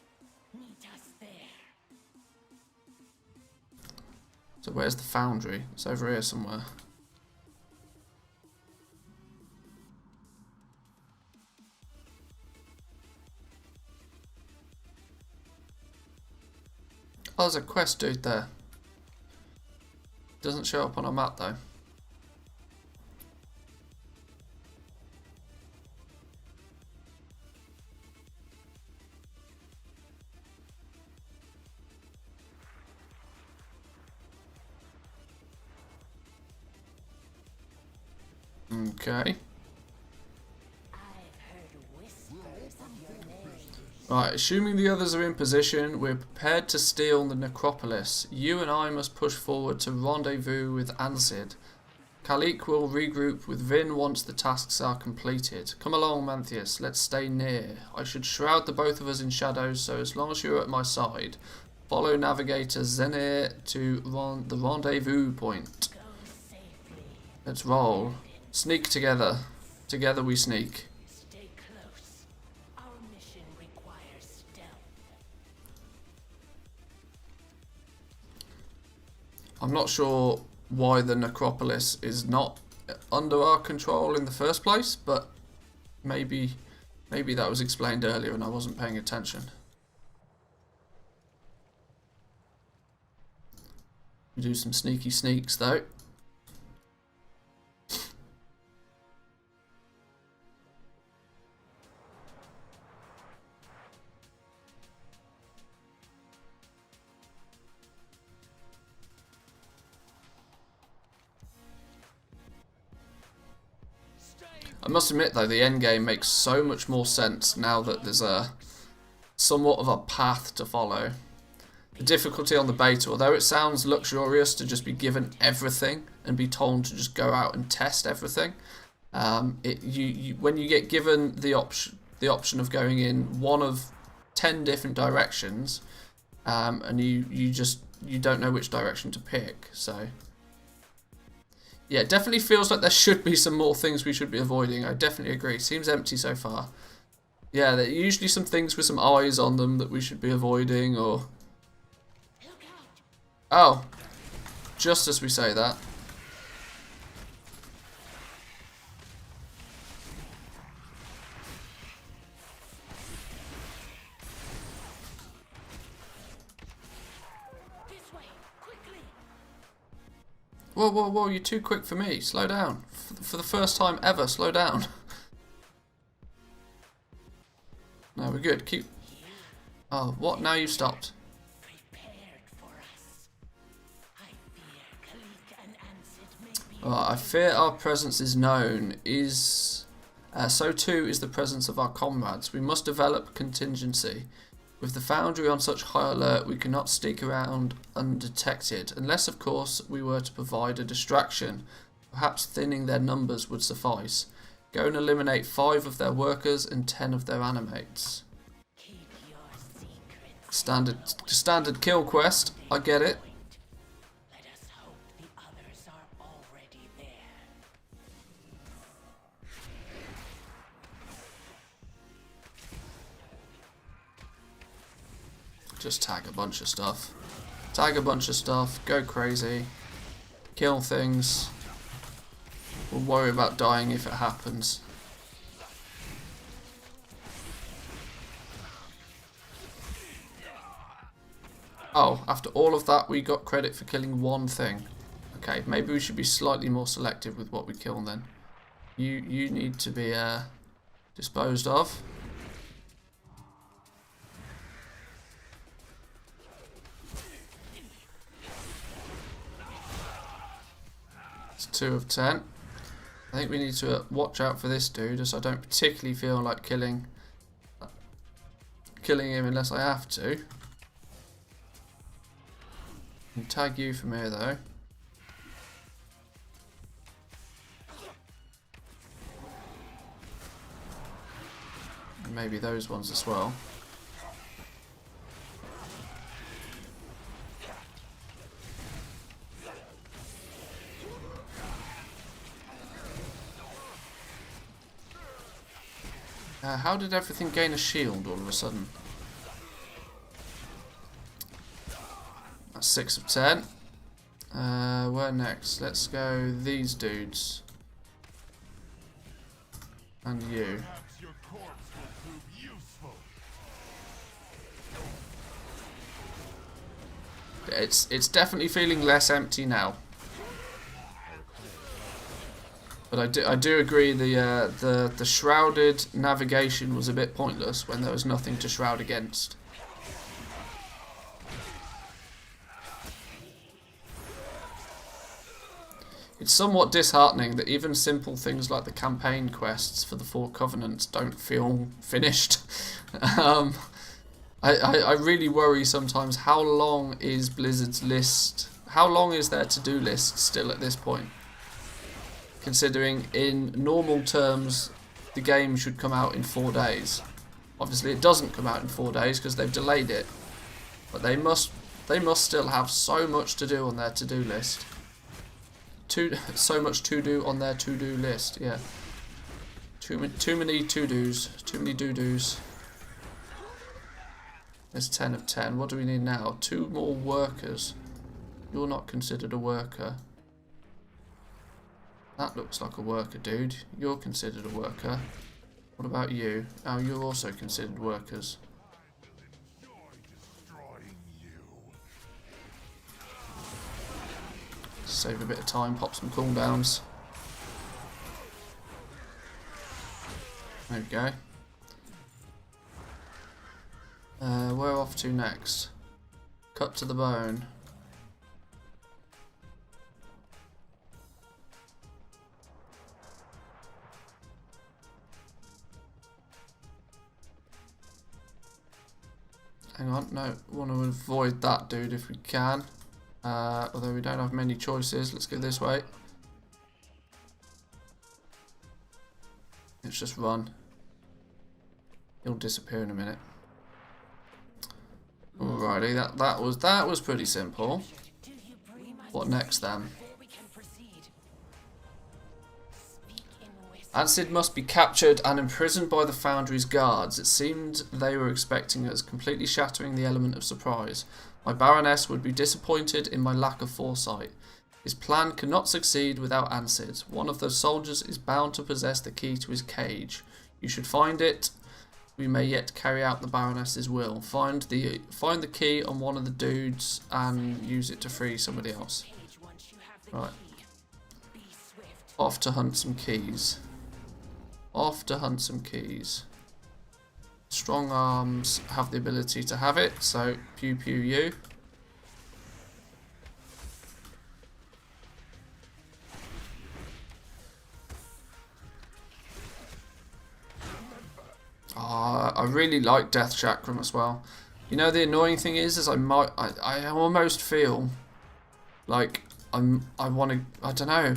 Meet us there. So where's the foundry? It's over here somewhere. Oh, there's a quest dude there. Doesn't show up on our map though. Okay. Right, assuming the others are in position, we're prepared to steal the Necropolis. You and I must push forward to rendezvous with Ansid. Khalik will regroup with Vin once the tasks are completed. Come along, Manthieus, let's stay near. I should shroud the both of us in shadows, so as long as you're at my side, follow Navigator Zenir to the rendezvous point. Let's roll. Sneak together. Together we sneak. Stay close. Our mission requires stealth. I'm not sure why the Necropolis is not under our control in the first place, but maybe that was explained earlier and I wasn't paying attention. We do some sneaky sneaks though. I must admit though, the end game makes so much more sense now that there's a somewhat of a path to follow. The difficulty on the beta, although it sounds luxurious to just be given everything and be told to just go out and test everything, when you get given the option of going in one of 10 different directions, and you don't know which direction to pick, so. Yeah, it definitely feels like there should be some more things we should be avoiding. I definitely agree. Seems empty so far. Yeah, there are usually some things with some eyes on them that we should be avoiding, or... Oh. Just as we say that. Whoa, whoa, whoa, you're too quick for me. Slow down. For the first time ever, slow down. No, we're good. Keep... Oh, what? Now you've stopped. I fear our presence is known. So too is the presence of our comrades. We must develop contingency. With the Foundry on such high alert, we cannot stick around undetected, unless of course we were to provide a distraction. Perhaps thinning their numbers would suffice. Go and eliminate 5 of their workers and 10 of their animates. Standard kill quest, I get it. Let us hope the others are already there. Just tag a bunch of stuff. Tag a bunch of stuff, go crazy, kill things. We'll worry about dying if it happens. Oh, after all of that we got credit for killing one thing. Okay, maybe we should be slightly more selective with what we kill then. You need to be disposed of. That's 2 of 10. I think we need to watch out for this dude, as I don't particularly feel like killing him unless I have to. Can tag you from here though. And maybe those ones as well. How did everything gain a shield all of a sudden? That's 6 of 10. Where next? Let's go these dudes. And you. It's definitely feeling less empty now. But I do agree the shrouded navigation was a bit pointless when there was nothing to shroud against. It's somewhat disheartening that even simple things like the campaign quests for the 4 Covenants don't feel finished. I really worry sometimes, how long is Blizzard's list, how long is their to-do list still at this point? Considering in normal terms the game should come out in 4 days. Obviously it doesn't come out in 4 days because they've delayed it. But they must still have so much to do on their to-do list. So much to do on their to-do list, yeah. Too many to-dos, too many do-dos. There's 10 of 10. What do we need now? 2 more workers. You're not considered a worker. That looks like a worker, dude. You're considered a worker. What about you? Oh, you're also considered workers. Save a bit of time, pop some cooldowns. There we go. Where off to next? Cut to the bone. Hang on, no, want to avoid that dude if we can. Although we don't have many choices, let's go this way. Let's just run. He'll disappear in a minute. Alrighty, that was pretty simple. What next then? Ansid must be captured and imprisoned by the Foundry's guards. It seemed they were expecting us, completely shattering the element of surprise. My Baroness would be disappointed in my lack of foresight. His plan cannot succeed without Ansid. One of those soldiers is bound to possess the key to his cage. You should find it. We may yet carry out the Baroness's will. Find the key on one of the dudes and use it to free somebody else. Right. Off to hunt some keys. Off to hunt some keys. Strong arms have the ability to have it, so pew pew you. I really like Death Chakram as well. You know, the annoying thing is I almost feel like I don't know.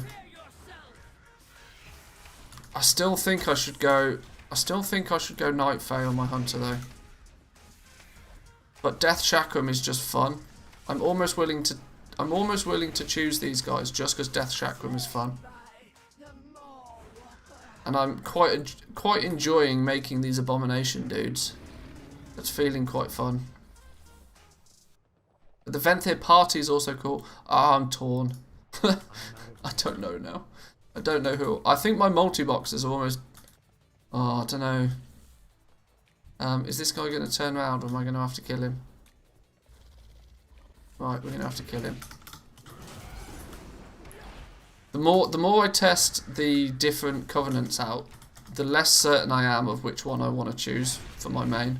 I still think I should go Night Fae on my Hunter though. But Death Chakram is just fun. I'm almost willing to choose these guys just because Death Chakram is fun. And I'm quite enjoying making these abomination dudes. It's feeling quite fun. But the Manthieus party is also cool. Ah, I'm torn. I don't know now. I don't know who. I think my multi-box is almost. Oh, I don't know. Is this guy going to turn around, or am I going to have to kill him? Right, we're going to have to kill him. The more I test the different covenants out, the less certain I am of which one I want to choose for my main.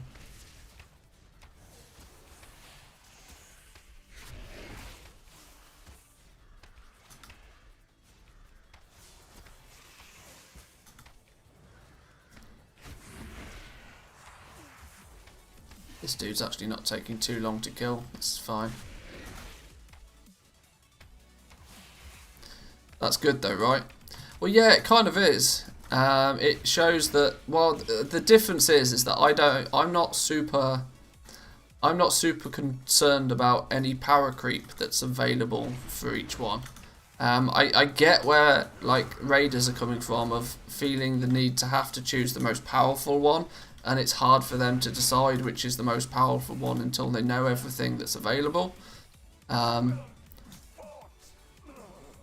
This dude's actually not taking too long to kill. This is fine. That's good though, right? Well, yeah, it kind of is. It shows that, well, the difference is that I'm not super concerned about any power creep that's available for each one. I get where like raiders are coming from, of feeling the need to have to choose the most powerful one, and it's hard for them to decide which is the most powerful one until they know everything that's available.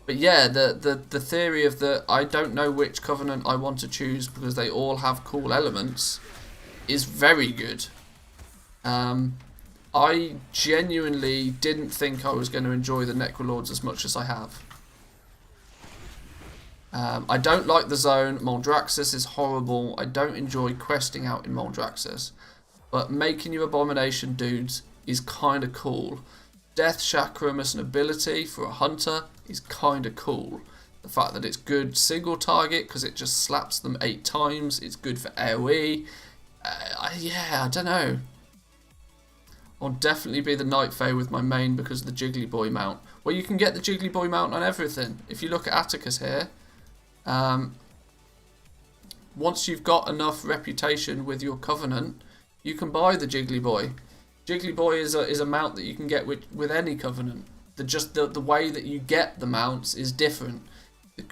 But yeah, the theory of I don't know which covenant I want to choose because they all have cool elements is very good. I genuinely didn't think I was going to enjoy the Necrolords as much as I have. I don't like the zone. Moldraxxus is horrible. I don't enjoy questing out in Moldraxxus. But making you abomination dudes is kind of cool. Death Chakram as an ability for a hunter is kind of cool. The fact that it's good single target because it just slaps them 8 times. It's good for AoE. Yeah, I don't know. I'll definitely be the Night Fae with my main because of the Jiggly Boy mount. Well, you can get the Jiggly Boy mount on everything. If you look at Atticus here, once you've got enough reputation with your Covenant, you can buy the Jiggly Boy. Jiggly Boy is a mount that you can get with any Covenant. The way that you get the mounts is different.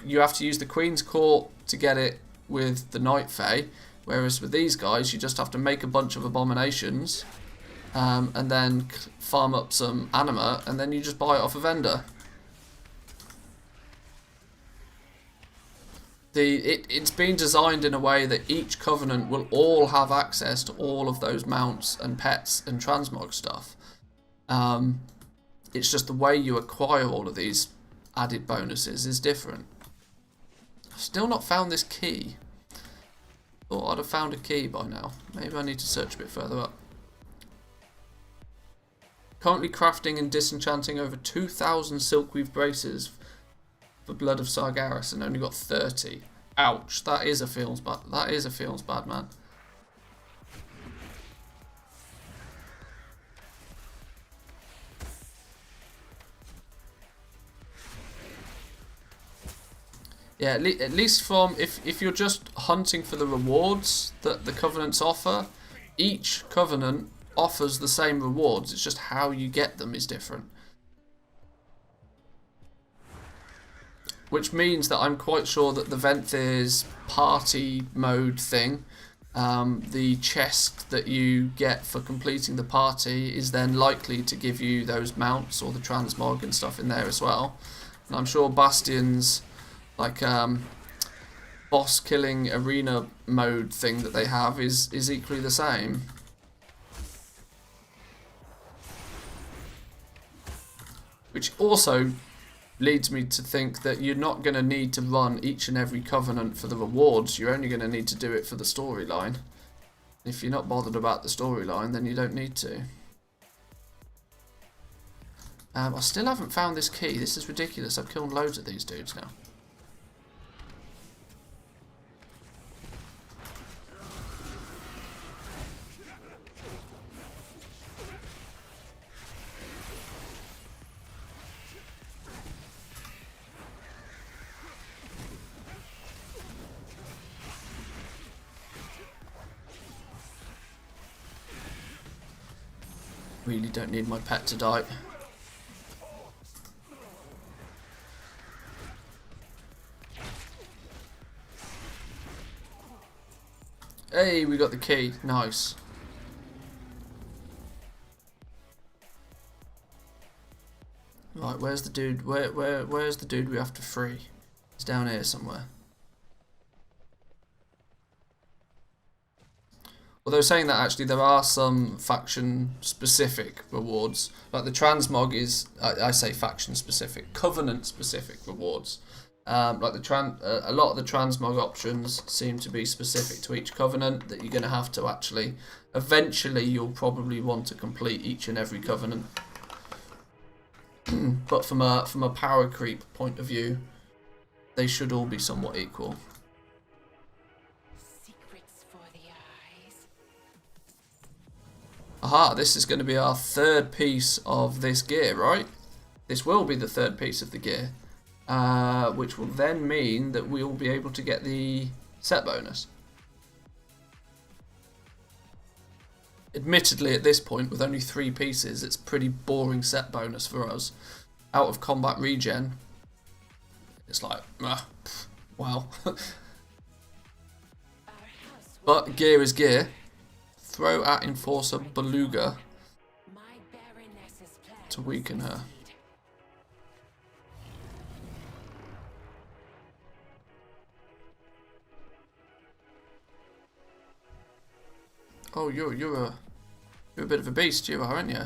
You have to use the Queen's Court to get it with the Night Fae, whereas with these guys you just have to make a bunch of abominations and then farm up some anima, and then you just buy it off a vendor. It's been designed in a way that each Covenant will all have access to all of those mounts and pets and transmog stuff. It's just the way you acquire all of these added bonuses is different. I've still not found this key. Thought I'd have found a key by now. Maybe I need to search a bit further up. Currently crafting and disenchanting over 2,000 silkweave braces for Blood of Sargeras and only got 30. Ouch, that is a feels bad. That is a feels bad, man. Yeah, at least from if you're just hunting for the rewards that the Covenants offer, each Covenant offers the same rewards. It's just how you get them is different. Which means that I'm quite sure that the Manthieus party mode thing, the chest that you get for completing the party, is then likely to give you those mounts or the transmog and stuff in there as well. And I'm sure Bastion's like boss killing arena mode thing that they have is equally the same. Which also leads me to think that you're not going to need to run each and every Covenant for the rewards. You're only going to need to do it for the storyline. If you're not bothered about the storyline, then you don't need to. I still haven't found this key. This is ridiculous. I've killed loads of these dudes now. Really don't need my pet to die. Hey, we got the key. Nice. Right, where's the dude? Where's the dude we have to free? He's down here somewhere. Although saying that, actually, there are some faction-specific rewards. Like the transmog is, I say faction-specific, covenant-specific rewards. Like a lot of the transmog options seem to be specific to each covenant that you're going to have to actually, eventually, you'll probably want to complete each and every covenant. But from a power creep point of view, they should all be somewhat equal. Aha, this is going to be our third piece of this gear, right? This will be the third piece of the gear. Which will then mean that we will be able to get the set bonus. Admittedly, at this point, with only 3 pieces, it's pretty boring set bonus for us. Out of combat regen, it's like, wow. But gear is gear. Throw at Enforcer Beluga to weaken her. Oh, you're a bit of a beast, you are, aren't you?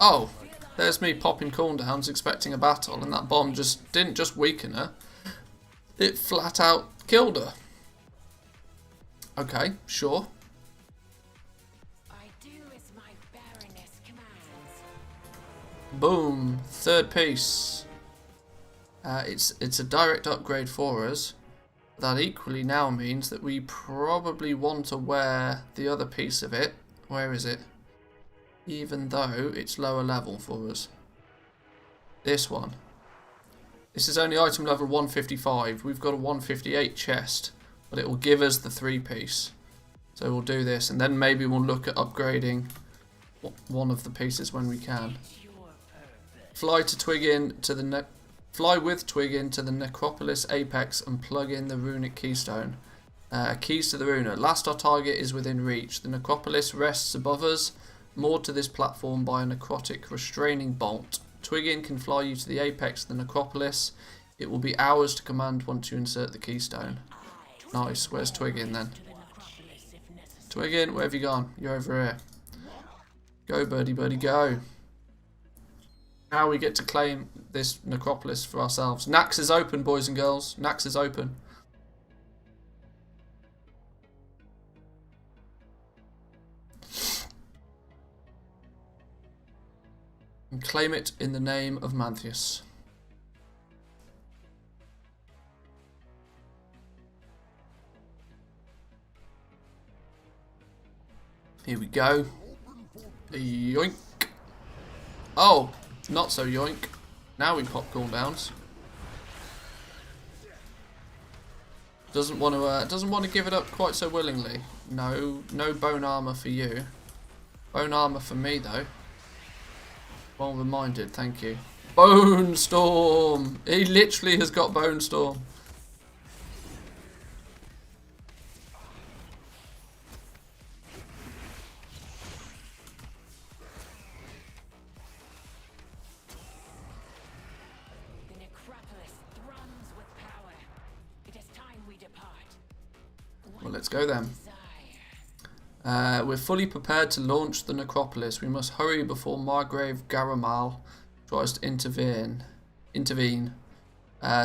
Oh, there's me popping cooldowns, expecting a battle, and that bomb didn't just weaken her. It flat out killed her. Okay, sure. I do as my Baroness commands. Boom, third piece. It's a direct upgrade for us. That equally now means that we probably want to wear the other piece of it. Where is it? Even though it's lower level for us. This one. This is only item level 155. We've got a 158 chest, but it will give us the 3-piece. So we'll do this, and then maybe we'll look at upgrading one of the pieces when we can. Fly with Twig into the Necropolis apex and plug in the runic keystone. Keys to the runa. Last our target is within reach. The Necropolis rests above us, moored to this platform by a necrotic restraining bolt. Twiggin can fly you to the apex of the Necropolis. It will be hours to command once you insert the keystone. Nice. Where's Twiggin then? Twiggin, where have you gone? You're over here. Go, birdie, birdie, go. Now we get to claim this Necropolis for ourselves. Nax is open, boys and girls. Nax is open. And claim it in the name of Manthieus. Here we go. Yoink. Oh, not so yoink. Now we pop cooldowns. Doesn't want to give it up quite so willingly. No bone armor for you. Bone armor for me though. Well reminded, thank you. Bone Storm! He literally has got Bone Storm. The Necropolis thrums with power. It is time we depart. Well, let's go then. We're fully prepared to launch the Necropolis. We must hurry before Margrave Garamal tries to intervene.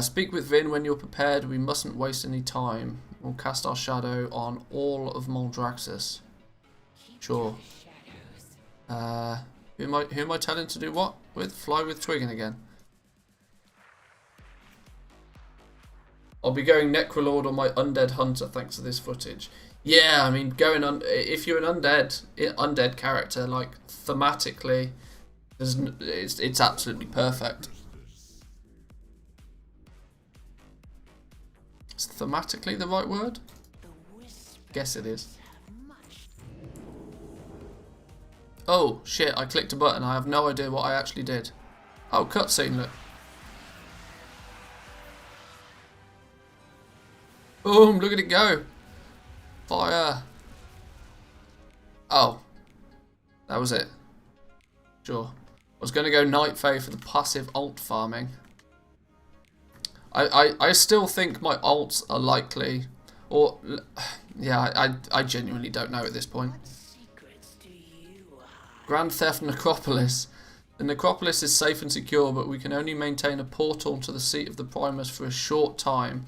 Speak with Vin when you're prepared. We mustn't waste any time. We'll cast our shadow on all of Moldraxxus. Sure. Who am I telling to do what? With fly with Twiggin again. I'll be going Necrolord on my Undead Hunter thanks to this footage. Yeah, I mean, if you're an undead character, like thematically, it's absolutely perfect. Is thematically the right word? Guess it is. Oh shit! I clicked a button. I have no idea what I actually did. Oh, cutscene! Look. Boom! Look at it go. Fire! Oh. That was it. Sure. I was going to go Night Fae for the passive ult farming. I still think my ults are likely... Or... Yeah, I genuinely don't know at this point. Grand Theft Necropolis. The Necropolis is safe and secure, but we can only maintain a portal to the seat of the Primus for a short time.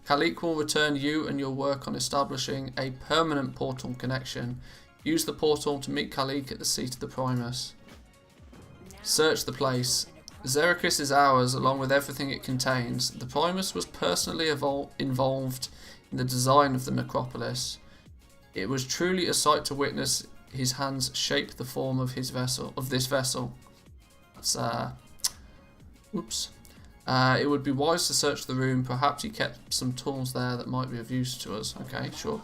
Khalik will return you and your work on establishing a permanent portal connection. Use the portal to meet Khalik at the seat of the Primus. Search the place. Xericus is ours, along with everything it contains. The Primus was personally involved in the design of the necropolis. It was truly a sight to witness his hands shape the form of his vessel, of this vessel. That's oops. It would be wise to search the room. Perhaps he kept some tools there that might be of use to us. Okay, sure.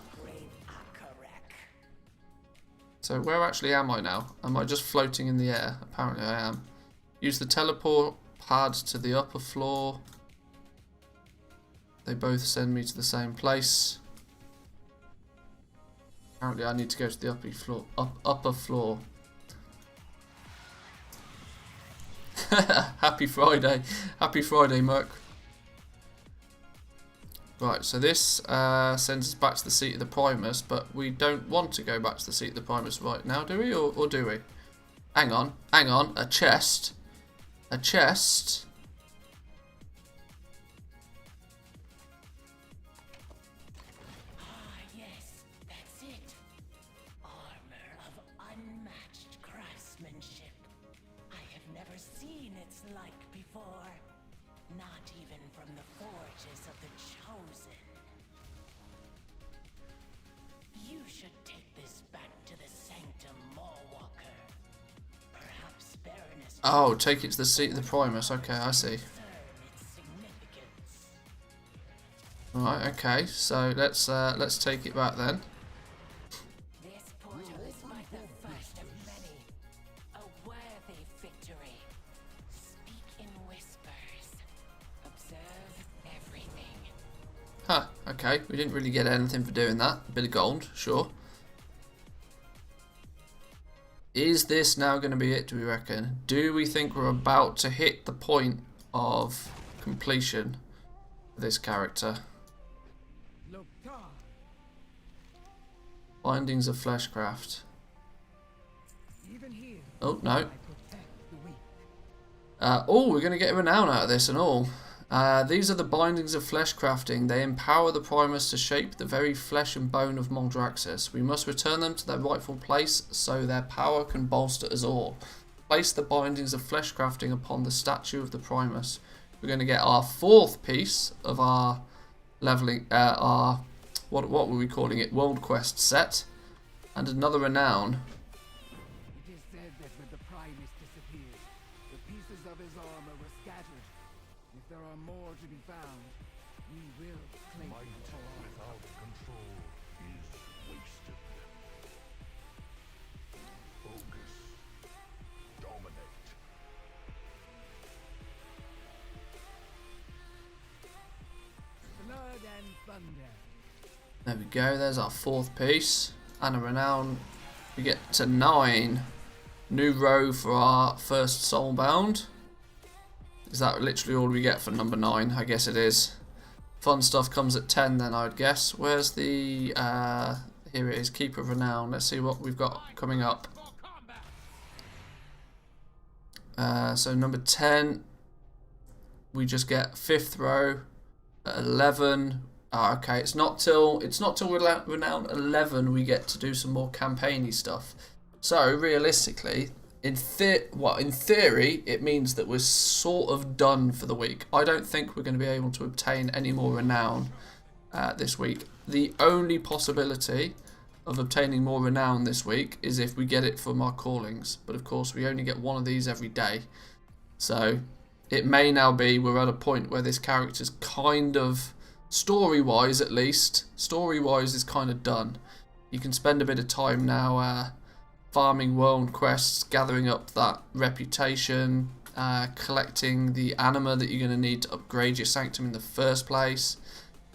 So where actually am I now? Am I just floating in the air? Apparently I am. Use the teleport pad to the upper floor. They both send me to the same place. Apparently I need to go to the upper floor. Happy Friday. Happy Friday, Merc. Right, so this sends us back to the seat of the Primus, but we don't want to go back to the seat of the Primus right now, do we? Or do we? Hang on, a chest. A chest. Ah, yes, that's it. Armor of unmatched craftsmanship. I have never seen its like before. Not even from the forges of the Chosen. You should take this back to the Sanctum Mallwalker. Perhaps Baroness... Oh, take it to the seat of the Primus. Okay, I see. Right, okay, so let's take it back then. This portal is but the first of many. A worthy victory. Speak in whispers. Observe everything. Huh, okay, we didn't really get anything for doing that. A bit of gold, sure. Is this now going to be it, do we reckon? Do we think we're about to hit the point of completion for this character? Bindings of Fleshcraft. Oh, no. Oh, we're going to get renown out of this and all. These are the bindings of fleshcrafting. They empower the Primus to shape the very flesh and bone of Moldraxis. We must return them to their rightful place so their power can bolster us all. Place the bindings of fleshcrafting upon the statue of the Primus. We're going to get our fourth piece of our leveling, what were we calling it? World Quest set, and another renown. It is said that when the Primus disappeared, the pieces of his armor were scattered. If there are more to be found, we will claim Might them for our without control is wasted. Focus. Dominate. blood and thunder. There we go, there's our fourth piece. And a renown. We get to 9. New row for our first soulbound. Is that literally all we get for number 9? I guess it is. Fun stuff comes at 10 then, I'd guess. Where's the... here it is, Keeper of Renown. Let's see what we've got coming up. So number 10, we just get 5th row. At 11, okay, it's not till Renown 11 we get to do some more campaigny stuff. So realistically, in theory, it means that we're sort of done for the week. I don't think we're going to be able to obtain any more renown this week. The only possibility of obtaining more renown this week is if we get it from our callings. But of course, we only get one of these every day. So it may now be we're at a point where this character's kind of, story-wise at least, story-wise is kind of done. You can spend a bit of time now farming world quests, gathering up that reputation, collecting the anima that you're going to need to upgrade your sanctum in the first place.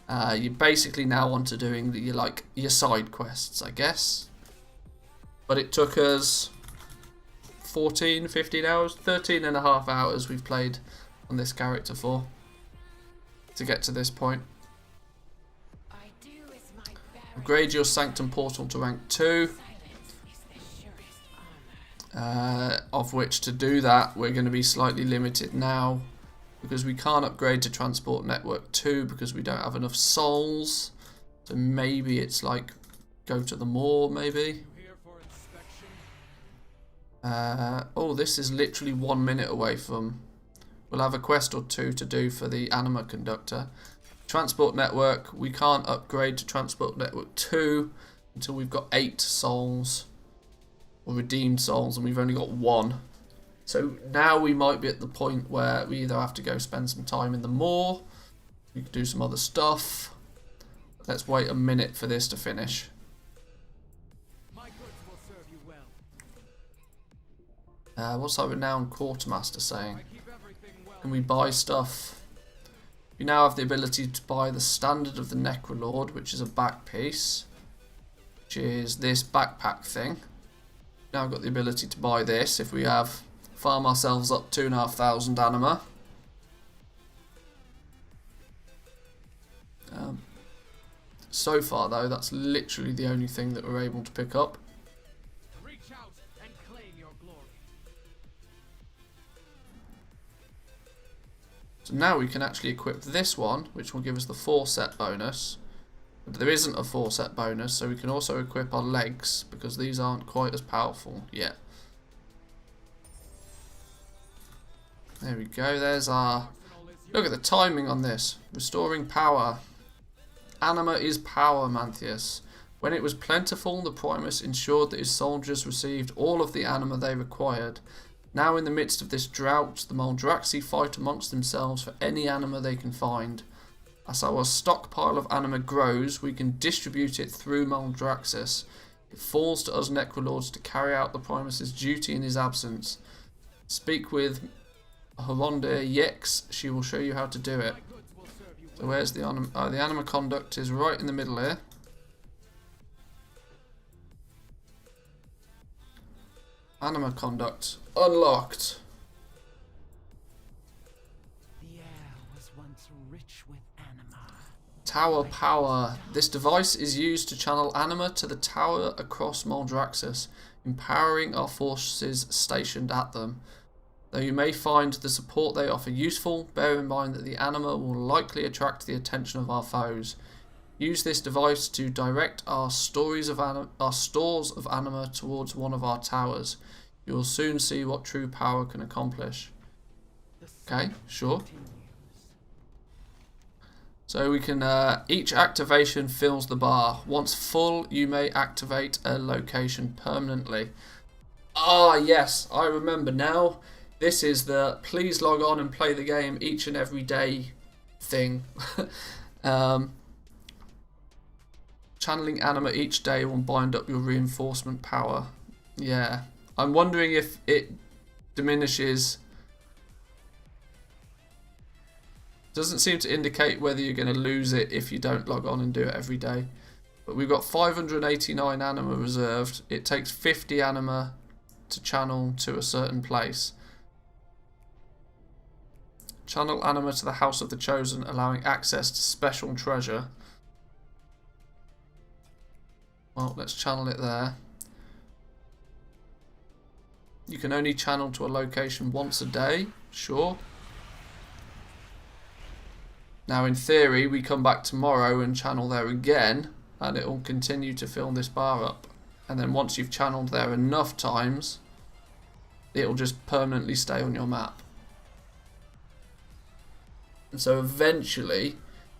You're basically now on to doing your side quests, I guess. But it took us 14, 15 hours, 13 and a half hours we've played on this character for to get to this point. Upgrade your sanctum portal to rank 2. Of which, to do that, we're going to be slightly limited now because we can't upgrade to Transport Network 2 because we don't have enough souls. So maybe it's like go to the Moor, maybe. Oh, this is literally 1 minute away from We'll have a quest or two to do for the anima conductor. Transport network, we can't upgrade to transport network 2 until we've got 8 souls, or redeemed souls, and we've only got 1. So now we might be at the point where we either have to go spend some time in the moor, we could do some other stuff. Let's wait a minute for this to finish. My goods will serve you well. What's our renowned quartermaster saying? I keep everything well. Can we buy stuff? You now have the ability to buy the standard of the Necrolord, which is a back piece, which is this backpack thing. Now got the ability to buy this if we have farm ourselves up 2,500 anima. So far though, that's literally the only thing that we're able to pick up. Reach out and claim your glory. So now we can actually equip this one, which will give us the 4-set bonus. But there isn't a 4-set bonus, so we can also equip our legs, because these aren't quite as powerful yet. There we go, there's our... Look at the timing on this. Restoring power. Anima is power, Manthieus. When it was plentiful, the Primus ensured that his soldiers received all of the anima they required. Now in the midst of this drought, the Maldraxi fight amongst themselves for any anima they can find. As our stockpile of anima grows, we can distribute it through Maldraxxus. It falls to us Necrolords to carry out the Primus's duty in his absence. Speak with Horonde Yex, she will show you how to do it. So where's the anima? Oh, the anima conduct is right in the middle here. Anima conduct unlocked. The air was once rich with anima. Tower power. This device is used to channel anima to the tower across Maldraxxus, empowering our forces stationed at them. Though you may find the support they offer useful, bear in mind that the anima will likely attract the attention of our foes. Use this device to direct our stores of anima towards one of our towers. You will soon see what true power can accomplish. Okay, sure. So we can, each activation fills the bar. Once full, you may activate a location permanently. Ah, yes, I remember now. This is the please log on and play the game each and every day thing. Channeling anima each day will bind up your reinforcement power. Yeah. I'm wondering if it diminishes. Doesn't seem to indicate whether you're going to lose it if you don't log on and do it every day. But we've got 589 anima reserved. It takes 50 anima to channel to a certain place. Channel anima to the House of the Chosen, allowing access to special treasure. Well, let's channel it there. You can only channel to a location once a day, sure. Now in theory, we come back tomorrow and channel there again, and it will continue to fill this bar up. And then once you've channeled there enough times, it will just permanently stay on your map. And so eventually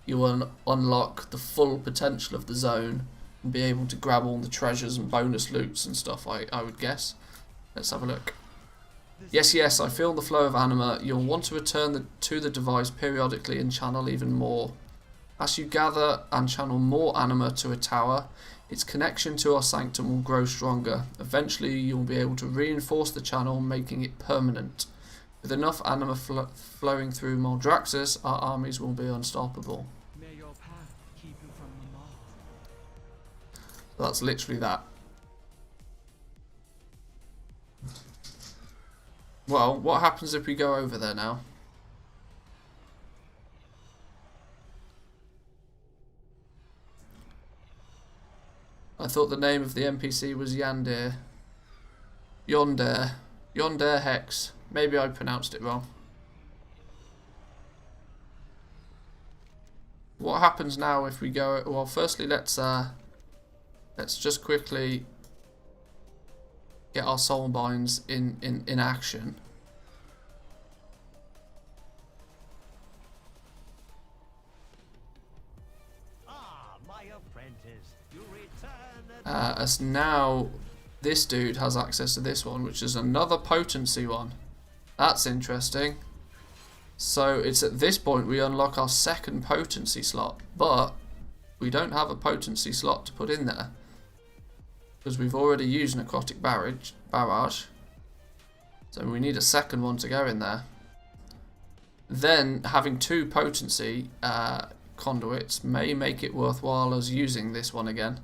you will unlock the full potential of the zone and be able to grab all the treasures and bonus loots and stuff, I would guess. Let's have a look. Yes, I feel the flow of anima. You'll want to return to the device periodically and channel even more. As you gather and channel more anima to a tower, its connection to our sanctum will grow stronger. Eventually you'll be able to reinforce the channel, making it permanent. With enough anima flowing through Maldraxxus, our armies will be unstoppable. May your path keep you from the mob. So that's literally that. Well, what happens if we go over there now? I thought the name of the NPC was Yandere. Yonder Hex. Maybe I pronounced it wrong. What happens now if we go... Well, firstly, let's just quickly get our soul binds in action. as now this dude has access to this one, which is another potency one. That's interesting. So it's at this point we unlock our second potency slot, but we don't have a potency slot to put in there because we've already used Necrotic Barrage. So we need a second one to go in there. Then having 2 potency conduits may make it worthwhile us using this one again.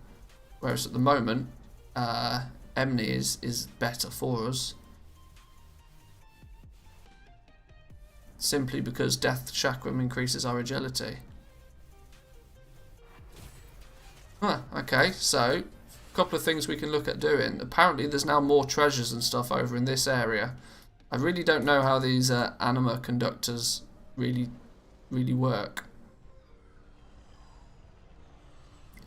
Whereas at the moment, Emny is better for us. Simply because Death Chakram increases our agility. Huh, okay, so a couple of things we can look at doing. Apparently there's now more treasures and stuff over in this area. I really don't know how these anima conductors really work.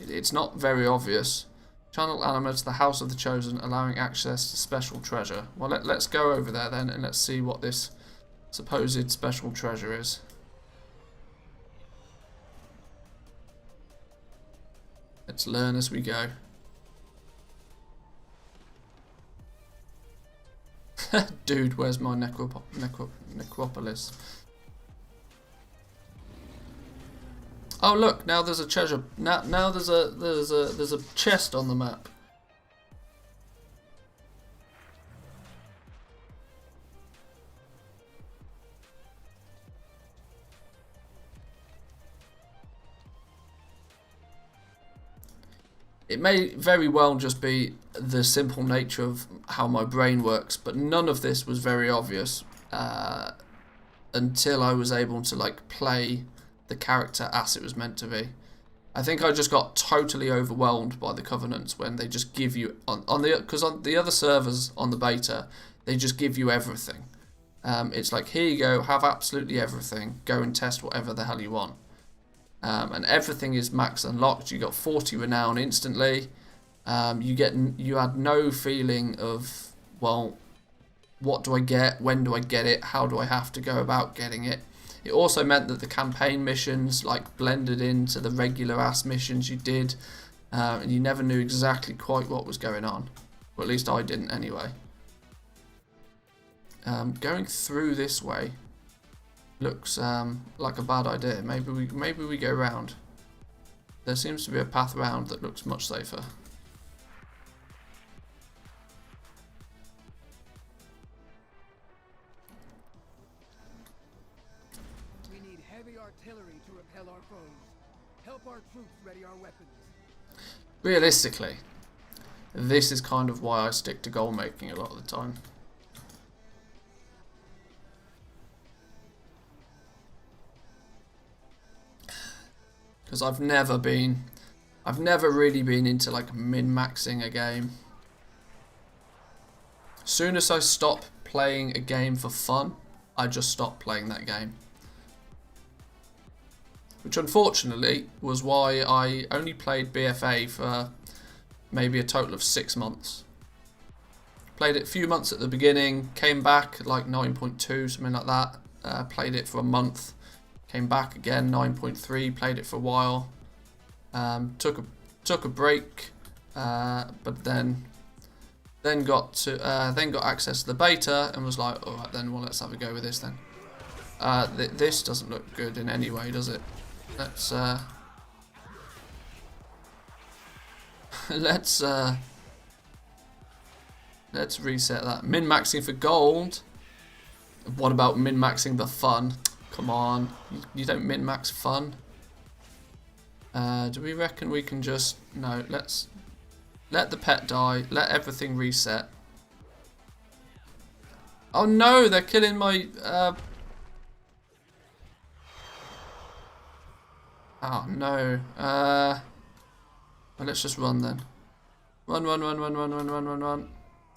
It's not very obvious. Channel anima to the House of the Chosen, allowing access to special treasure. Well, let's go over there then and let's see what this supposed special treasure is. Let's learn as we go. Dude, where's my necropolis? Oh look, now there's a treasure. Now there's a chest on the map. It may very well just be the simple nature of how my brain works, but none of this was very obvious until I was able to like play the character as it was meant to be. I think I just got totally overwhelmed by the Covenants when they just give you because on the other servers on the beta they just give you everything. It's like, here you go, have absolutely everything, go and test whatever the hell you want. And everything is max unlocked. You got 40 renown instantly. You had no feeling of, well, what do I get, when do I get it, how do I have to go about getting it. It also meant that the campaign missions like blended into the regular ass missions you did, and you never knew exactly quite what was going on. Well, at least I didn't anyway. Going through this way looks like a bad idea. Maybe we go round. There seems to be a path round that looks much safer. We need heavy artillery to repel our foes. Help our troops ready our weapons. Realistically, this is kind of why I stick to goal making a lot of the time. Because I've never really been into like min-maxing a game. As soon as I stop playing a game for fun, I just stop playing that game. Which unfortunately was why I only played BFA for maybe a total of 6 months. Played it a few months at the beginning, came back like 9.2, something like that. Played it for a month. Came back again, 9.3, played it for a while. Took a break, but then got access to the beta and was like, all right then, well let's have a go with this then. This doesn't look good in any way, does it? Let's let's reset that. Min-maxing for gold. What about min-maxing the fun? Come on, you don't min-max fun. Do we reckon we can just... No, let's let the pet die, let everything reset. Oh no, they're killing my... Oh no. Well, let's just run then. Run.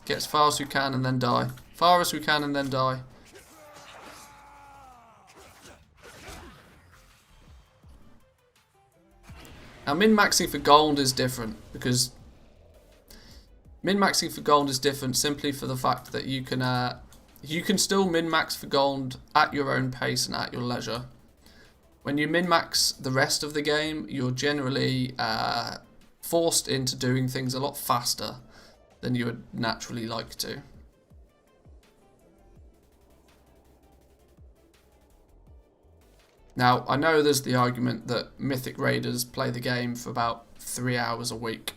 Get as far as we can and then die. Far as we can and then die. Now min-maxing for gold is different because min-maxing for gold is different simply for the fact that you can still min-max for gold at your own pace and at your leisure. When you min-max the rest of the game, you're generally forced into doing things a lot faster than you would naturally like to. Now, I know there's the argument that Mythic Raiders play the game for about 3 hours a week.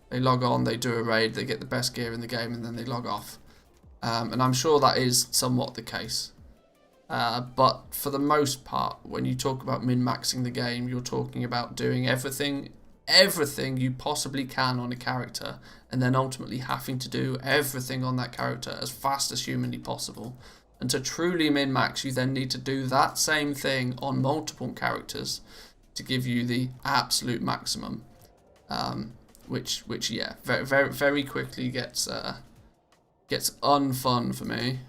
They log on, they do a raid, they get the best gear in the game, and then they log off. And I'm sure that is somewhat the case. But for the most part, when you talk about min-maxing the game, you're talking about doing everything you possibly can on a character, and then ultimately having to do everything on that character as fast as humanly possible. And to truly min-max, you then need to do that same thing on multiple characters to give you the absolute maximum. Which yeah, very quickly gets unfun for me.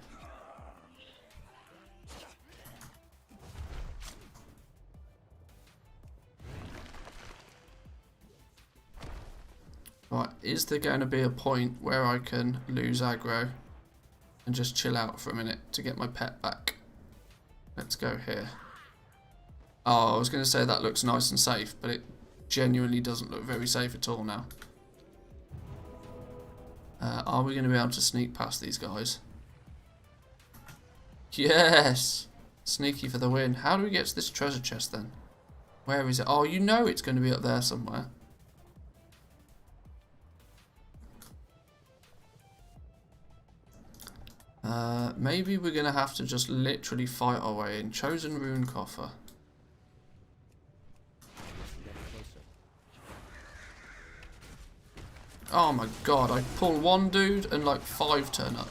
Right, is there going to be a point where I can lose aggro and just chill out for a minute to get my pet back? Let's go here. Oh, I was going to say that looks nice and safe, but it genuinely doesn't look very safe at all now. Are we going to be able to sneak past these guys? Yes! Sneaky for the win. How do we get to this treasure chest then? Where is it? Oh, you know it's going to be up there somewhere. Maybe we're going to have to just literally fight our way in. Chosen Rune Coffer. Oh my god, I pull one dude and like 5 turn up.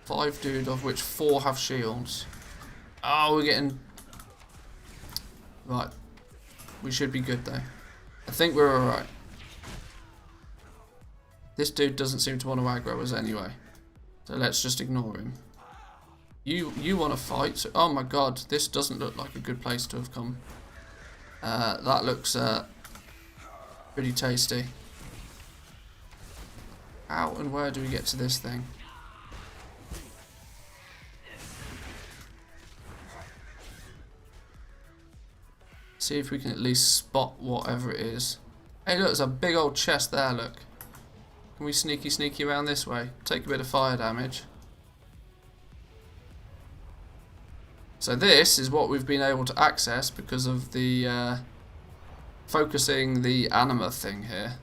5 dude, of which 4 have shields. Oh, we're getting... Right. We should be good though. I think we're alright. This dude doesn't seem to want to aggro us anyway. So let's just ignore him. You want to fight? So, oh my god, this doesn't look like a good place to have come. That looks pretty tasty. How and where do we get to this thing? See if we can at least spot whatever it is. Hey look, there's a big old chest there, look. Can we sneaky around this way? Take a bit of fire damage. So this is what we've been able to access because of the focusing the anima thing here.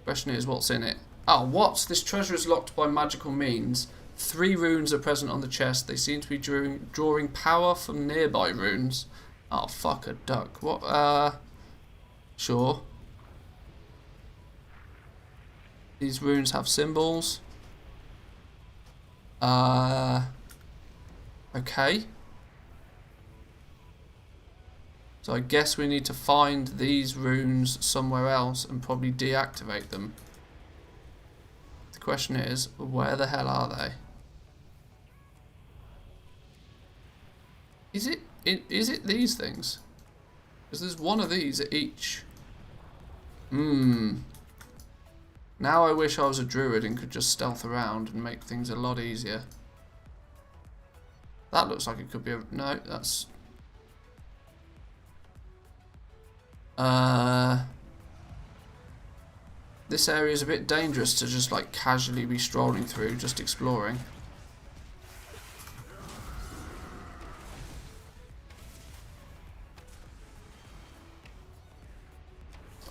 Question is, what's in it? Oh, what? This treasure is locked by magical means. 3 runes are present on the chest. They seem to be drawing power from nearby runes. Oh, fuck a duck. What? Sure. These runes have symbols. Okay. So I guess we need to find these runes somewhere else and probably deactivate them. The question is, where the hell are they? Is it these things? Because there's one of these at each. Now I wish I was a druid and could just stealth around and make things a lot easier. That looks like it could be a... No, that's... This area is a bit dangerous to just like casually be strolling through, just exploring.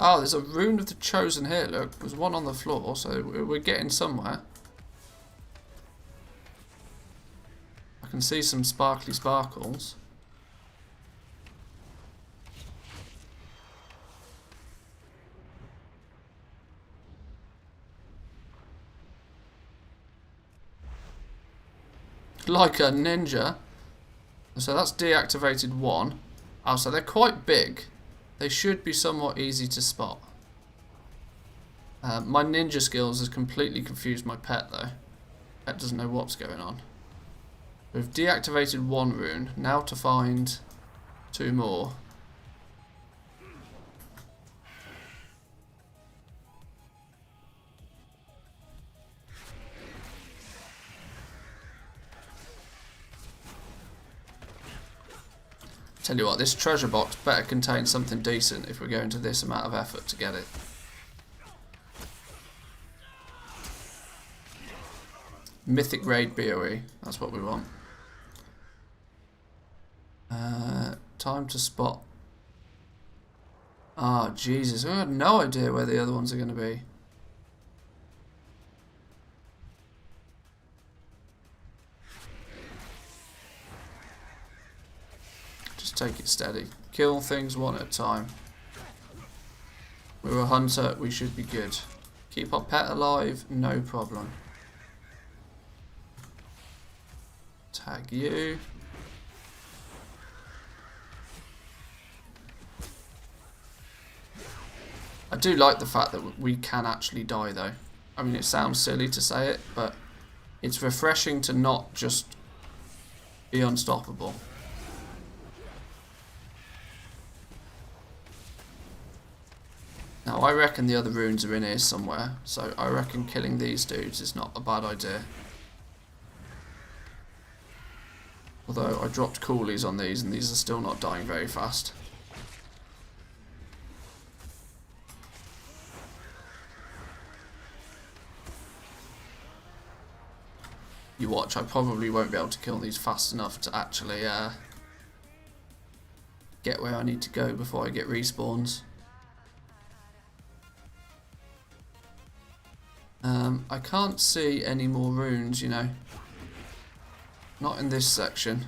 Oh, there's a rune of the chosen here, look. There's one on the floor, so we're getting somewhere. I can see some sparkly sparkles. Like a ninja. So that's deactivated 1. Oh, so they're quite big. They should be somewhat easy to spot. My ninja skills has completely confused my pet though. Pet doesn't know what's going on. We've deactivated 1 rune. Now to find 2 more. Tell you what, this treasure box better contain something decent if we're going to this amount of effort to get it. Mythic Raid BOE, that's what we want. Time to spot. Ah, oh, Jesus, I have no idea where the other ones are going to be. Just take it steady. Kill things one at a time. We're a hunter, we should be good. Keep our pet alive, no problem. Tag you. I do like the fact that we can actually die though. I mean, it sounds silly to say it, but it's refreshing to not just be unstoppable. Now I reckon the other runes are in here somewhere, so I reckon killing these dudes is not a bad idea. Although I dropped coolies on these and these are still not dying very fast. You watch, I probably won't be able to kill these fast enough to actually get where I need to go before I get respawns. I can't see any more runes, you know. Not in this section.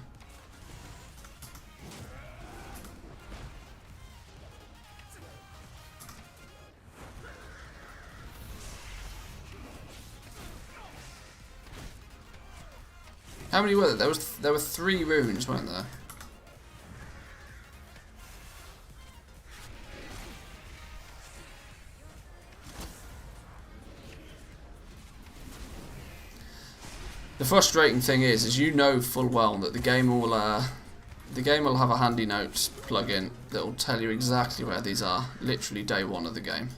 How many were there? There were 3 runes, weren't there? The frustrating thing is you know full well that the game will have a handy notes plugin that will tell you exactly where these are, literally day 1 of the game.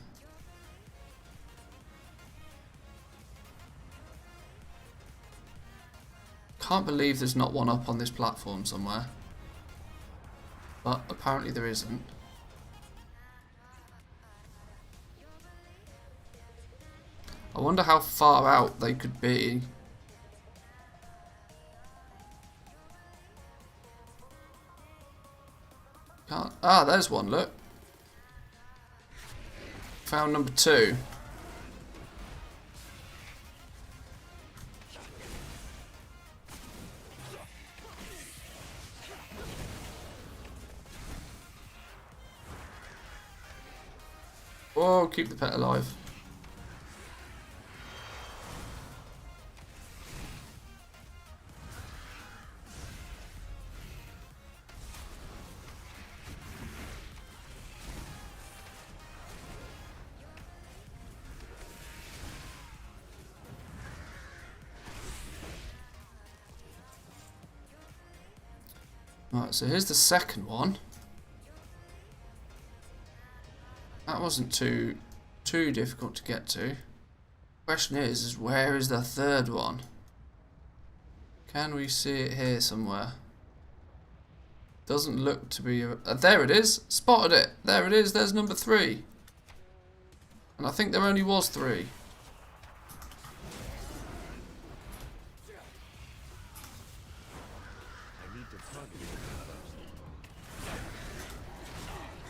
Can't believe there's not one up on this platform somewhere, but apparently there isn't. I wonder how far out they could be. Can't. Ah, there's one, look. Found number 2. Oh, keep the pet alive. Right, so here's the second one. That wasn't too difficult to get to. Question is where is the third one? Can we see it here somewhere? Doesn't look to be. There it is. Spotted it. There it is. There's number 3. And I think there only was 3.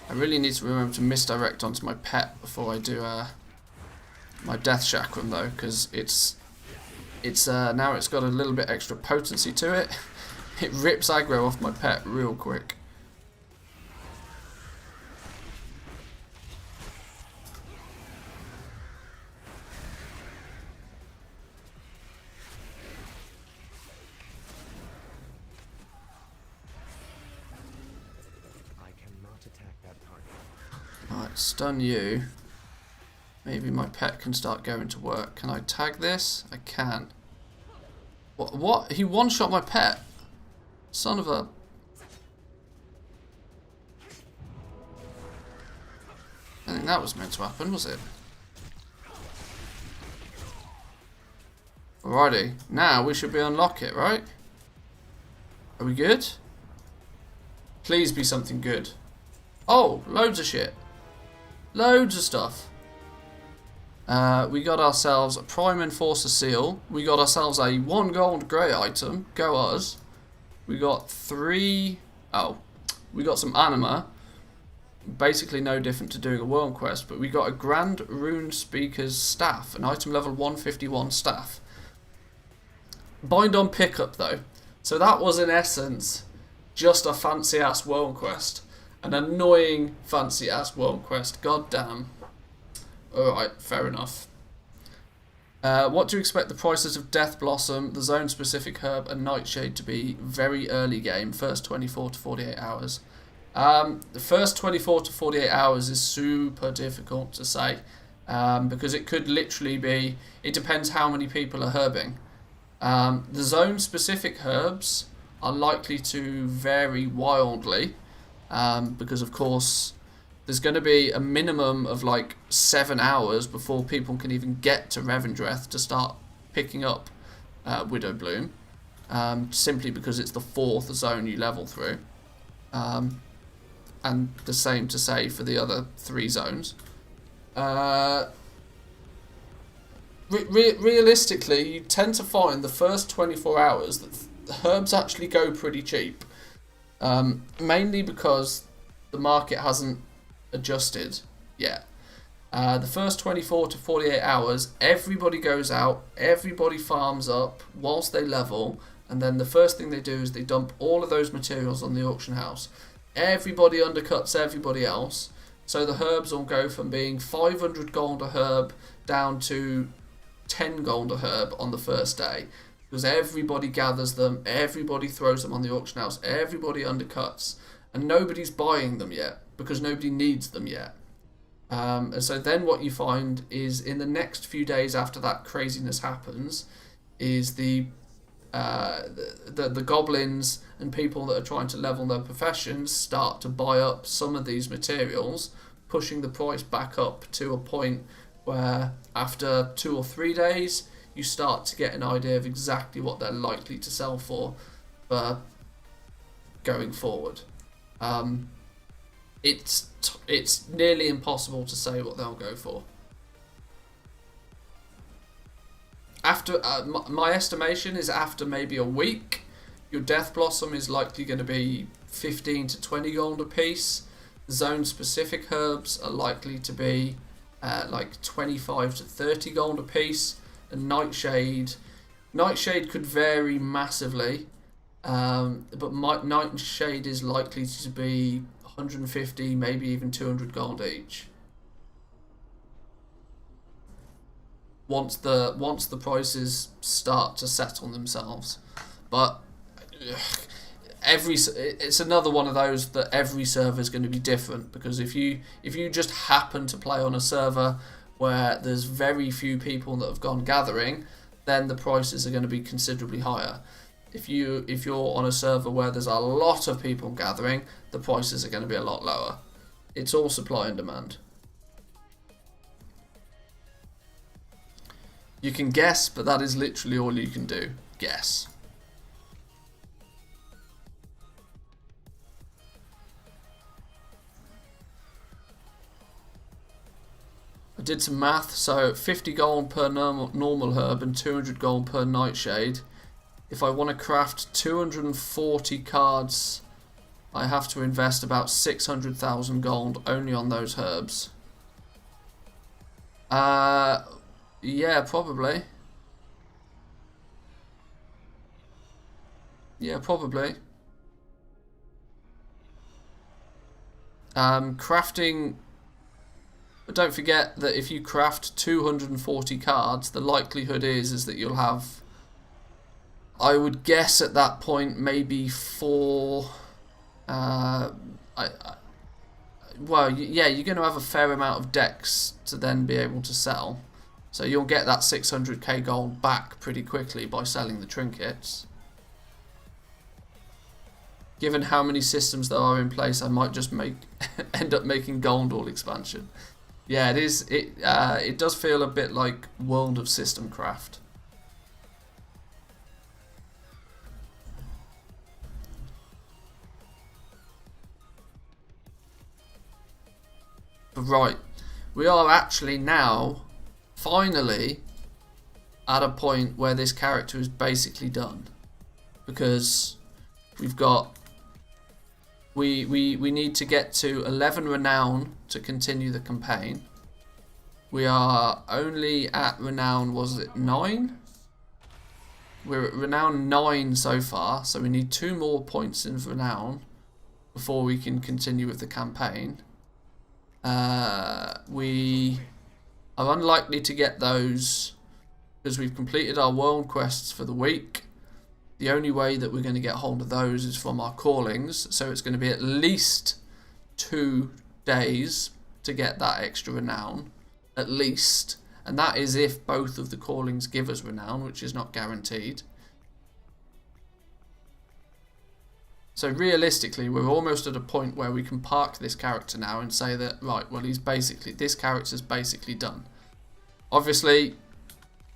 I really need to remember to misdirect onto my pet before I do my death chakram though, because it's now it's got a little bit extra potency to it. It rips aggro off my pet real quick. Right, stun you. Maybe my pet can start going to work. Can I tag this? I can. What? He one-shot my pet? Son of a... I think that was meant to happen, was it? Alrighty. Now we should be unlock it, right? Are we good? Please be something good. Oh, loads of shit. Loads of stuff. We got ourselves a Prime Enforcer Seal. We got ourselves a 1 gold grey item. Go us. We got 3... Oh. We got some anima. Basically no different to doing a world quest, but we got a Grand Rune Speaker's Staff. An item level 151 staff. Bind on pickup though. So that was in essence just a fancy ass world quest. An annoying fancy ass world quest. God damn. Alright, fair enough. What do you expect the prices of Death Blossom, the zone specific herb and Nightshade to be very early game, first 24 to 48 hours? The first 24 to 48 hours is super difficult to say, because it could literally be, it depends how many people are herbing. The zone specific herbs are likely to vary wildly, because of course there's going to be a minimum of like 7 hours before people can even get to Revendreth to start picking up Widow Bloom, simply because it's the 4th zone you level through. And the same to say for the other 3 zones. Realistically, you tend to find the first 24 hours that the herbs actually go pretty cheap. Mainly because the market hasn't adjusted yet. The first 24 to 48 hours, everybody goes out, everybody farms up whilst they level, and then the first thing they do is they dump all of those materials on the auction house. Everybody undercuts everybody else, so the herbs will go from being 500 gold a herb down to 10 gold a herb on the first day, because everybody gathers them, everybody throws them on the auction house, everybody undercuts, and nobody's buying them yet, because nobody needs them yet. And so then what you find is in the next few days after that craziness happens, is the goblins and people that are trying to level their professions start to buy up some of these materials, pushing the price back up to a point where after 2 or 3 days you start to get an idea of exactly what they're likely to sell for going forward. It's nearly impossible to say what they'll go for. After my estimation is after maybe a week, your Death Blossom is likely going to be 15 to 20 gold a piece. Zone specific herbs are likely to be like 25 to 30 gold a piece, and Nightshade could vary massively, but Nightshade is likely to be 150, maybe even 200 gold each. Once the prices start to settle themselves, but it's another one of those that every server is going to be different, because if you just happen to play on a server where there's very few people that have gone gathering, then the prices are going to be considerably higher. If you're on a server where there's a lot of people gathering, the prices are going to be a lot lower. It's all supply and demand. You can guess, but that is literally all you can do. Guess. I did some math, so 50 gold per normal herb and 200 gold per Nightshade. If I want to craft 240 cards, I have to invest about 600,000 gold only on those herbs. Yeah, probably. Yeah, probably. Crafting... But don't forget that if you craft 240 cards, the likelihood is that you'll have... I would guess at that point maybe 4... well, yeah, you're going to have a fair amount of decks to then be able to sell. So you'll get that 600k gold back pretty quickly by selling the trinkets. Given how many systems there are in place, I might just end up making Gondor expansion. Yeah, it is. It does feel a bit like World of Systemcraft. Right, we are actually now finally at a point where this character is basically done, because we've got we need to get to 11 renown to continue the campaign. We are only at renown, was it 9? We're at renown 9 so far, so we need 2 more points in renown before we can continue with the campaign. We are unlikely to get those because we've completed our world quests for the week. The only way that we're going to get hold of those is from our callings, so it's going to be at least 2 days to get that extra renown, at least, and that is if both of the callings give us renown, which is not guaranteed. So realistically, we're almost at a point where we can park this character now and say that, right, well, this character's basically done. Obviously,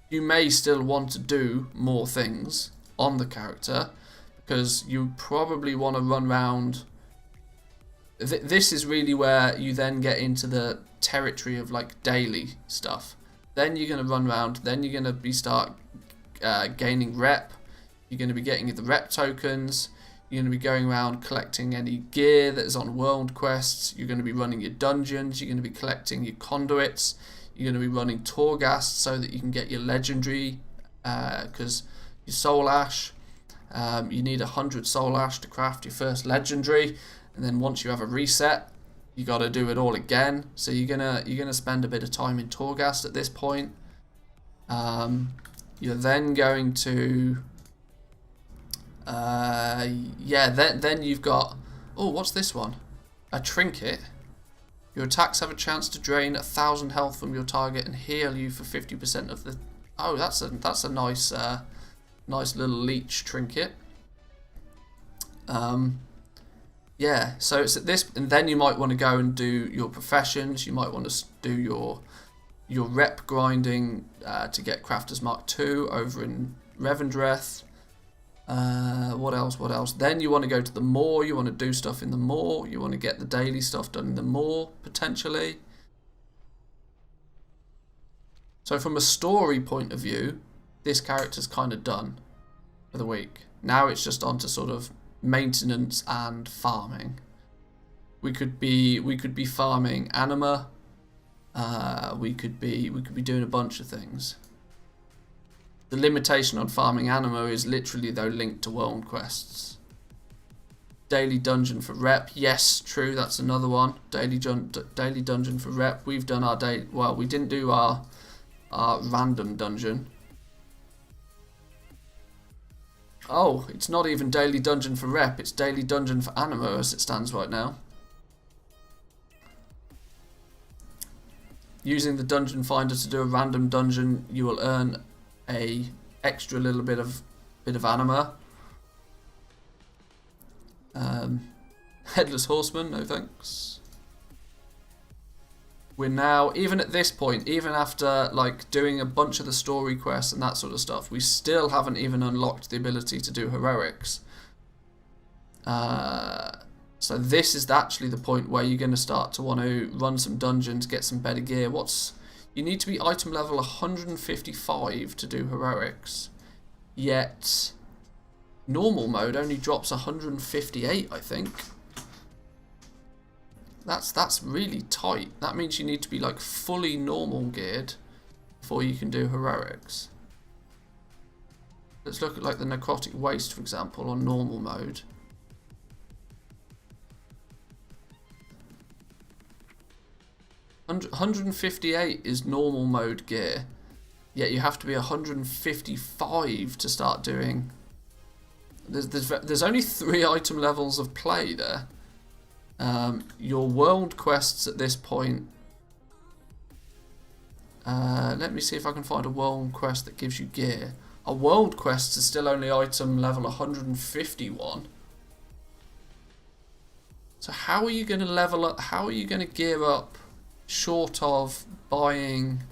you may still want to do more things on the character, because you probably want to run around. This is really where you then get into the territory of like daily stuff. Then you're going to run around, then you're going to start gaining rep. You're going to be getting the rep tokens. You're going to be going around collecting any gear that is on world quests. You're going to be running your dungeons. You're going to be collecting your conduits. You're going to be running Torghast so that you can get your legendary, because your soul ash. You need 100 soul ash to craft your first legendary, and then once you have a reset, you got to do it all again. So you're gonna spend a bit of time in Torghast at this point. You're then going to then you've got, oh, what's this one? A trinket. Your attacks have a chance to drain 1,000 health from your target and heal you for 50% of the. Oh, that's a nice nice little leech trinket. Yeah, so it's at this, and then you might want to go and do your professions. You might want to do your rep grinding to get Crafter's Mark II over in Revendreth. What else? Then you want to go to the Moor. You want to do stuff in the Moor. You want to get the daily stuff done in the Moor, potentially. So from a story point of view, this character's kind of done for the week. Now it's just on to sort of maintenance and farming. We could be farming anima. We could be doing a bunch of things. The limitation on farming anima is literally, though, linked to world quests. Daily dungeon for rep. Yes, true, that's another one. Daily dungeon for rep. We've done our day. Well, we didn't do our random dungeon. Oh, it's not even daily dungeon for rep. It's daily dungeon for anima as it stands right now. Using the dungeon finder to do a random dungeon, you will earn a extra little bit of anima. Headless Horseman, no thanks. We're now, even at this point, even after like doing a bunch of the story quests and that sort of stuff, we still haven't even unlocked the ability to do heroics. So this is actually the point where you're going to start to want to run some dungeons, get some better gear. You need to be item level 155 to do heroics, yet normal mode only drops 158, I think. That's really tight. That means you need to be like fully normal geared before you can do heroics. Let's look at like the necrotic waste, for example, on normal mode. $158 is normal mode gear, yet you have to be 155 to start doing. There's only 3 item levels of play there. Your world quests at this point. Let me see if I can find a world quest that gives you gear. A world quest is still only item level 151. So how are you going to level up? How are you going to gear up short of buying?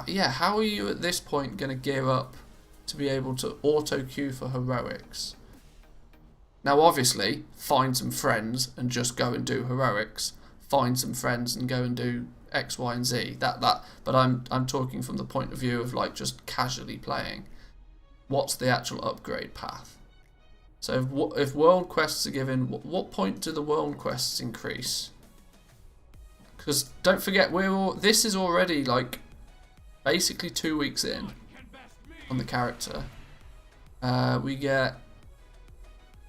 Yeah, how are you at this point going to gear up to be able to auto queue for heroics? Now obviously, find some friends and just go and do heroics. find some friends and go and do X, Y, and Z. But I'm talking from the point of view of like just casually playing. What's the actual upgrade path? So if world quests are given, what point do the world quests increase? Because don't forget, this is already like basically 2 weeks in on the character. We get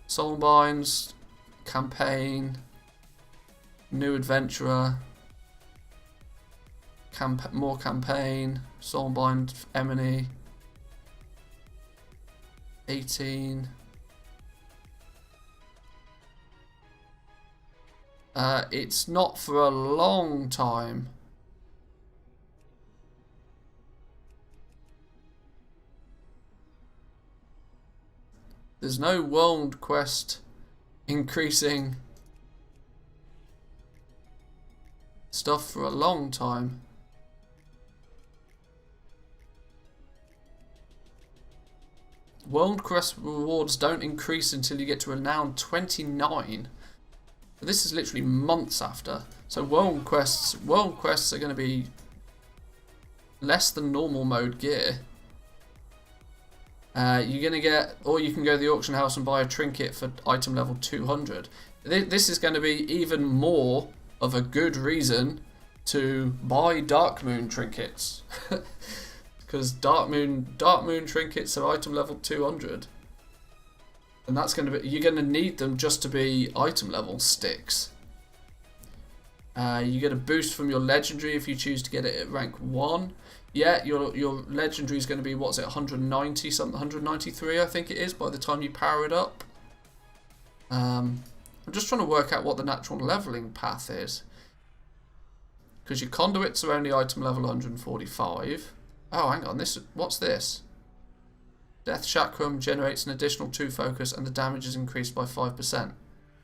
Soulbinds, campaign, new adventurer, more campaign, Soulbind, Emily, 18. It's not for a long time. There's no world quest increasing stuff for a long time. World quest rewards don't increase until you get to renown 29. This is literally months after. So world quests are going to be less than normal mode gear. You're going to get, or you can go to the auction house and buy a trinket for item level 200. This is going to be even more of a good reason to buy Dark Moon trinkets. Because Dark Moon trinkets are item level 200. And that's going to be, you're going to need them just to be item level sticks. You get a boost from your legendary if you choose to get it at rank 1. Yeah, your legendary is going to be, what's it, 190 something, 193 I think it is by the time you power it up. I'm just trying to work out what the natural leveling path is. Because your conduits are only item level 145. Oh, hang on, what's this? Death Chakram generates an additional 2 focus and the damage is increased by 5%.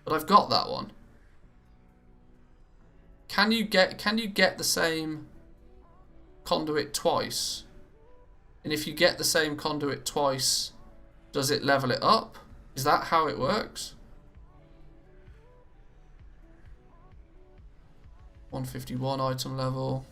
But I've got that one. Can you get the same conduit twice? And if you get the same conduit twice, does it level it up? Is that how it works? 151 item level.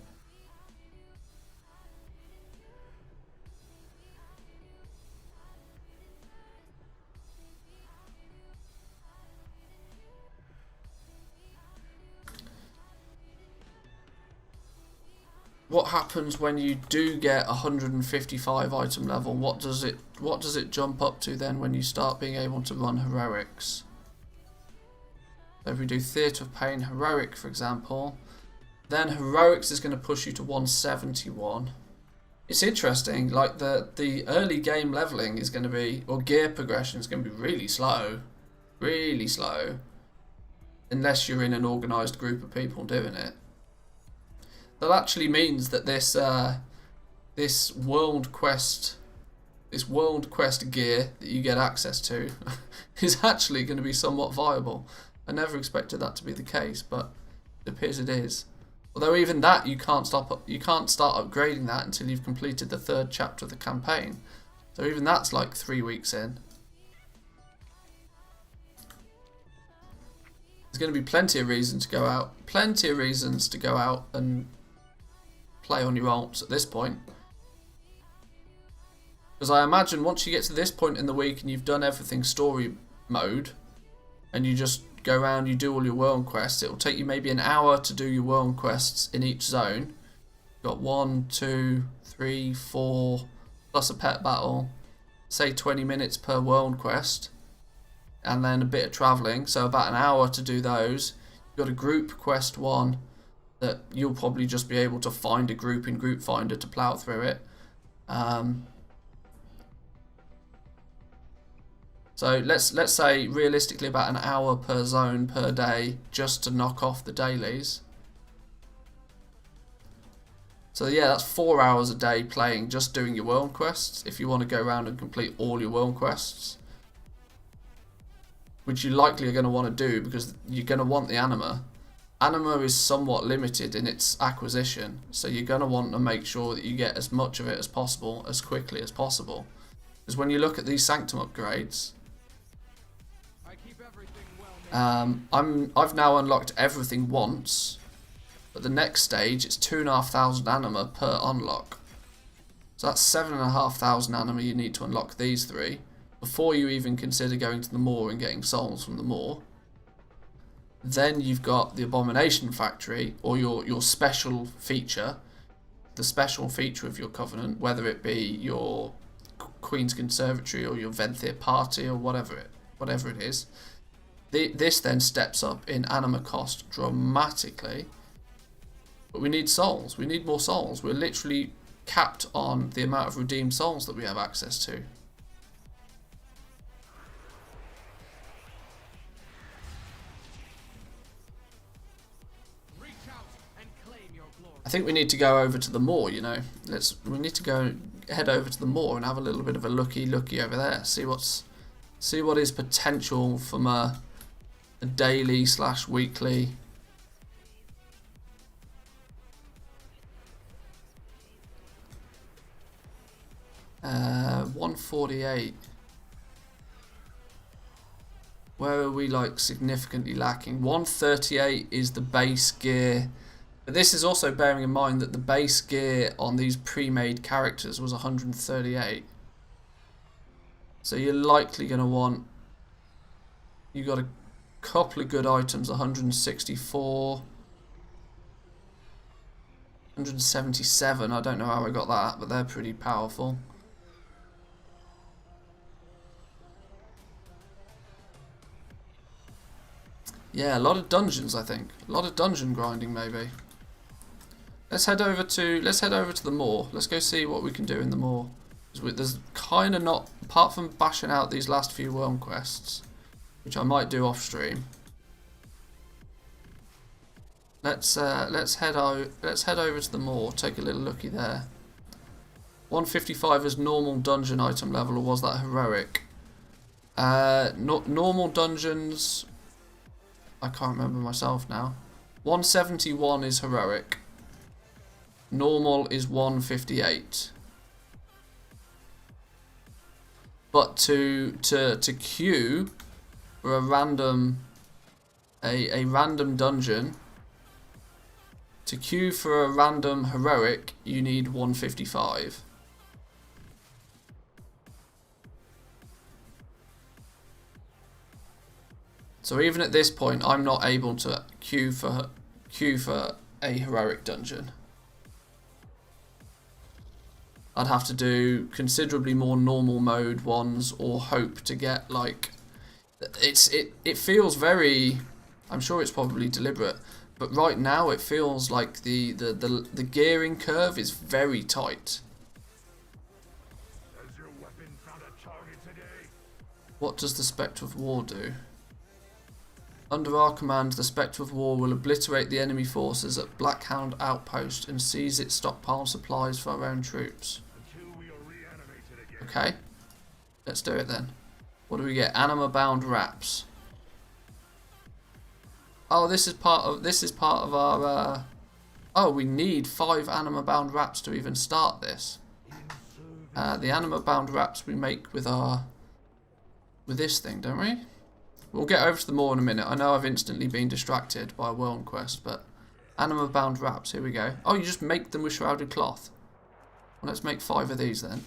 What happens when you do get 155 item level? What does it jump up to then when you start being able to run heroics? So if we do Theatre of Pain heroic, for example, then heroics is going to push you to 171. It's interesting, like the early game leveling is going to be, or gear progression is going to be really slow, unless you're in an organised group of people doing it. That actually means that this world quest gear that you get access to is actually going to be somewhat viable. I never expected that to be the case, but it appears it is. Although even that you can't start upgrading that until you've completed the 3rd chapter of the campaign. So even that's like 3 weeks in. There's going to be plenty of reasons to go out, and play on your alts at this point. Because I imagine once you get to this point in the week and you've done everything story mode, and you just go around, you do all your world quests, it will take you maybe an hour to do your world quests in each zone. You've got 1, 2, 3, 4, plus a pet battle, say 20 minutes per world quest, and then a bit of travelling, so about an hour to do those. You've got a group quest 1, that you'll probably just be able to find a group in Group Finder to plough through it. So let's say realistically about an hour per zone per day just to knock off the dailies. So yeah, that's 4 hours a day playing, just doing your world quests, if you want to go around and complete all your world quests. Which you likely are going to want to do because you're going to want the anima. Anima is somewhat limited in its acquisition, so you're going to want to make sure that you get as much of it as possible, as quickly as possible. Because when you look at these Sanctum upgrades, I've now unlocked everything once, But the next stage, it's 2,500 anima per unlock. So that's 7,500 anima you need to unlock these 3 before you even consider going to the Maw and getting souls from the Maw. Then you've got the Abomination Factory, or your special feature, the special feature of your Covenant, whether it be your Queen's Conservatory or your Manthieus party or whatever it is. This then steps up in anima cost dramatically. But we need souls. We need more souls. We're literally capped on the amount of redeemed souls that we have access to. Reach out and claim your glory. I think we need to go over to the Maw, you know. We need to head over to the Maw and have a little bit of a looky over there. See what is potential from a daily / weekly. 148. Where are we like significantly lacking? 138 is the base gear. But this is also bearing in mind that the base gear on these pre-made characters was 138. So you're likely going to want... You got a couple of good items, 164. 177, I don't know how I got that, but they're pretty powerful. Yeah, a lot of dungeons, I think. A lot of dungeon grinding, maybe. Let's head over to the Maw. Let's go see what we can do in the Maw. There's kind of not, apart from bashing out these last few worm quests, which I might do off stream. Let's head over to the Maw. Take a little looky there. 155 is normal dungeon item level, or was that heroic? Normal dungeons. I can't remember myself now. 171 is heroic. Normal is 158. But to queue for a random dungeon, to queue for a random heroic, you need 155. So even at this point, I'm not able to queue for a heroic dungeon. I'd have to do considerably more normal mode ones, or hope to get like... It feels very... I'm sure it's probably deliberate, but right now it feels like the gearing curve is very tight. Has your weapon found a target today? What does the Spectre of War do? Under our command, the Spectre of War will obliterate the enemy forces at Blackhound Outpost and seize its stockpile supplies for our own troops. Until we are reanimated again. Okay, let's do it then. What do we get? Anima bound wraps. Oh, this is part of our. Oh, we need 5 anima bound wraps to even start this. The anima bound wraps we make with this thing, don't we? We'll get over to the Maw in a minute. I know I've instantly been distracted by a worm quest, but anima bound wraps. Here we go. Oh, you just make them with shrouded cloth. Well, let's make 5 of these then.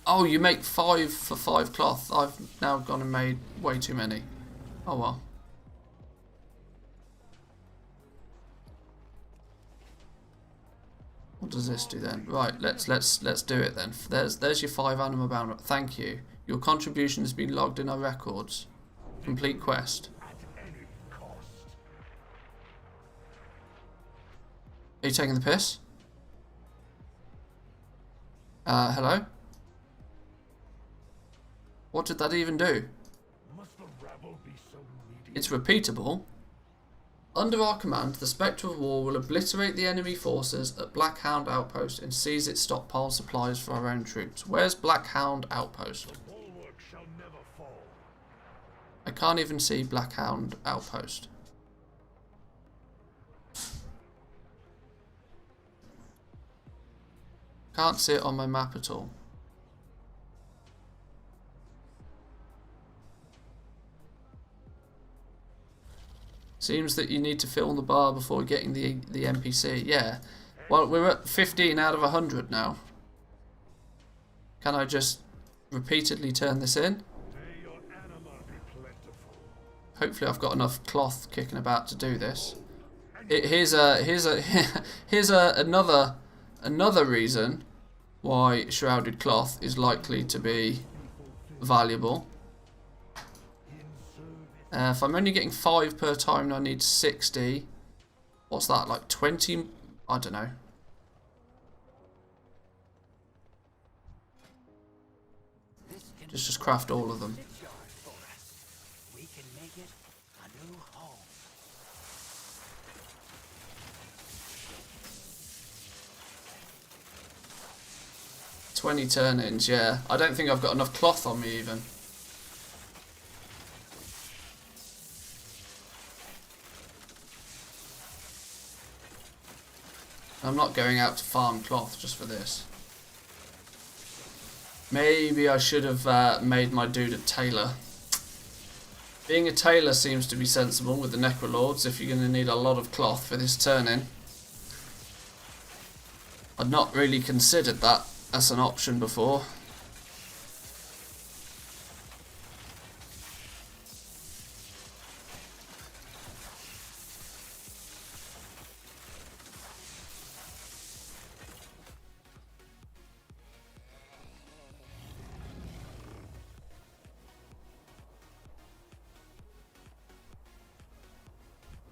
Oh, you make 5 for 5 cloth. I've now gone and made way too many. Oh well. What does this do then? Right, let's do it then. There's your 5 anima bound. Thank you. Your contribution has been logged in our records. Complete quest. Are you taking the piss? Hello? What did that even do? Must the rabble be so needy? It's repeatable. Under our command, the Spectre of War will obliterate the enemy forces at Blackhound Outpost and seize its stockpile supplies for our own troops. Where's Blackhound Outpost? The bulwark shall never fall. I can't even see Blackhound Outpost. Can't see it on my map at all. Seems that you need to fill the bar before getting the NPC. Yeah. Well, we're at 15 out of 100 now. Can I just repeatedly turn this in? Hopefully I've got enough cloth kicking about to do this. Here's another reason why shrouded cloth is likely to be valuable. If I'm only getting 5 per time and I need 60, what's that, like 20? I don't know. Just craft all of them. We can make it a new home. 20 turn-ins, yeah. I don't think I've got enough cloth on me even. I'm not going out to farm cloth just for this. Maybe I should have made my dude a tailor. Being a tailor seems to be sensible with the Necrolords if you're going to need a lot of cloth for this turn-in. I'd not really considered that as an option before.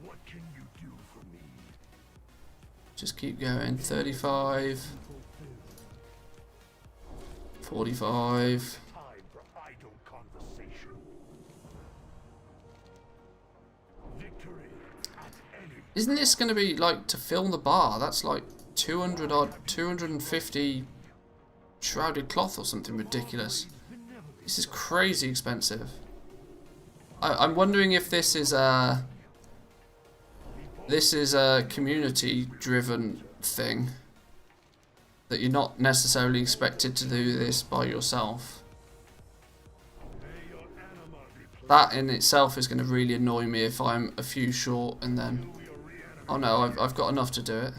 What can you do for me? Just keep going. 35. 45. Time for idle conversation. Victory at any. Isn't this going to be like to fill the bar? That's like 200 odd, 250 shrouded cloth or something ridiculous. This is crazy expensive. I'm wondering if this is a community driven thing, that you're not necessarily expected to do this by yourself. That in itself is going to really annoy me if I'm a few short and then, oh no, I've got enough to do it.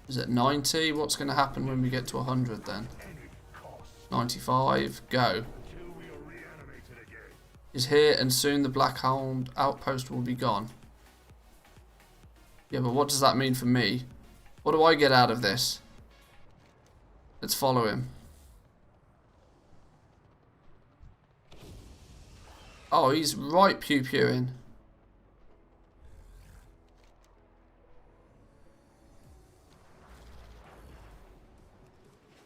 Is it 90? What's going to happen when we get to 100 then? 95, go. Is here and soon the Black Hound outpost will be gone. Yeah, but what does that mean for me? What do I get out of this? Let's follow him. Oh, he's right pew-pewing.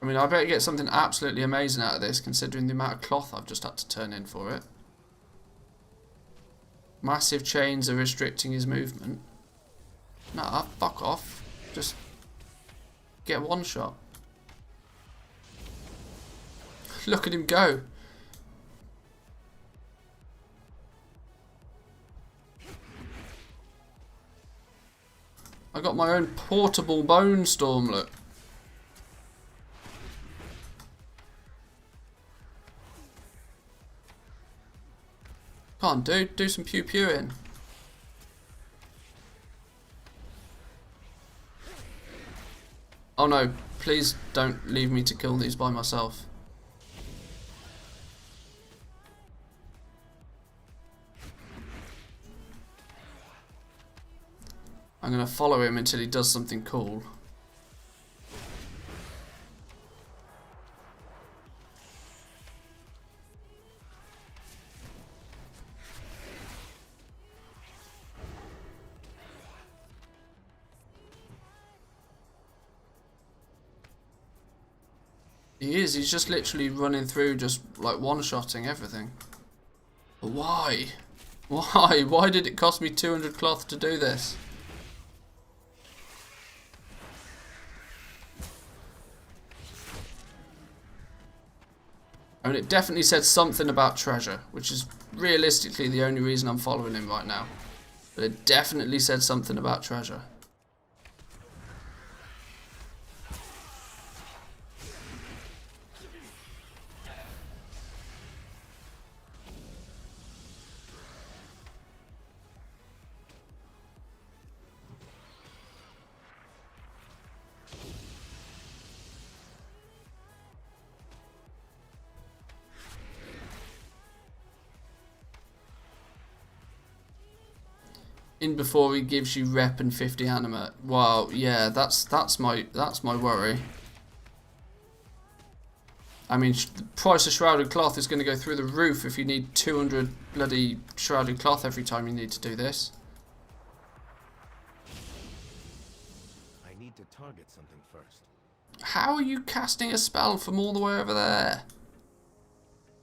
I mean, I better get something absolutely amazing out of this, considering the amount of cloth I've just had to turn in for it. Massive chains are restricting his movement. Nah, fuck off. Just get one shot. Look at him go. I got my own portable bone storm, look. Come on, dude, do some pew-pewing. Oh no, please don't leave me to kill these by myself. I'm gonna follow him until he does something cool. He is, he's just literally running through, just like one-shotting everything. But why? Why? Why did it cost me 200 cloth to do this? I mean, it definitely said something about treasure, which is realistically the only reason I'm following him right now. But it definitely said something about treasure. In before he gives you rep and 50 animate. Wow, yeah, that's my worry. I mean, the price of shrouded cloth is going to go through the roof if you need 200 bloody shrouded cloth every time you need to do this. I need to target something first. How are you casting a spell from all the way over there?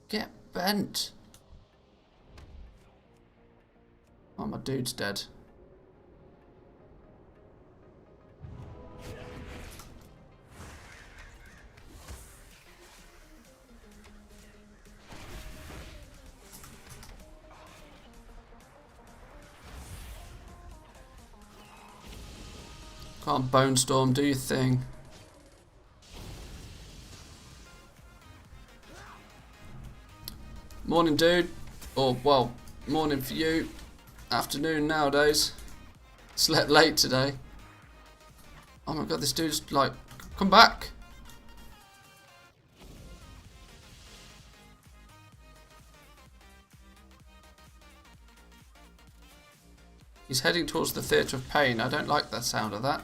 Get bent. Oh, my dude's dead. Can't Bone Storm, do your thing. Morning, dude. Or, well, morning for you. Afternoon nowadays. Slept late today. Oh my god, this dude's like, come back. He's heading towards the Theatre of Pain. I don't like the sound of that.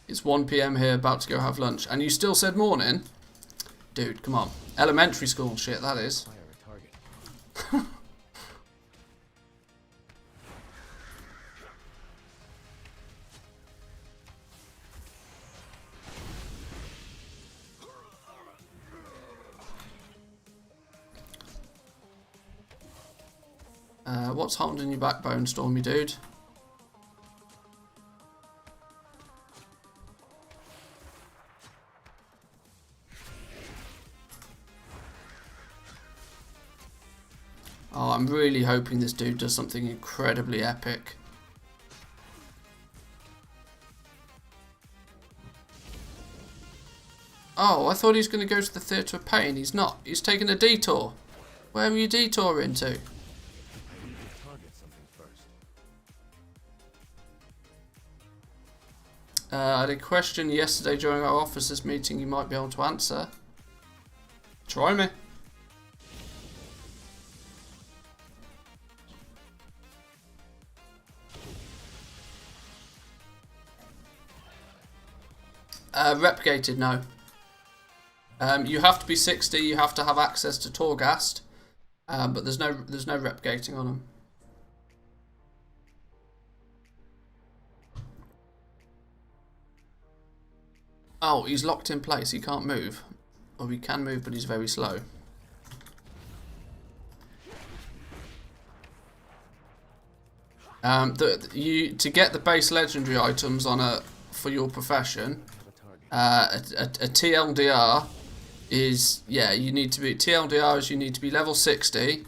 It's 1 PM here, about to go have lunch. And you still said morning? Dude, come on. Elementary school shit, that is. Fire a target. What's holding you back, Bone Stormy dude? Oh, I'm really hoping this dude does something incredibly epic. Oh, I thought he was going to go to the Theatre of Pain. He's not. He's taking a detour. Where are you detouring to? I need to target something first. I had a question yesterday during our officers meeting you might be able to answer. Try me. Rep gated, no. You have to be 60. You have to have access to Torghast, but there's no rep gating on them. Oh, he's locked in place. He can't move, or he can move, but he's very slow. To get the base legendary items on for your profession. A TLDR is, yeah, you need to be, TLDR is you need to be level 60,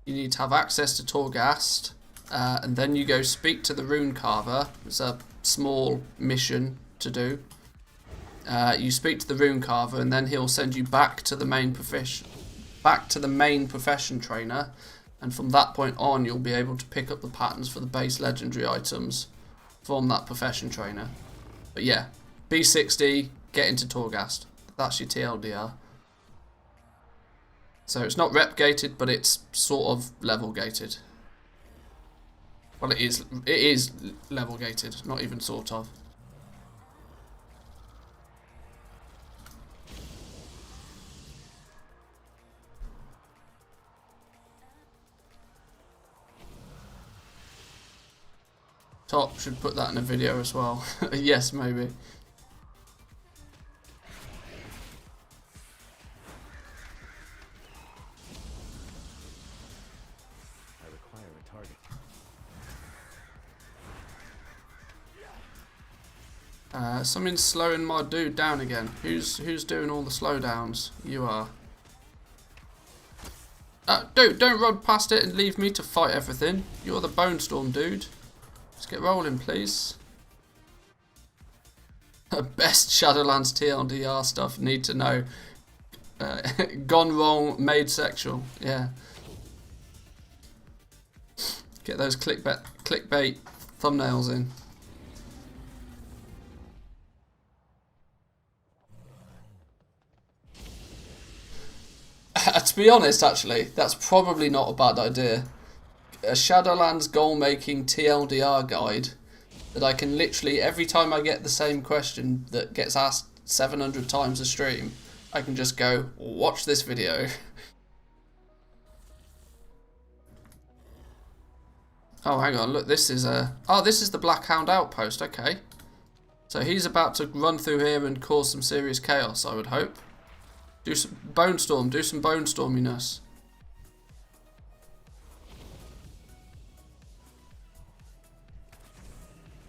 you need to have access to Torghast, and then you go speak to the Rune Carver. It's a small mission to do. You speak to the Rune Carver, and then he'll send you back to the main profession trainer, and from that point on you'll be able to pick up the patterns for the base legendary items from that profession trainer. But yeah, B60, get into Torghast. That's your TLDR. So it's not rep gated, but it's sort of level gated. Well, it is level gated, not even sort of. Top should put that in a video as well. Yes, maybe. I require a target. Something's slowing my dude down again. Who's doing all the slowdowns? You are. Dude, don't run past it and leave me to fight everything. You're the Bone Storm dude. Let's get rolling, please. Best Shadowlands TLDR stuff. Need to know. Gone wrong, made sexual. Yeah. Get those clickbait clickbait thumbnails in. To be honest, actually, that's probably not a bad idea. A Shadowlands goal-making TLDR guide that I can literally, every time I get the same question that gets asked 700 times a stream, I can just go, watch this video. Oh, hang on, look, this is this is the Black Hound outpost, okay. So he's about to run through here and cause some serious chaos, I would hope. Do some bone storminess.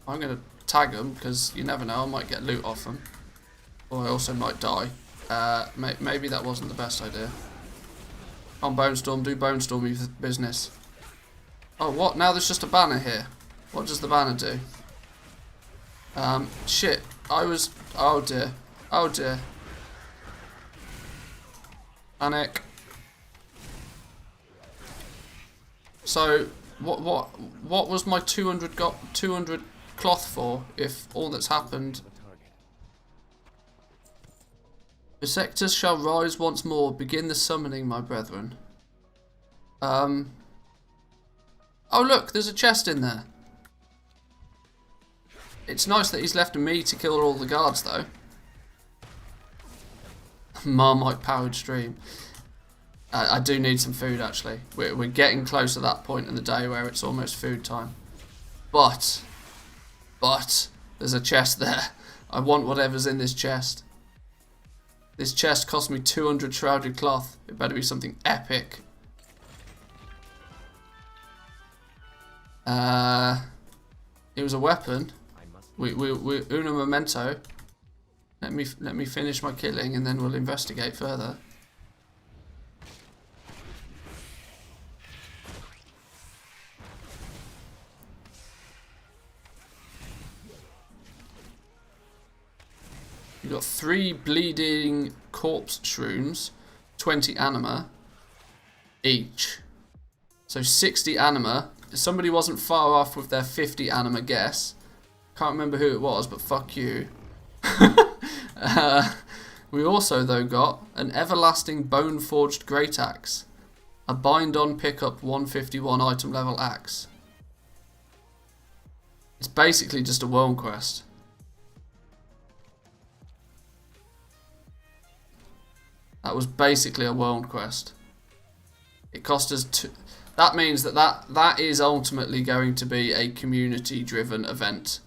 I'm going to tag them because you never know, I might get loot off them. Or I also might die. Maybe that wasn't the best idea. On Bone Storm, do Bone Stormy business. Oh, what? Now there's just a banner here. What does the banner do? Shit. Oh dear. Oh dear. Panic. So, what was my 200 cloth for, if all that's happened? The sectors shall rise once more. Begin the summoning, my brethren. Oh look, there's a chest in there. It's nice that he's left me to kill all the guards, though. Marmite powered stream. I do need some food, actually. We're getting close to that point in the day where it's almost food time. But there's a chest there. I want whatever's in this chest. This chest cost me 200 shrouded cloth. It better be something epic. It was a weapon. We uno momento. Let me finish my killing and then we'll investigate further. You've got 3 bleeding corpse shrooms, 20 anima each. So 60 anima. Somebody wasn't far off with their 50 anima guess. Can't remember who it was, but fuck you. We also, though, got an everlasting bone forged great axe, a bind on pickup 151 item level axe. It's basically just a world quest. That was basically a world quest. It cost us that means that is ultimately going to be a community driven event,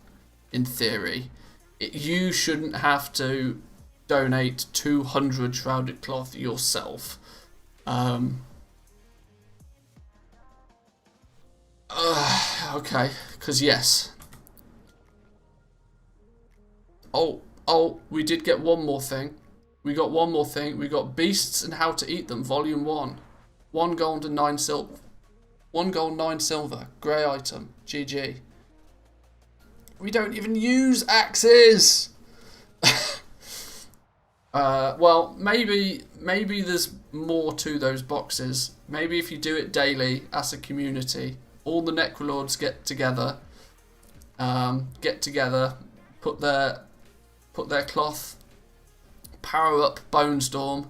in theory. You shouldn't have to donate 200 shrouded cloth yourself. Okay, because yes. Oh, we did get one more thing. We got one more thing. We got Beasts and How to Eat Them, Volume 1. 1 gold and 9 silver. 1 gold, 9 silver. Grey item. GG. We don't even use axes! Well, maybe there's more to those boxes. Maybe if you do it daily as a community, all the Necrolords get together, put their cloth, power up Bone Storm.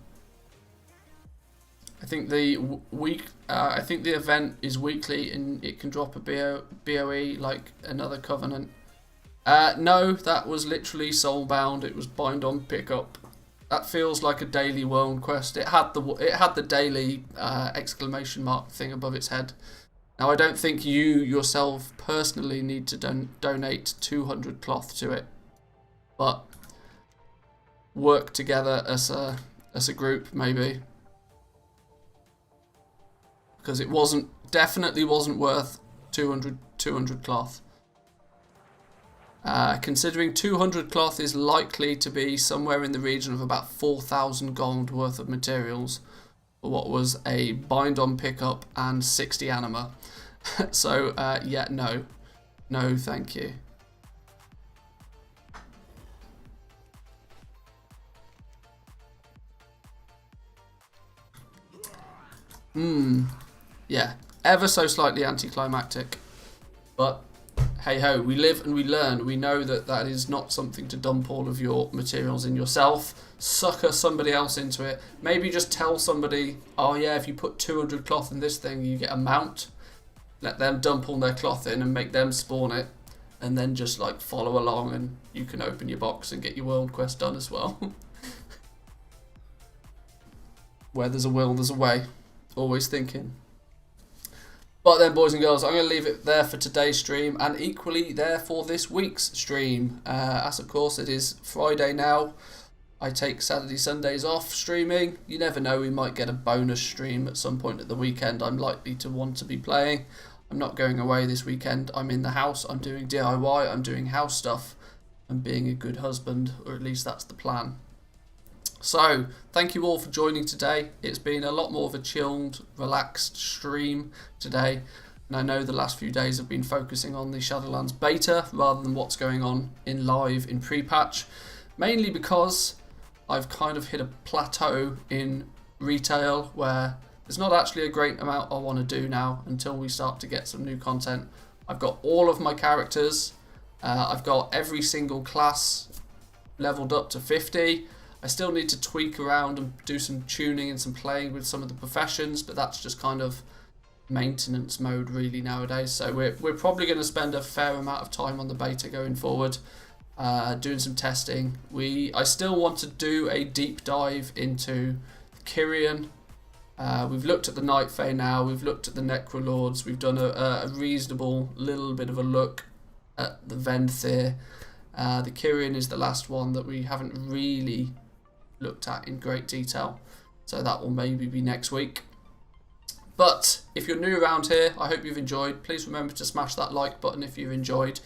I think the event is weekly and it can drop a BOE like another Covenant. No, that was literally soulbound. It was bind on pickup. That feels like a daily world quest. It had the daily exclamation mark thing above its head. Now I don't think you yourself personally need to donate 200 cloth to it, but work together as a group maybe, because it definitely wasn't worth 200 cloth. Considering 200 cloth is likely to be somewhere in the region of about 4,000 gold worth of materials for what was a bind on pickup and 60 anima. So yeah, no thank you. Yeah, ever so slightly anticlimactic. But hey ho, we live and we learn. We know that that is not something to dump all of your materials in yourself. Sucker somebody else into it. Maybe just tell somebody, oh yeah, if you put 200 cloth in this thing, you get a mount. Let them dump all their cloth in and make them spawn it. And then just like follow along and you can open your box and get your world quest done as well. Where there's a will, there's a way. Always thinking. But then, boys and girls, I'm going to leave it there for today's stream, and equally there for this week's stream. As of course it is Friday now. I take Saturday, Sundays off streaming. You never know, we might get a bonus stream at some point at the weekend. I'm likely to want to be playing. I'm not going away this weekend. I'm in the house. I'm doing DIY. I'm doing house stuff. I'm being a good husband, or at least that's the plan. So, thank you all for joining today. It's been a lot more of a chilled, relaxed stream today. And I know the last few days have been focusing on the Shadowlands beta rather than what's going on in live in pre-patch. Mainly because I've kind of hit a plateau in retail where there's not actually a great amount I want to do now until we start to get some new content. I've got all of my characters. I've got every single class leveled up to 50. I still need to tweak around and do some tuning and some playing with some of the professions, but that's just kind of maintenance mode really nowadays. So we're probably going to spend a fair amount of time on the beta going forward, doing some testing. I still want to do a deep dive into Kyrian. We've looked at the Night Fae now, we've looked at the Necrolords, we've done a reasonable little bit of a look at the Manthieus. The Kyrian is the last one that we haven't really looked at in great detail, so that will maybe be next week. But if you're new around here, I hope you've enjoyed. Please remember to smash that like button if you've enjoyed.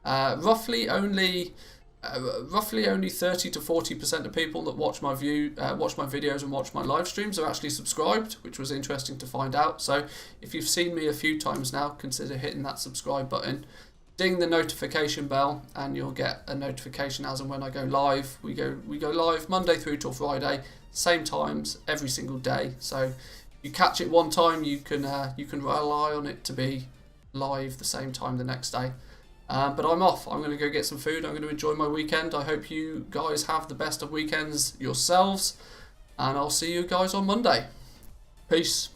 Roughly only 30 to 40% of people that watch my videos and watch my live streams are actually subscribed, which was interesting to find out. So if you've seen me a few times now, consider hitting that subscribe button. Ding the notification bell and you'll get a notification as and when I go live. We go live Monday through till Friday, same times every single day. So if you catch it one time, you can rely on it to be live the same time the next day. But I'm off. I'm going to go get some food. I'm going to enjoy my weekend. I hope you guys have the best of weekends yourselves, and I'll see you guys on Monday. Peace.